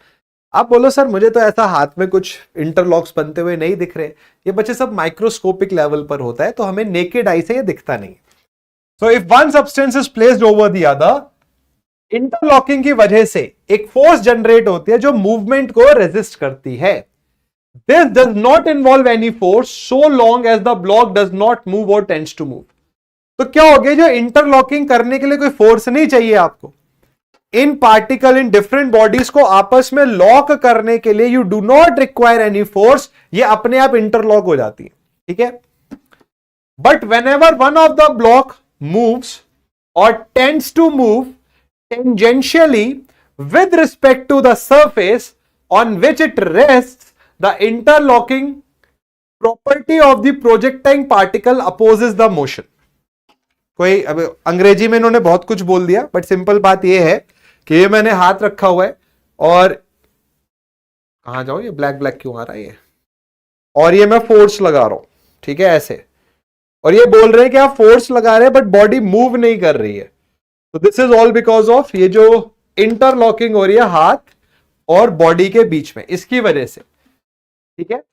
S1: आप बोलो सर मुझे तो ऐसा हाथ में कुछ इंटरलॉक्स बनते हुए नहीं दिख रहे। ये बच्चे सब माइक्रोस्कोपिक लेवल पर होता है, तो हमें नेकेड आई से ये दिखता नहीं। So if one substance is placed over the other, interlocking की वजह से एक फोर्स जनरेट होती है जो मूवमेंट को रेजिस्ट करती है। This does not involve any force so long as the block does not move और टेंड्स टू मूव। तो क्या हो गया, जो इंटरलॉकिंग करने के लिए कोई फोर्स नहीं चाहिए आपको। In particle in different bodies को आपस में लॉक करने के लिए you do not require any force, ये अपने आप इंटरलॉक हो जाती है। ठीक है, but whenever one of the block moves और tends to move tangentially with respect to the surface on which it rests, the interlocking property of the projecting particle opposes the motion. कोई अब अंग्रेजी में इन्होंने बहुत कुछ बोल दिया, बट सिंपल बात यह है कि ये मैंने हाथ रखा हुआ है और कहां जाओ, ये ब्लैक ब्लैक क्यों आ रहा है ये, और ये मैं फोर्स लगा रहा हूं। ठीक है, ऐसे, और ये बोल रहे हैं कि आप फोर्स लगा रहे हैं बट बॉडी मूव नहीं कर रही है। तो this is all because of ये जो इंटरलॉकिंग हो रही है हाथ और बॉडी के बीच में, इसकी वजह से। ठीक है,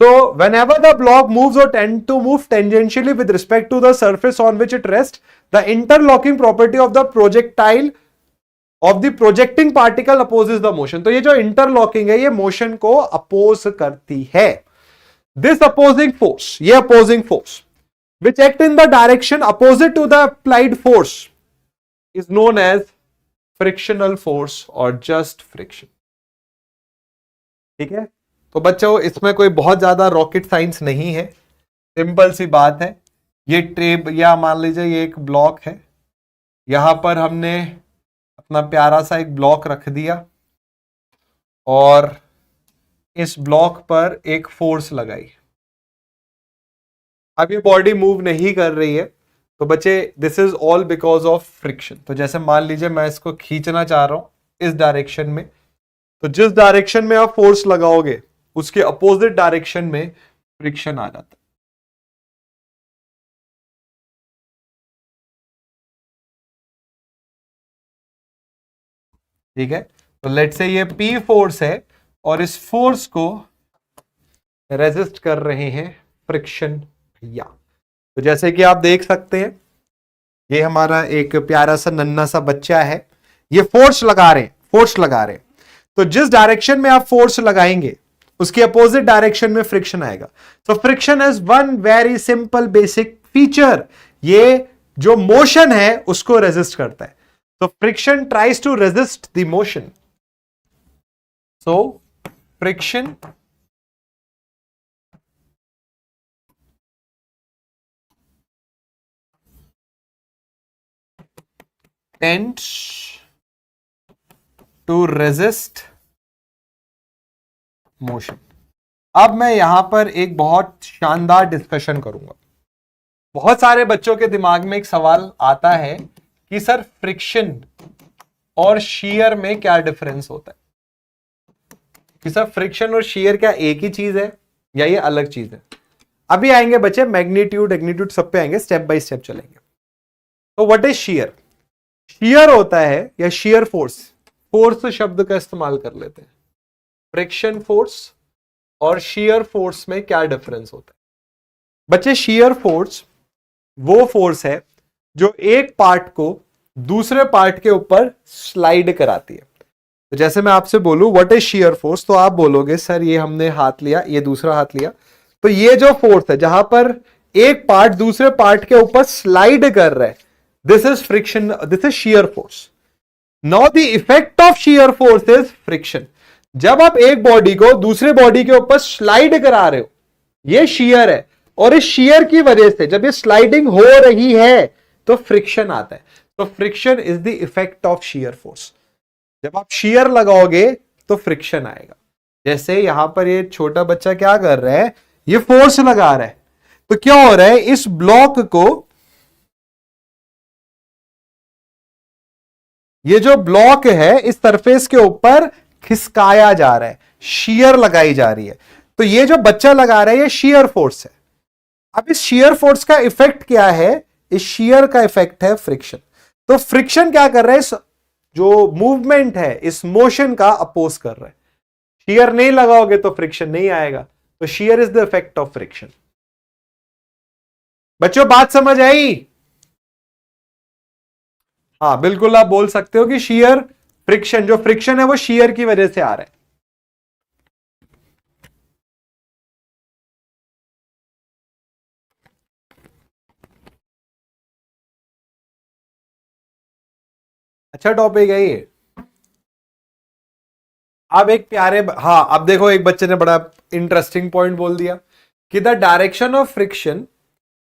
S1: so whenever the block moves or tend to move tangentially with respect to the surface on which it rests, the interlocking property of the projectile of the projecting particle opposes the motion. तो ये जो interlocking है ये motion को oppose करती है। This opposing force, ये opposing force which act in the direction opposite to the applied force is known as frictional force or just friction. ठीक है, तो बच्चों इसमें कोई बहुत ज्यादा रॉकेट साइंस नहीं है, सिंपल सी बात है। ये ट्रेब या मान लीजिए ये एक ब्लॉक है, यहां पर हमने अपना प्यारा सा एक ब्लॉक रख दिया और इस ब्लॉक पर एक फोर्स लगाई। अब ये बॉडी मूव नहीं कर रही है, तो बच्चे this is all because of friction. तो जैसे मान लीजिए मैं इसको खींचना चाह रहा हूं इस डायरेक्शन में, तो जिस डायरेक्शन में आप फोर्स लगाओगे उसके अपोजिट डायरेक्शन में फ्रिक्शन आ जाता है। ठीक है, तो लेट से ये P फोर्स है और इस फोर्स को रेजिस्ट कर रहे हैं फ्रिक्शन भैया। तो जैसे कि आप देख सकते हैं ये हमारा एक प्यारा सा नन्हा सा बच्चा है, ये फोर्स लगा रहे हैं, फोर्स लगा रहे हैं। तो जिस डायरेक्शन में आप फोर्स लगाएंगे उसके अपोजिट डायरेक्शन में फ्रिक्शन आएगा। तो friction is one very simple basic feature, ये जो मोशन है उसको रेजिस्ट करता है। तो friction tries to resist the motion. So friction tends to resist motion। अब मैं यहां पर एक बहुत शानदार डिस्कशन करूंगा। बहुत सारे बच्चों के दिमाग में एक सवाल आता है कि सर फ्रिक्शन और शीयर में क्या डिफरेंस होता है, कि सर फ्रिक्शन और शीयर क्या एक ही चीज है या ये अलग चीज है। अभी आएंगे बच्चे, मैग्नीट्यूड एग्नीट्यूड सब पे आएंगे, स्टेप बाय स्टेप चलेंगे। तो व्हाट इज शीयर? शीयर होता है या शीयर फोर्स, फोर्स शब्द का इस्तेमाल कर लेते हैं। फ्रिक्शन फोर्स और शीयर फोर्स में क्या डिफरेंस होता है बच्चे? शीयर फोर्स वो फोर्स है जो एक पार्ट को दूसरे पार्ट के ऊपर स्लाइड कराती है। तो जैसे मैं आपसे बोलूं व्हाट इज शीयर फोर्स, तो आप बोलोगे सर ये हमने हाथ लिया, ये दूसरा हाथ लिया, तो ये जो फोर्स है जहां पर एक पार्ट दूसरे पार्ट के ऊपर स्लाइड कर रहा है, this is friction, this is shear force. Now the effect of shear force is friction. जब आप एक बॉडी को दूसरे बॉडी के ऊपर स्लाइड करा रहे हो, ये शीयर है, और इस शीयर की वजह से जब ये स्लाइडिंग हो रही है तो फ्रिक्शन आता है। तो friction is the effect of shear force. जब आप शीयर लगाओगे तो फ्रिक्शन आएगा। जैसे यहां पर ये छोटा बच्चा क्या कर रहा है, ये फोर्स लगा रहा है, तो क्या हो रहा है, इस ब्लॉक को, ये जो ब्लॉक है इस सरफेस के ऊपर खिसकाया जा रहा है, शीयर लगाई जा रही है। तो ये जो बच्चा लगा रहा है ये शीयर फोर्स है। अब इस शीयर फोर्स का इफेक्ट क्या है? इस शीयर का इफेक्ट है फ्रिक्शन। तो फ्रिक्शन क्या कर रहा है, इस जो मूवमेंट है इस मोशन का अपोज कर रहा है। शीयर नहीं लगाओगे तो फ्रिक्शन नहीं आएगा। तो shear is the effect of friction. बच्चों बात समझ आई? हाँ बिल्कुल, आप बोल सकते हो कि शीयर फ्रिक्शन, जो फ्रिक्शन है वो शीयर की वजह से आ रहा है। अच्छा टॉपिक है ये। अब एक प्यारे, हाँ अब देखो एक बच्चे ने बड़ा इंटरेस्टिंग पॉइंट बोल दिया कि the direction of friction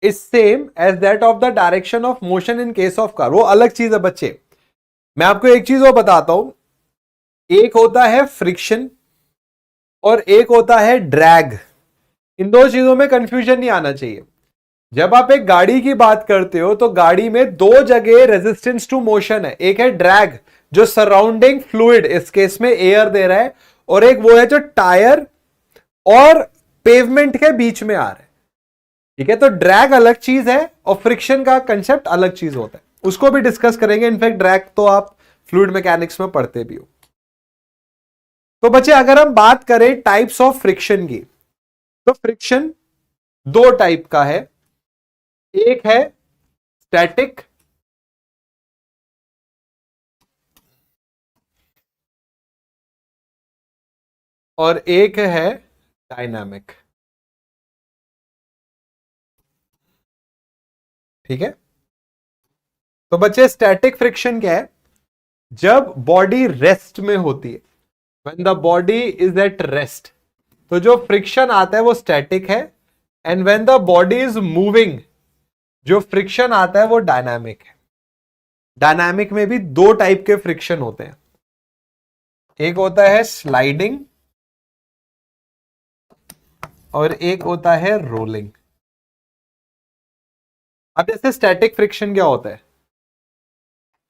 S1: is same as that of the direction of motion in case of car. वो अलग चीज है बच्चे। मैं आपको एक चीज और बताता हूं, एक होता है फ्रिक्शन और एक होता है ड्रैग। इन दो चीजों में कंफ्यूजन नहीं आना चाहिए। जब आप एक गाड़ी की बात करते हो तो गाड़ी में दो जगह रेजिस्टेंस टू मोशन है। एक है ड्रैग जो सराउंडिंग फ्लूइड, इस केस में एयर दे रहा है, और एक वो है जो टायर और पेवमेंट के बीच में आ रहा है। ठीक है, तो ड्रैग अलग चीज है और फ्रिक्शन का कंसेप्ट अलग चीज होता है, उसको भी डिस्कस करेंगे। इनफैक्ट ड्रैग तो आप फ्लूइड मैकेनिक्स में पढ़ते भी हो। तो बच्चे अगर हम बात करें टाइप्स ऑफ फ्रिक्शन की, तो फ्रिक्शन दो टाइप का है। एक है स्टैटिक और एक है डायनामिक। ठीक है, तो बच्चे स्टैटिक फ्रिक्शन क्या है? जब बॉडी रेस्ट में होती है, when the body is at rest, तो जो फ्रिक्शन आता है वो स्टैटिक है। And when the body is moving, जो फ्रिक्शन आता है वो डायनामिक है। डायनामिक में भी दो टाइप के फ्रिक्शन होते हैं, एक होता है स्लाइडिंग और एक होता है रोलिंग। अब जैसे स्टैटिक फ्रिक्शन क्या होता है,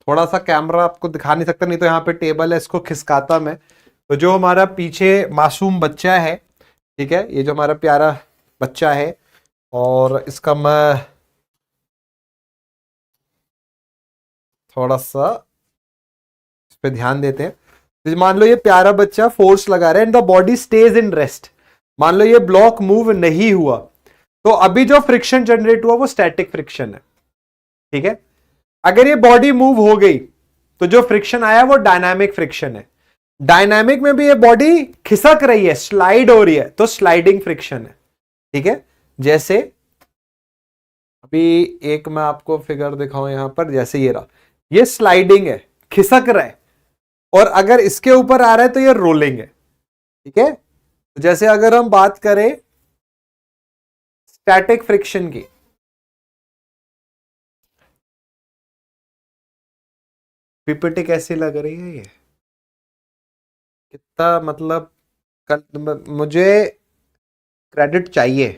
S1: थोड़ा सा कैमरा आपको दिखा नहीं सकता, नहीं तो यहाँ पे टेबल है, इसको खिसकाता मैं। तो जो हमारा पीछे मासूम बच्चा है, ठीक है, ये जो हमारा प्यारा बच्चा है, और इसका मैं थोड़ा सा इस पे ध्यान देते हैं। तो मान लो ये प्यारा बच्चा फोर्स लगा रहा है and the body stage in rest. मान लो ये ब्लॉक मूव नहीं हुआ, तो अभी जो फ्रिक्शन जनरेट हुआ वो स्टैटिक फ्रिक्शन है, ठीक है। अगर ये बॉडी मूव हो गई तो जो फ्रिक्शन आया वो डायनामिक फ्रिक्शन है। डायनामिक में भी ये बॉडी खिसक रही है, स्लाइड हो रही है, तो स्लाइडिंग फ्रिक्शन है, ठीक है। जैसे अभी एक मैं आपको फिगर दिखाऊं यहां पर, जैसे ये रहा, ये स्लाइडिंग है, खिसक रहा है, और अगर इसके ऊपर आ रहा है तो ये रोलिंग है, ठीक है। जैसे अगर हम बात करें स्टैटिक फ्रिक्शन की, पीपीटी कैसी लग रही है, ये कितना मतलब मुझे क्रेडिट चाहिए,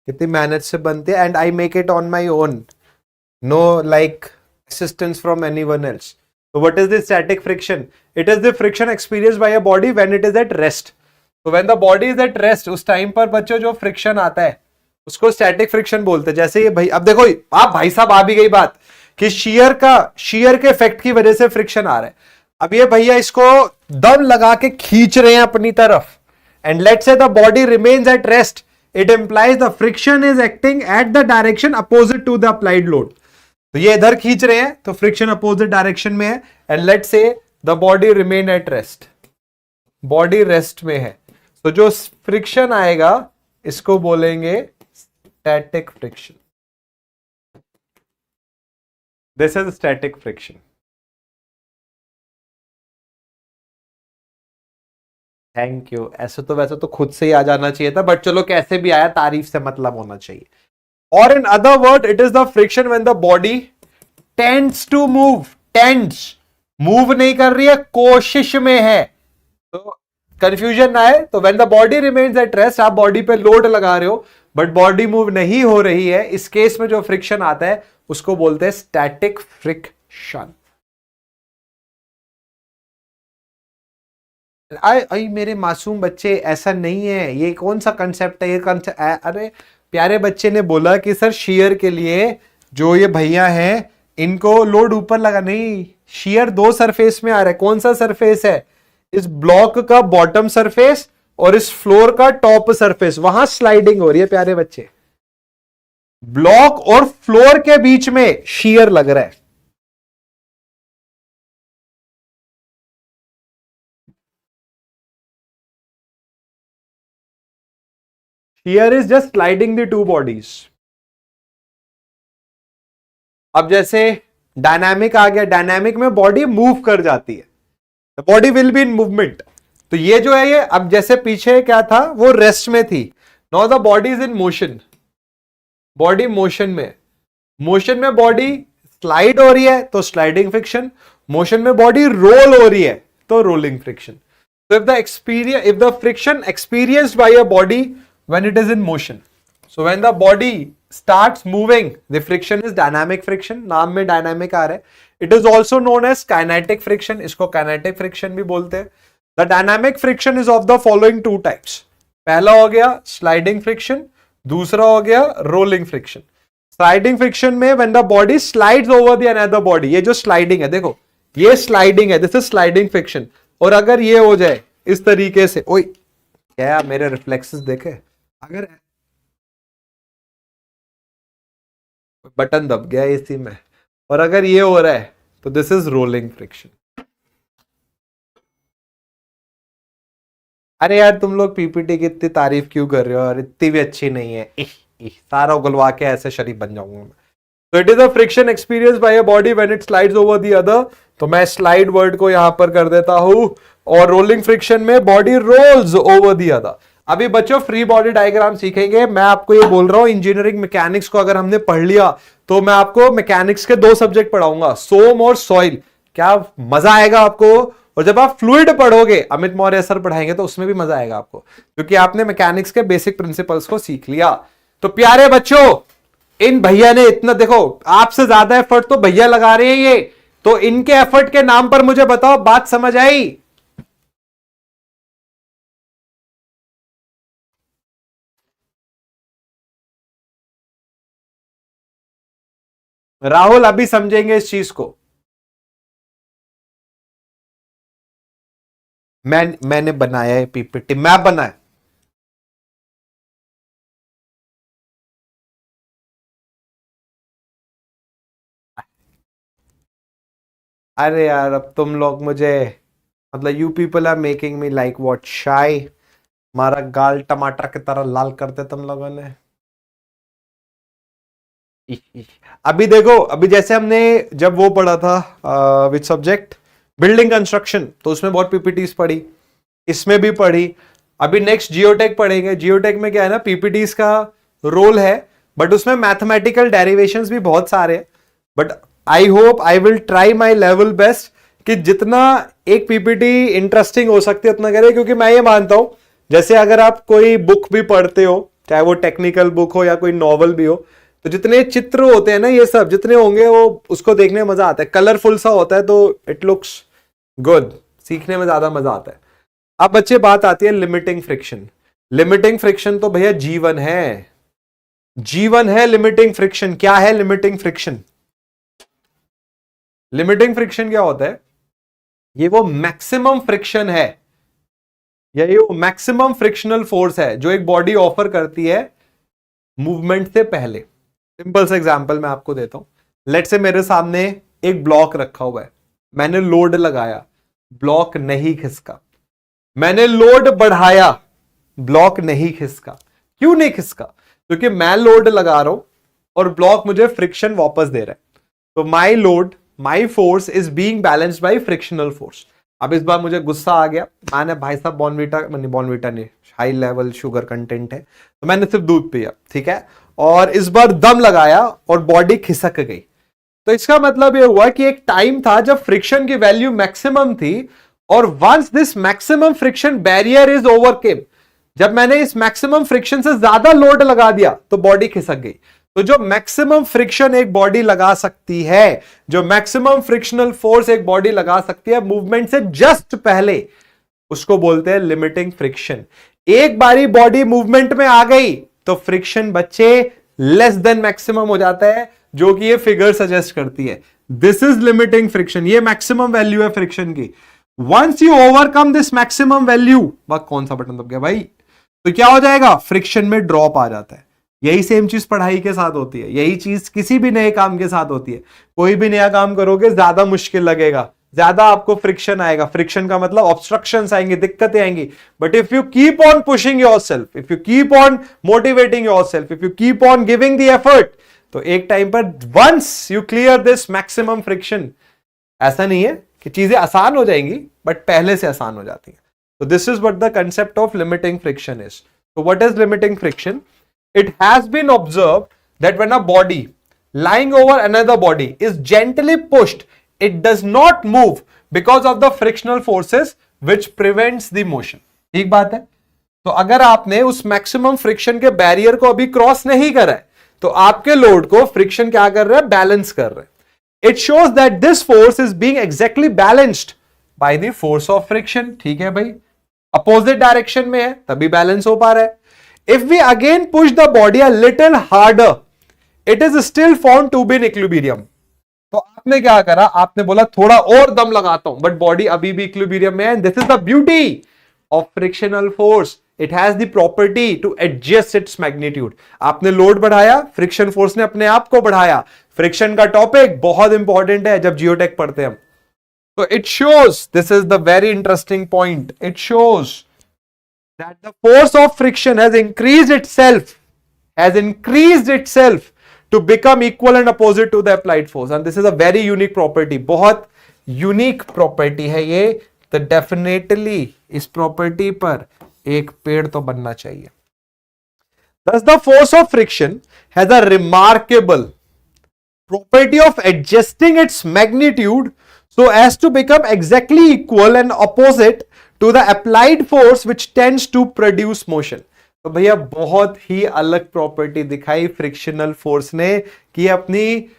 S1: कितनी मेहनत से बनती है, and I make it on my own, know like assistance from anyone else. So what is the static friction? It is the friction experienced by a body when it is at rest. So when the body is at rest, उस time पर बच्चों जो friction आता है उसको static friction बोलते हैं। जैसे ये भाई, अब देखो आप भाई साहब आ भी गई बात कि शियर के इफेक्ट की वजह से फ्रिक्शन आ रहा है। अब ये भैया इसको दम लगा के खींच रहे हैं अपनी तरफ, and let's say the body remains at rest, it implies the friction is acting at the direction opposite to the applied load. तो ये इधर खींच रहे हैं तो फ्रिक्शन अपोजिट डायरेक्शन में है, and let's say the body remain at rest, body rest में है, तो जो फ्रिक्शन आएगा इसको बोलेंगे static friction. This is static friction. Thank you. ऐसे तो वैसे तो खुद से ही आ जाना चाहिए था, बट चलो कैसे भी आया, तारीफ से मतलब होना चाहिए। और in other word it is the friction when the body tends to move, tends move नहीं कर रही है, कोशिश में है, तो कंफ्यूजन ना है। तो when the body remains at rest, आप बॉडी पे लोड लगा रहे हो बट बॉडी मूव नहीं हो रही है, इस केस में जो फ्रिक्शन आता है उसको बोलते हैं स्टैटिक फ्रिक्शन। आई मेरे मासूम बच्चे, ऐसा नहीं है, ये कौन सा कंसेप्ट है, ये कंसेप्ट, अरे प्यारे बच्चे ने बोला कि सर शियर के लिए जो ये भैया हैं इनको लोड ऊपर लगा, नहीं, शियर दो सरफेस में आ रहा है। कौन सा सरफेस है, इस ब्लॉक का बॉटम सरफेस और इस फ्लोर का टॉप सरफेस, वहां स्लाइडिंग हो रही है प्यारे बच्चे। ब्लॉक और फ्लोर के बीच में शियर लग रहा है। Shear is just sliding the two bodies. अब जैसे डायनामिक आ गया, डायनामिक में बॉडी मूव कर जाती है, the body will be in movement. तो ये जो है, ये अब जैसे पीछे क्या था वो रेस्ट में थी, now the body is in motion, body motion में, मोशन में बॉडी स्लाइड हो रही है तो स्लाइडिंग फ्रिक्शन, मोशन में बॉडी रोल हो रही है तो रोलिंग फ्रिक्शन। तो if the friction experienced bye a body when it is in motion, so when the body starts moving, the friction is dynamic friction, नाम में dynamic आ रहा है। It is also known as kinetic friction, इसको kinetic friction भी बोलते हैं। The dynamic friction is of the following two types, पहला हो गया sliding friction, दूसरा हो गया rolling friction। Sliding friction में when the body slides over the another body, ये जो sliding है, देखो ये sliding है, this is sliding friction, और अगर ये हो जाए इस तरीके से, ओए क्या मेरे रिफ्लेक्सेस देखे, अगर बटन दब गया इसी में, और अगर ये हो रहा है तो दिस इज रोलिंग फ्रिक्शन। अरे यार तुम लोग पीपीटी की इतनी तारीफ क्यों कर रहे हो, और इतनी भी अच्छी नहीं है, सारा उगलवा के ऐसे शरीफ बन जाऊंगा मैं। तो it is a friction experience by a body when it slides over the other, तो मैं स्लाइड वर्ड को यहां पर कर देता हूं, और रोलिंग फ्रिक्शन में body rolls over the other. अभी बच्चों फ्री बॉडी डायग्राम सीखेंगे। मैं आपको ये बोल रहा हूं, इंजीनियरिंग मैकेनिक्स को अगर हमने पढ़ लिया तो मैं आपको मैकेनिक्स के दो सब्जेक्ट पढ़ाऊंगा, सोम और सॉइल। क्या मजा आएगा आपको। और जब आप फ्लूइड पढ़ोगे, अमित मौर्य सर पढ़ाएंगे, तो उसमें भी मजा आएगा आपको, क्योंकि आपने मैकेनिक्स के बेसिक प्रिंसिपल्स को सीख लिया। तो प्यारे बच्चों, इन भैया ने इतना, देखो आपसे ज्यादा एफर्ट तो भैया लगा रहे हैं ये, तो इनके एफर्ट के नाम पर मुझे बताओ, बात समझ आई? राहुल अभी समझेंगे इस चीज को। मैंने बनाया है पीपीटी, मैं बनाया। अरे यार अब तुम लोग मुझे, मतलब you people are making me like what, shy. हमारा गाल टमाटर की तरह लाल करते तुम लोगों ने। अभी देखो, अभी जैसे हमने जब वो पढ़ा था विच सब्जेक्ट, बिल्डिंग कंस्ट्रक्शन, तो उसमें बहुत पीपीटीज पढ़ी, इसमें भी पढ़ी। अभी नेक्स्ट जियोटेक पढ़ेंगे। जियोटेक में क्या है ना, पीपीटीज का रोल है, बट उसमें मैथमेटिकल डेरिवेशंस भी बहुत सारे हैं। But I hope I will try my level best कि जितना एक पीपीटी इंटरेस्टिंग हो सकती है उतना करें, क्योंकि मैं ये मानता हूं जैसे अगर आप कोई बुक भी पढ़ते हो, चाहे वो टेक्निकल बुक हो या कोई नॉवल भी हो, तो जितने चित्र होते हैं ना, ये सब जितने होंगे वो उसको देखने में मजा आता है, कलरफुल सा होता है, तो इट लुक्स गुड, सीखने में ज्यादा मजा आता है। अब बच्चे बात आती है लिमिटिंग फ्रिक्शन। लिमिटिंग फ्रिक्शन तो भैया जीवन है, जीवन है लिमिटिंग फ्रिक्शन। क्या है लिमिटिंग फ्रिक्शन? लिमिटिंग फ्रिक्शन क्या होता है? ये वो मैक्सिमम फ्रिक्शन है, या ये वो मैक्सिमम फ्रिक्शनल फोर्स है जो एक बॉडी ऑफर करती है मूवमेंट से पहले। सिंपल सा एग्जांपल मैं आपको देता हूं। लेट से मेरे सामने एक ब्लॉक रखा हुआ है, मैंने लोड लगाया, ब्लॉक नहीं खिसका। मैंने लोड बढ़ाया, ब्लॉक नहीं खिसका। क्यों नहीं खिसका? क्योंकि मैं लोड लगा रहा हूं और ब्लॉक मुझे फ्रिक्शन वापस दे रहा है। तो my load, my force is being balanced by frictional force. अब इस बार मुझे गुस्सा आ गया, मैंने भाई साहब बॉर्नवीटा नहीं, हाई लेवल शुगर कंटेंट है, तो मैंने सिर्फ दूध पिया, ठीक है, और इस बार दम लगाया और बॉडी खिसक गई। तो इसका मतलब यह हुआ कि एक टाइम था जब फ्रिक्शन की वैल्यू मैक्सिमम थी, और once this maximum friction barrier is overcame, जब मैंने इस मैक्सिमम फ्रिक्शन से ज्यादा लोड लगा दिया तो बॉडी खिसक गई। तो जो मैक्सिमम फ्रिक्शन एक बॉडी लगा सकती है, जो मैक्सिमम फ्रिक्शनल फोर्स एक बॉडी लगा सकती है मूवमेंट से जस्ट पहले, उसको बोलते हैं लिमिटिंग फ्रिक्शन। एक बारी बॉडी मूवमेंट में आ गई तो फ्रिक्शन बच्चे लेस देन मैक्सिमम हो जाता है, जो कि ये फिगर सजेस्ट करती है। दिस इज लिमिटिंग फ्रिक्शन, ये मैक्सिमम वैल्यू है फ्रिक्शन की। Once you overcome this maximum value, वह कौन सा बटन दब गया भाई, तो क्या हो जाएगा, फ्रिक्शन में ड्रॉप आ जाता है। यही सेम चीज पढ़ाई के साथ होती है, यही चीज किसी भी नए काम के साथ होती है। कोई भी नया काम करोगे ज्यादा मुश्किल लगेगा, ज्यादा आपको फ्रिक्शन आएगा। फ्रिक्शन का मतलब ऑब्स्ट्रक्शंस आएंगे, दिक्कतें आएंगी। But if you keep on pushing yourself, if you keep on motivating yourself, if you keep on giving the effort, तो एक टाइम पर once you clear this maximum friction, ऐसा नहीं है कि चीजें आसान हो जाएंगी, बट पहले से आसान हो जाती है। तो this is what the concept of limiting friction is. तो what is limiting friction? It has been observed that when a body lying over another body is gently pushed, it does not move because of the frictional forces which prevents the motion. ठीक बात है। तो अगर आपने उस maximum friction के barrier को अभी क्रॉस नहीं करा है, तो आपके लोड को फ्रिक्शन क्या कर रहा है, बैलेंस कर रहा है। It shows that this force is being exactly balanced by the force of friction. ठीक है भाई, अपोजिट डायरेक्शन में है तभी बैलेंस हो पा रहा है। If we again push the body a little harder, it is still found to be in equilibrium. तो आपने क्या करा, आपने बोला थोड़ा और दम लगाता हूं, बट बॉडी अभी भी इक्विलिब्रियम में है। This is the beauty of frictional force, it has the property to adjust its magnitude. आपने लोड बढ़ाया, फ्रिक्शन फोर्स ने अपने आप को बढ़ाया। फ्रिक्शन का टॉपिक बहुत इंपॉर्टेंट है जब जियोटेक पढ़ते हैं हम। तो it shows, this is the very interesting point, it shows that the force of friction has increased itself to become equal and opposite to the applied force, and this is a very unique property, बहुत unique property है ये। तो definitely इस property पर एक पेड़ तो बनना चाहिए। Thus the force of friction has a remarkable property of adjusting its magnitude so as to become exactly equal and opposite to the applied force which tends to produce motion. तो भैया बहुत ही अलग प्रॉपर्टी दिखाई frictional force ने कि अपनी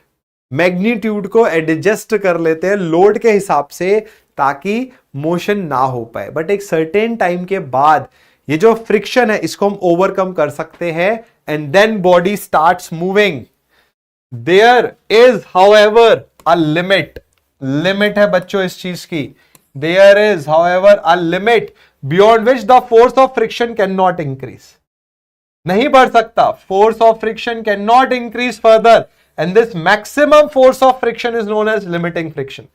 S1: magnitude को adjust कर लेते हैं लोड के हिसाब से ताकि मोशन ना हो पाए, बट एक सर्टेन टाइम के बाद ये जो फ्रिक्शन है इसको हम ओवरकम कर सकते हैं and then body starts moving. There is however a limit, limit है बच्चों इस चीज की, there is however a limit beyond which the force of friction can not increase, नहीं बढ़ सकता, force of friction can not increase further and this maximum force of friction is known as limiting friction.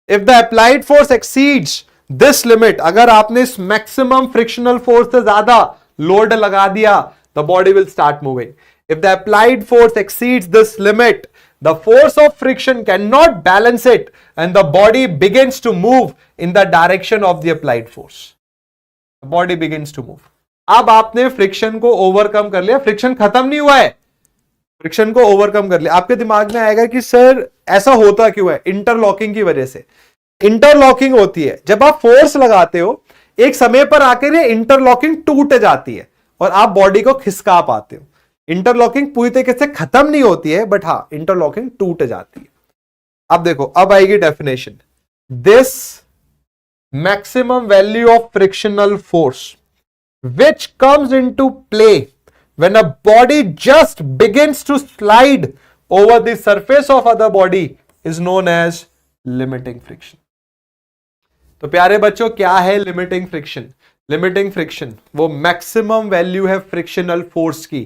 S1: If the applied force exceeds this limit, अगर आपने इस maximum frictional force से ज्यादा load लगा दिया, the body will start moving. If the applied force exceeds this limit, the force of friction cannot balance it and the body begins to move in the direction of the applied force. The body begins to move. अब आपने friction को overcome कर लिया, friction खत्म नहीं हुआ है, friction को ओवरकम कर लिया। आपके दिमाग में आएगा कि सर ऐसा होता क्यों है? इंटरलॉकिंग की वजह से इंटरलॉकिंग होती है। जब आप फोर्स लगाते हो एक समय पर आकर ये इंटरलॉकिंग टूट जाती है और आप बॉडी को खिसका पाते हो। इंटरलॉकिंग पूरी तरीके से खत्म नहीं होती है, बट हां इंटरलॉकिंग टूट जाती है। अब देखो, अब आएगी definition. This maximum value of frictional force which comes into play when a body just begins to slide over the surface of other body is known as limiting friction. तो प्यारे बच्चों, क्या है लिमिटिंग फ्रिक्शन? लिमिटिंग फ्रिक्शन वो maximum value है frictional force की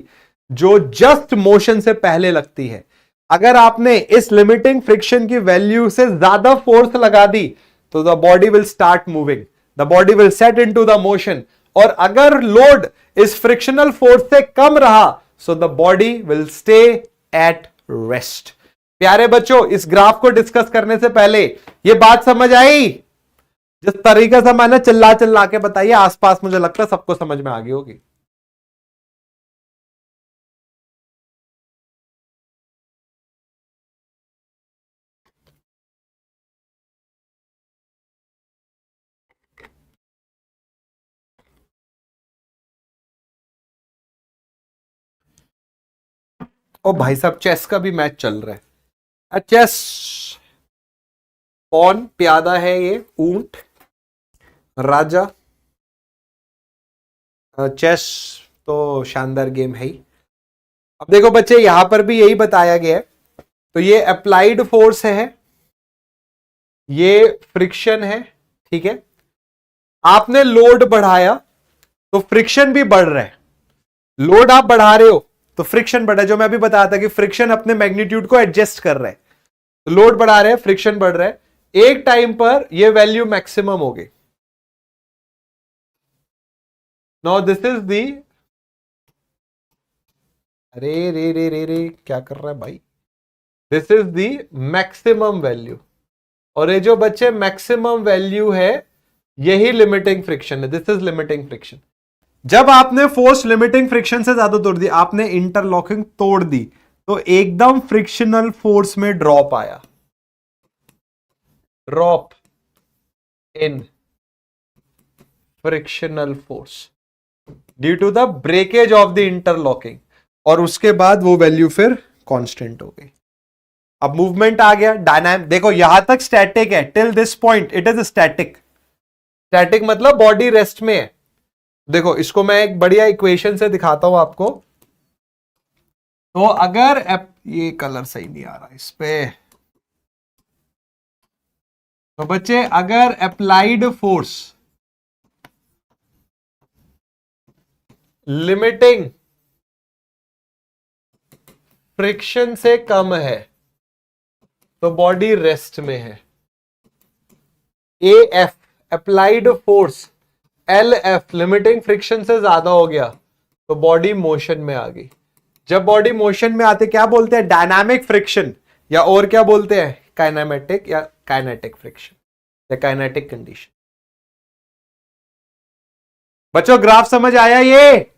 S1: जो just motion से पहले लगती है। अगर आपने इस लिमिटिंग फ्रिक्शन की वैल्यू से ज्यादा फोर्स लगा दी तो the body will start moving, the body will set into the motion. और अगर लोड इस फ्रिक्शनल फोर्स से कम रहा so the body will stay at rest. प्यारे बच्चों, इस ग्राफ को डिस्कस करने से पहले ये बात समझ आई? जिस तरीके से मैंने चिल्ला चिल्ला के बताइए, आसपास मुझे लगता है सबको समझ में आ गई होगी। ओ भाई साहब, चेस का भी मैच चल रहा है। चेस कौन प्यादा है? ये ऊंट, राजा। चेस तो शानदार गेम है ही। अब देखो बच्चे, यहां पर भी यही बताया गया है। तो ये अप्लाइड फोर्स है, ये फ्रिक्शन है, ठीक है। आपने लोड बढ़ाया तो फ्रिक्शन भी बढ़ रहा है। लोड आप बढ़ा रहे हो तो फ्रिक्शन बढ़ा है, जो मैं अभी बताया था कि फ्रिक्शन अपने मैग्नीट्यूड को एडजस्ट कर रहा है। तो लोड बढ़ा रहे हैं, फ्रिक्शन बढ़ रहा है, एक टाइम पर ये वैल्यू मैक्सिमम हो गई। नाउ दिस इज दी, अरे रे रे रे रे क्या कर रहा है भाई, this is the maximum value. और ये जो बच्चे मैक्सिमम वैल्यू है यही लिमिटिंग फ्रिक्शन है, दिस इज लिमिटिंग फ्रिक्शन। जब आपने फोर्स लिमिटिंग फ्रिक्शन से ज्यादा तोड़ दी, आपने इंटरलॉकिंग तोड़ दी, तो एकदम फ्रिक्शनल फोर्स में ड्रॉप आया, drop in frictional force due to the breakage of the interlocking, और उसके बाद वो वैल्यू फिर कांस्टेंट हो गई। अब मूवमेंट आ गया, डायनामिक। देखो यहां तक स्टैटिक है, till this point it is static. Static मतलब बॉडी रेस्ट में है। देखो इसको मैं एक बढ़िया इक्वेशन से दिखाता हूं आपको। तो अगर ये कलर सही नहीं आ रहा इस पे, तो बच्चे अगर अप्लाइड फोर्स लिमिटिंग फ्रिक्शन से कम है तो बॉडी रेस्ट में है। A F applied force, L F limiting friction से ज्यादा हो गया तो बॉडी मोशन में आ गई। जब बॉडी मोशन में आते क्या बोलते हैं? डायनामिक फ्रिक्शन, या और क्या बोलते हैं? काइनेमेटिक या काइनेटिक फ्रिक्शन या काइनेटिक कंडीशन। बच्चों ग्राफ समझ आया ये?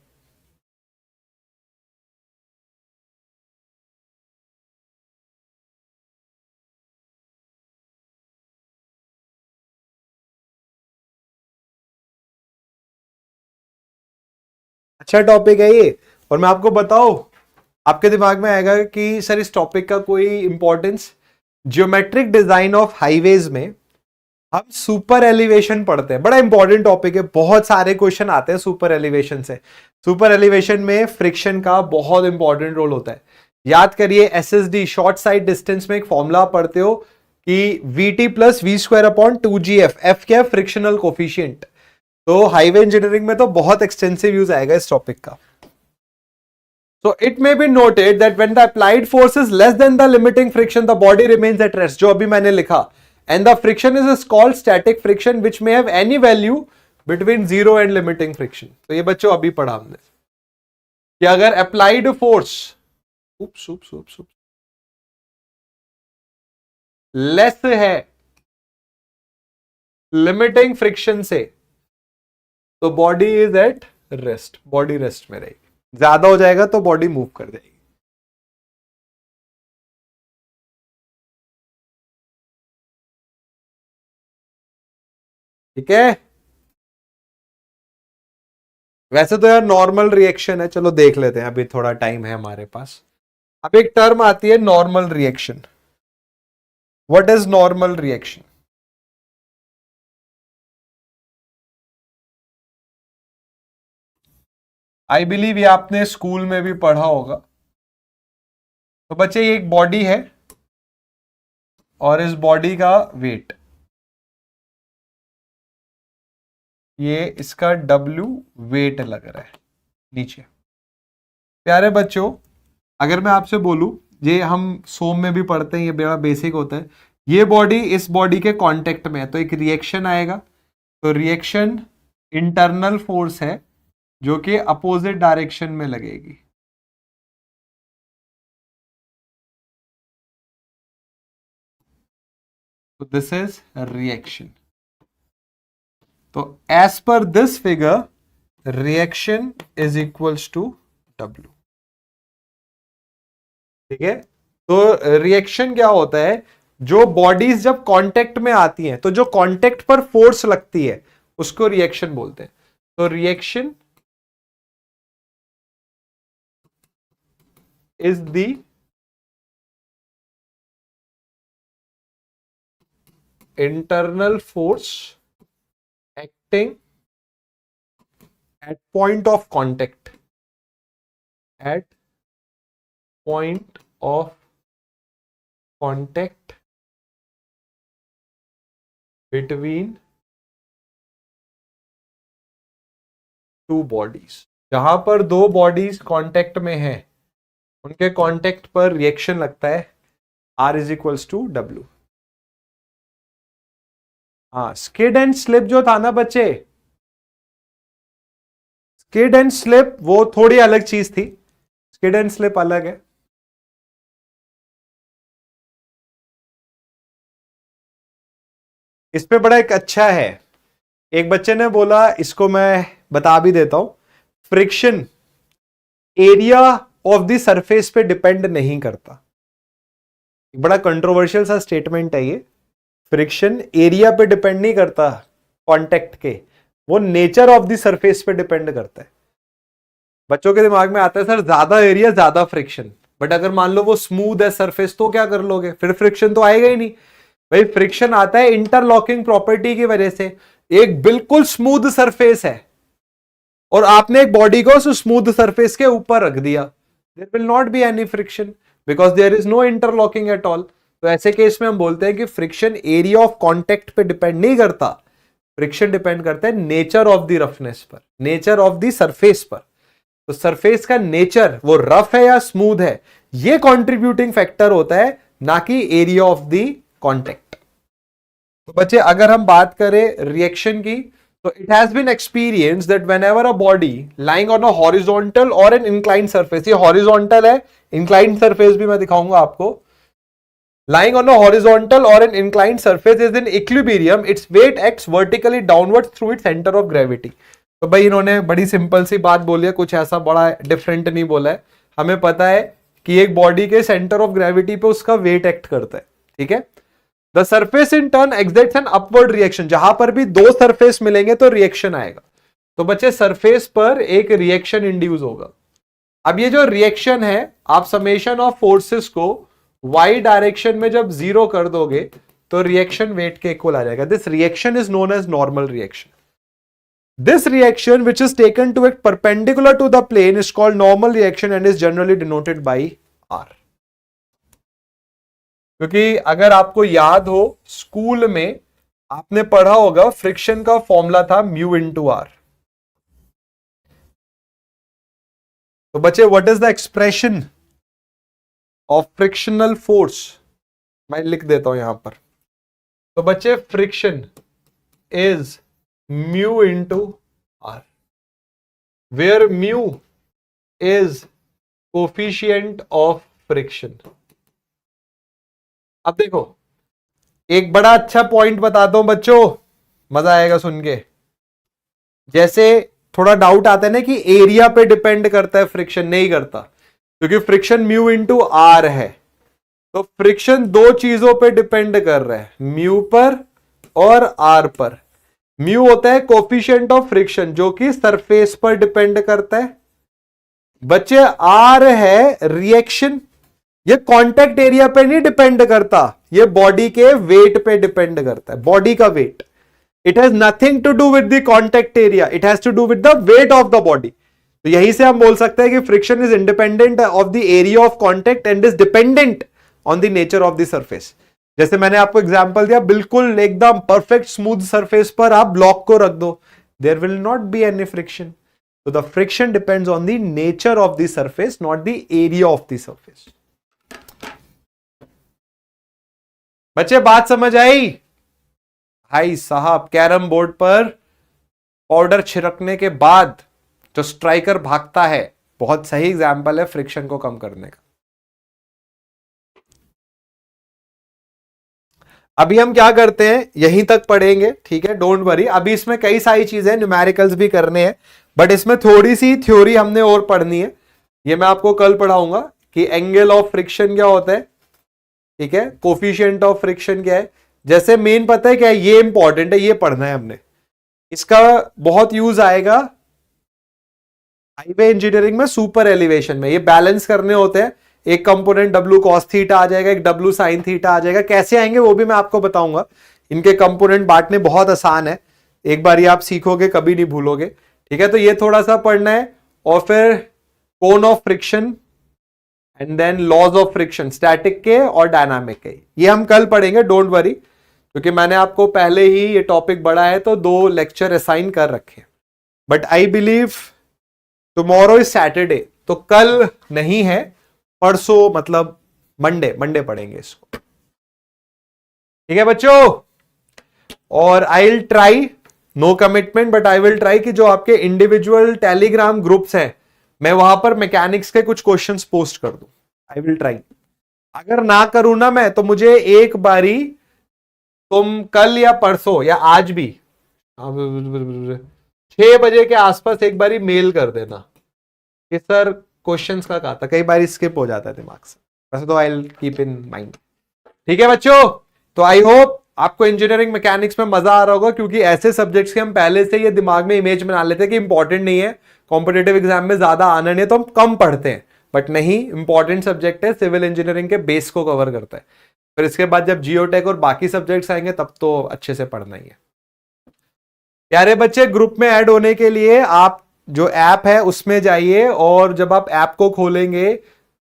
S1: अच्छा टॉपिक है ये। और मैं आपको बताऊं, आपके दिमाग में आएगा कि सर इस टॉपिक का कोई importance. Geometric design of highways में हम सुपर एलिवेशन पढ़ते हैं, बड़ा इंपॉर्टेंट टॉपिक है, बहुत सारे क्वेश्चन आते हैं सुपर एलिवेशन से। सुपर एलिवेशन में फ्रिक्शन का बहुत इंपॉर्टेंट रोल होता है। याद करिए एसएसडी शॉर्ट साइड डिस्टेंस में एक फॉर्मूला पढ़ते हो कि VT plus V square upon 2gf, F क्या है, फ्रिक्शनल कोफिशिएंट। तो हाईवे इंजीनियरिंग में तो बहुत एक्सटेंसिव यूज आएगा इस टॉपिक का। So it may be noted that when the applied force is less than the limiting friction, the body remains at rest, जो अभी मैंने लिखा, and the friction is called static friction which may have any value between 0 and limiting friction। तो ये बच्चों अभी पढ़ा हमने कि अगर applied force लेस है लिमिटिंग फ्रिक्शन से तो body is at rest, body rest में रहेगी। ज्यादा हो जाएगा तो बॉडी मूव कर जाएगी। ठीक है, वैसे तो यार नॉर्मल रिएक्शन है, चलो देख लेते हैं, अभी थोड़ा टाइम है हमारे पास। अब एक टर्म आती है normal reaction. What is normal reaction? I believe ये आपने स्कूल में भी पढ़ा होगा। तो बच्चे ये एक बॉडी है और इस बॉडी का वेट, ये इसका W वेट लग रहा है नीचे। प्यारे बच्चों, अगर मैं आपसे बोलूं, ये हम सोम में भी पढ़ते हैं, ये बड़ा बेसिक होता है, ये बॉडी इस बॉडी के कांटेक्ट में है तो एक रिएक्शन आएगा। तो रिएक्शन इंटरनल फोर्स है जो कि अपोजिट डायरेक्शन में लगेगी। तो दिस इज रिएक्शन। तो as per this figure reaction is equals to W। ठीक है, तो रिएक्शन क्या होता है, जो बॉडीज जब कांटेक्ट में आती हैं तो जो कांटेक्ट पर फोर्स लगती है उसको रिएक्शन बोलते हैं। तो reaction is the internal force acting at point of contact, at point of contact between two bodies। जहां पर दो बॉडीज कांटेक्ट में हैं उनके कांटेक्ट पर रिएक्शन लगता है, R is equals to W। हाँ, स्किड एंड स्लिप जो था ना बच्चे, स्किड एंड स्लिप वो थोड़ी अलग चीज थी, स्किड एंड स्लिप अलग है। इस पे बड़ा एक अच्छा है, एक बच्चे ने बोला, इसको मैं बता भी देता हूं, friction area of the surface पे डिपेंड नहीं करता। बड़ा कंट्रोवर्शियल सा स्टेटमेंट है ये। फ्रिक्शन एरिया पे डिपेंड नहीं करता कांटेक्ट के, वो नेचर ऑफ द सरफेस पे डिपेंड करता है। बच्चों के दिमाग में आता है सर ज्यादा एरिया ज्यादा फ्रिक्शन, बट अगर मान लो वो स्मूथ है सरफेस तो क्या कर लोगे, फिर फ्रिक्शन तो आएगा ही नहीं। भाई फ्रिक्शन आता है इंटरलॉकिंग प्रॉपर्टी की वजह से। एक बिल्कुल स्मूथ सरफेस है और आपने एक बॉडी को उस स्मूथ सरफेस के ऊपर रख दिया, there will not be any friction because there is no interlocking at all. तो ऐसे केस में हम बोलते हैं कि फ्रिक्शन एरिया ऑफ कांटेक्ट पे डिपेंड नहीं करता, फ्रिक्शन डिपेंड करता है नेचर ऑफ द रफनेस पर, नेचर ऑफ द सरफेस पर। तो सरफेस का नेचर वो रफ है या स्मूथ है, ये कंट्रीब्यूटिंग फैक्टर होता है, ना कि एरिया ऑफ द कांटेक्ट। तो बच्चे अगर हम बात करें रिएक्शन की, तो it has been experienced that whenever a body lying on a horizontal और एन इंक्लाइंड सरफेस, ये हॉरिजॉन्टल है, इंक्लाइंड सरफेस भी मैं दिखाऊंगा आपको, lying on a horizontal or an inclined surface is in equilibrium, its weight acts vertically downwards through its center of gravity। तो भाई इन्होंने बड़ी सिंपल सी बात बोली है, कुछ ऐसा बड़ा डिफरेंट नहीं बोला है। हमें पता है कि एक बॉडी के सेंटर ऑफ ग्रेविटी पे उसका वेट एक्ट करता है, ठीक है। The surface in turn exerts an upward reaction, जहां पर भी दो सरफेस मिलेंगे तो रिएक्शन आएगा। तो बच्चे सरफेस पर एक रिएक्शन इंड्यूस होगा। अब ये जो रिएक्शन है, आप समेशन ऑफ फोर्सेस को वाई डायरेक्शन में जब 0 कर दोगे तो रिएक्शन वेट के इक्वल आ जाएगा। This reaction is known as normal reaction. This reaction, which is taken to it perpendicular to the plane, is called normal reaction and is generally denoted by R. क्योंकि अगर आपको याद हो, school में आपने पढ़ा होगा फ्रिक्शन का फॉर्मूला था म्यू इंटू आर। तो बच्चे, what is the expression of frictional force? मैं लिख देता हूं यहां पर। तो बच्चे, friction is mu into R, where mu is coefficient of friction. अब देखो, एक बड़ा अच्छा पॉइंट बताता हूं बच्चों, मजा आएगा सुन के। जैसे थोड़ा डाउट आता है ना कि एरिया पे डिपेंड करता है फ्रिक्शन, नहीं करता, क्योंकि फ्रिक्शन म्यू इंटू आर है। तो फ्रिक्शन दो चीजों पे डिपेंड कर रहा है, म्यू पर और आर पर। म्यू होता है कोफिशिएंट ऑफ फ्रिक्शन, जो कि सरफेस पर डिपेंड करता है। बच्चे, आर है रिएक्शन, ये कांटेक्ट एरिया पे नहीं डिपेंड करता, ये बॉडी के वेट पे डिपेंड करता है, बॉडी का weight. It has nothing to do with the contact area, it has to do with the weight of the body. तो यहीं से हम बोल सकते हैं कि friction is independent of the area of contact and is dependent on the nature of the surface. जैसे मैंने आपको एग्जांपल दिया, बिल्कुल एकदम परफेक्ट स्मूथ सरफेस पर आप ब्लॉक को रख दो, there will not be any friction. So the friction depends on the nature of the surface, not the area of the surface. बच्चे, बात समझ आई? भाई साहब, कैरम बोर्ड पर पाउडर छिड़कने के बाद जो स्ट्राइकर भागता है, बहुत सही एग्जाम्पल है फ्रिक्शन को कम करने का। अभी हम क्या करते हैं, यहीं तक पढ़ेंगे, ठीक है, डोंट वरी। अभी इसमें कई सारी चीजें, न्यूमेरिकल्स भी करने हैं, बट इसमें थोड़ी सी थ्योरी हमने और पढ़नी है। ये मैं आपको कल पढ़ाऊंगा कि एंगल ऑफ फ्रिक्शन क्या होता है, ठीक है, कोफिशिएंट ऑफ फ्रिक्शन क्या है। जैसे मेन पता है क्या है, ये इंपॉर्टेंट है, ये पढ़ना है हमने, इसका बहुत यूज आएगा हाईवे इंजीनियरिंग में, सुपर एलिवेशन में। ये बैलेंस करने होते हैं, एक कंपोनेंट W cos थीटा आ जाएगा, एक W sin थीटा आ जाएगा। कैसे आएंगे वो भी मैं आपको बताऊंगा। इनके कंपोनेंट बांटने बहुत आसान है, एक बार ये आप सीखोगे कभी नहीं भूलोगे, ठीक है। तो ये थोड़ा सा पढ़ना है, और फिर cone of friction and then laws of friction, static के और डायनामिक के, ये हम कल पढ़ेंगे, डोंट वरी, क्योंकि मैंने आपको पहले ही ये टॉपिक बढ़ा है तो 2 लेक्चर असाइन कर रखे। But I believe tomorrow is Saturday, तो कल नहीं है, परसों मतलब मंडे पढ़ेंगे इसको, ठीक है बच्चों। और I will try, no commitment, but I will try कि जो आपके इंडिविजुअल टेलीग्राम ग्रुप्स हैं, मैं वहां पर मैकेनिक्स के कुछ क्वेश्चंस पोस्ट कर दूं। आई विल ट्राई। अगर ना करूं ना मैं, तो मुझे एक बारी तुम कल या परसों या आज भी 6 बजे के आसपास एक बारी मेल कर देना कि सर क्वेश्चंस का कहा था, कई बार स्किप हो जाता है दिमाग से, वैसे तो I will keep in mind, ठीक है बच्चों। तो आई होप आपको इंजीनियरिंग मैकेनिक्स में मजा आ रहा होगा, क्योंकि ऐसे सब्जेक्ट्स के हम पहले से ये दिमाग में इमेज बना लेते हैं कि इंपॉर्टेंट नहीं है, कॉम्पिटेटिव एग्जाम में ज्यादा आना नहीं है, तो हम कम पढ़ते हैं, बट नहीं, इंपॉर्टेंट सब्जेक्ट है, सिविल इंजीनियरिंग के बेस को कवर करता है। फिर इसके बाद जब जियोटेक और बाकी सब्जेक्ट्स आएंगे तब तो अच्छे से पढ़ना ही है। प्यारे बच्चे, ग्रुप में ऐड होने के लिए आप जो ऐप है उसमें जाइए, और जब आप ऐप को खोलेंगे,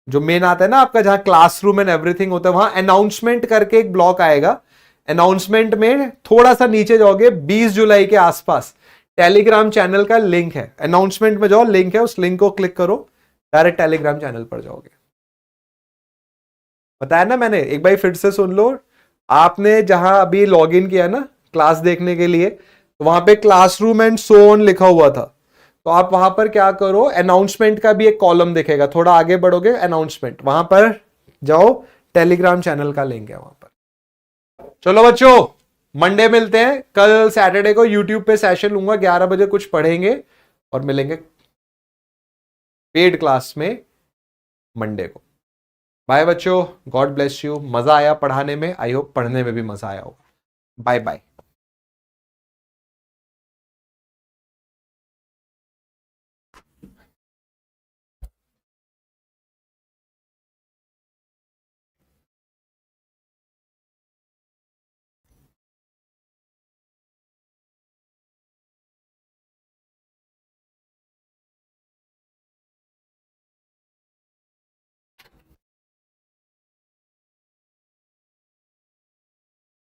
S1: जो मेन आता है ना आपका, जहां क्लासरूम एंड एवरीथिंग होता है, वहां अनाउंसमेंट करके एक ब्लॉक आएगा। अनाउंसमेंट में थोड़ा सा नीचे जाओगे, 20 जुलाई के आसपास टेलीग्राम चैनल का लिंक है, अनाउंसमेंट में जाओ, लिंक है, उस लिंक को क्लिक करो, डायरेक्ट टेलीग्राम चैनल पर जाओगे। बताया ना मैंने, एक बार फिर से सुन लो। आपने जहां अभी लॉग इन किया ना क्लास देखने के लिए, तो वहां पे क्लासरूम एंड सो ऑन लिखा हुआ था, तो आप वहां पर क्या करो, अनाउंसमेंट का भी एक कॉलम दिखेगा, थोड़ा आगे बढ़ोगे, अनाउंसमेंट, वहां पर जाओ, टेलीग्राम चैनल का लिंक है वहां पर। चलो बच्चों, मंडे मिलते हैं। कल सैटरडे को यूट्यूब पे सेशन लूंगा, 11 बजे कुछ पढ़ेंगे और मिलेंगे पेड क्लास में मंडे को। बाय बच्चों, गॉड ब्लेस यू। मजा आया पढ़ाने में, आई होप पढ़ने में भी मजा आया होगा। Bye bye.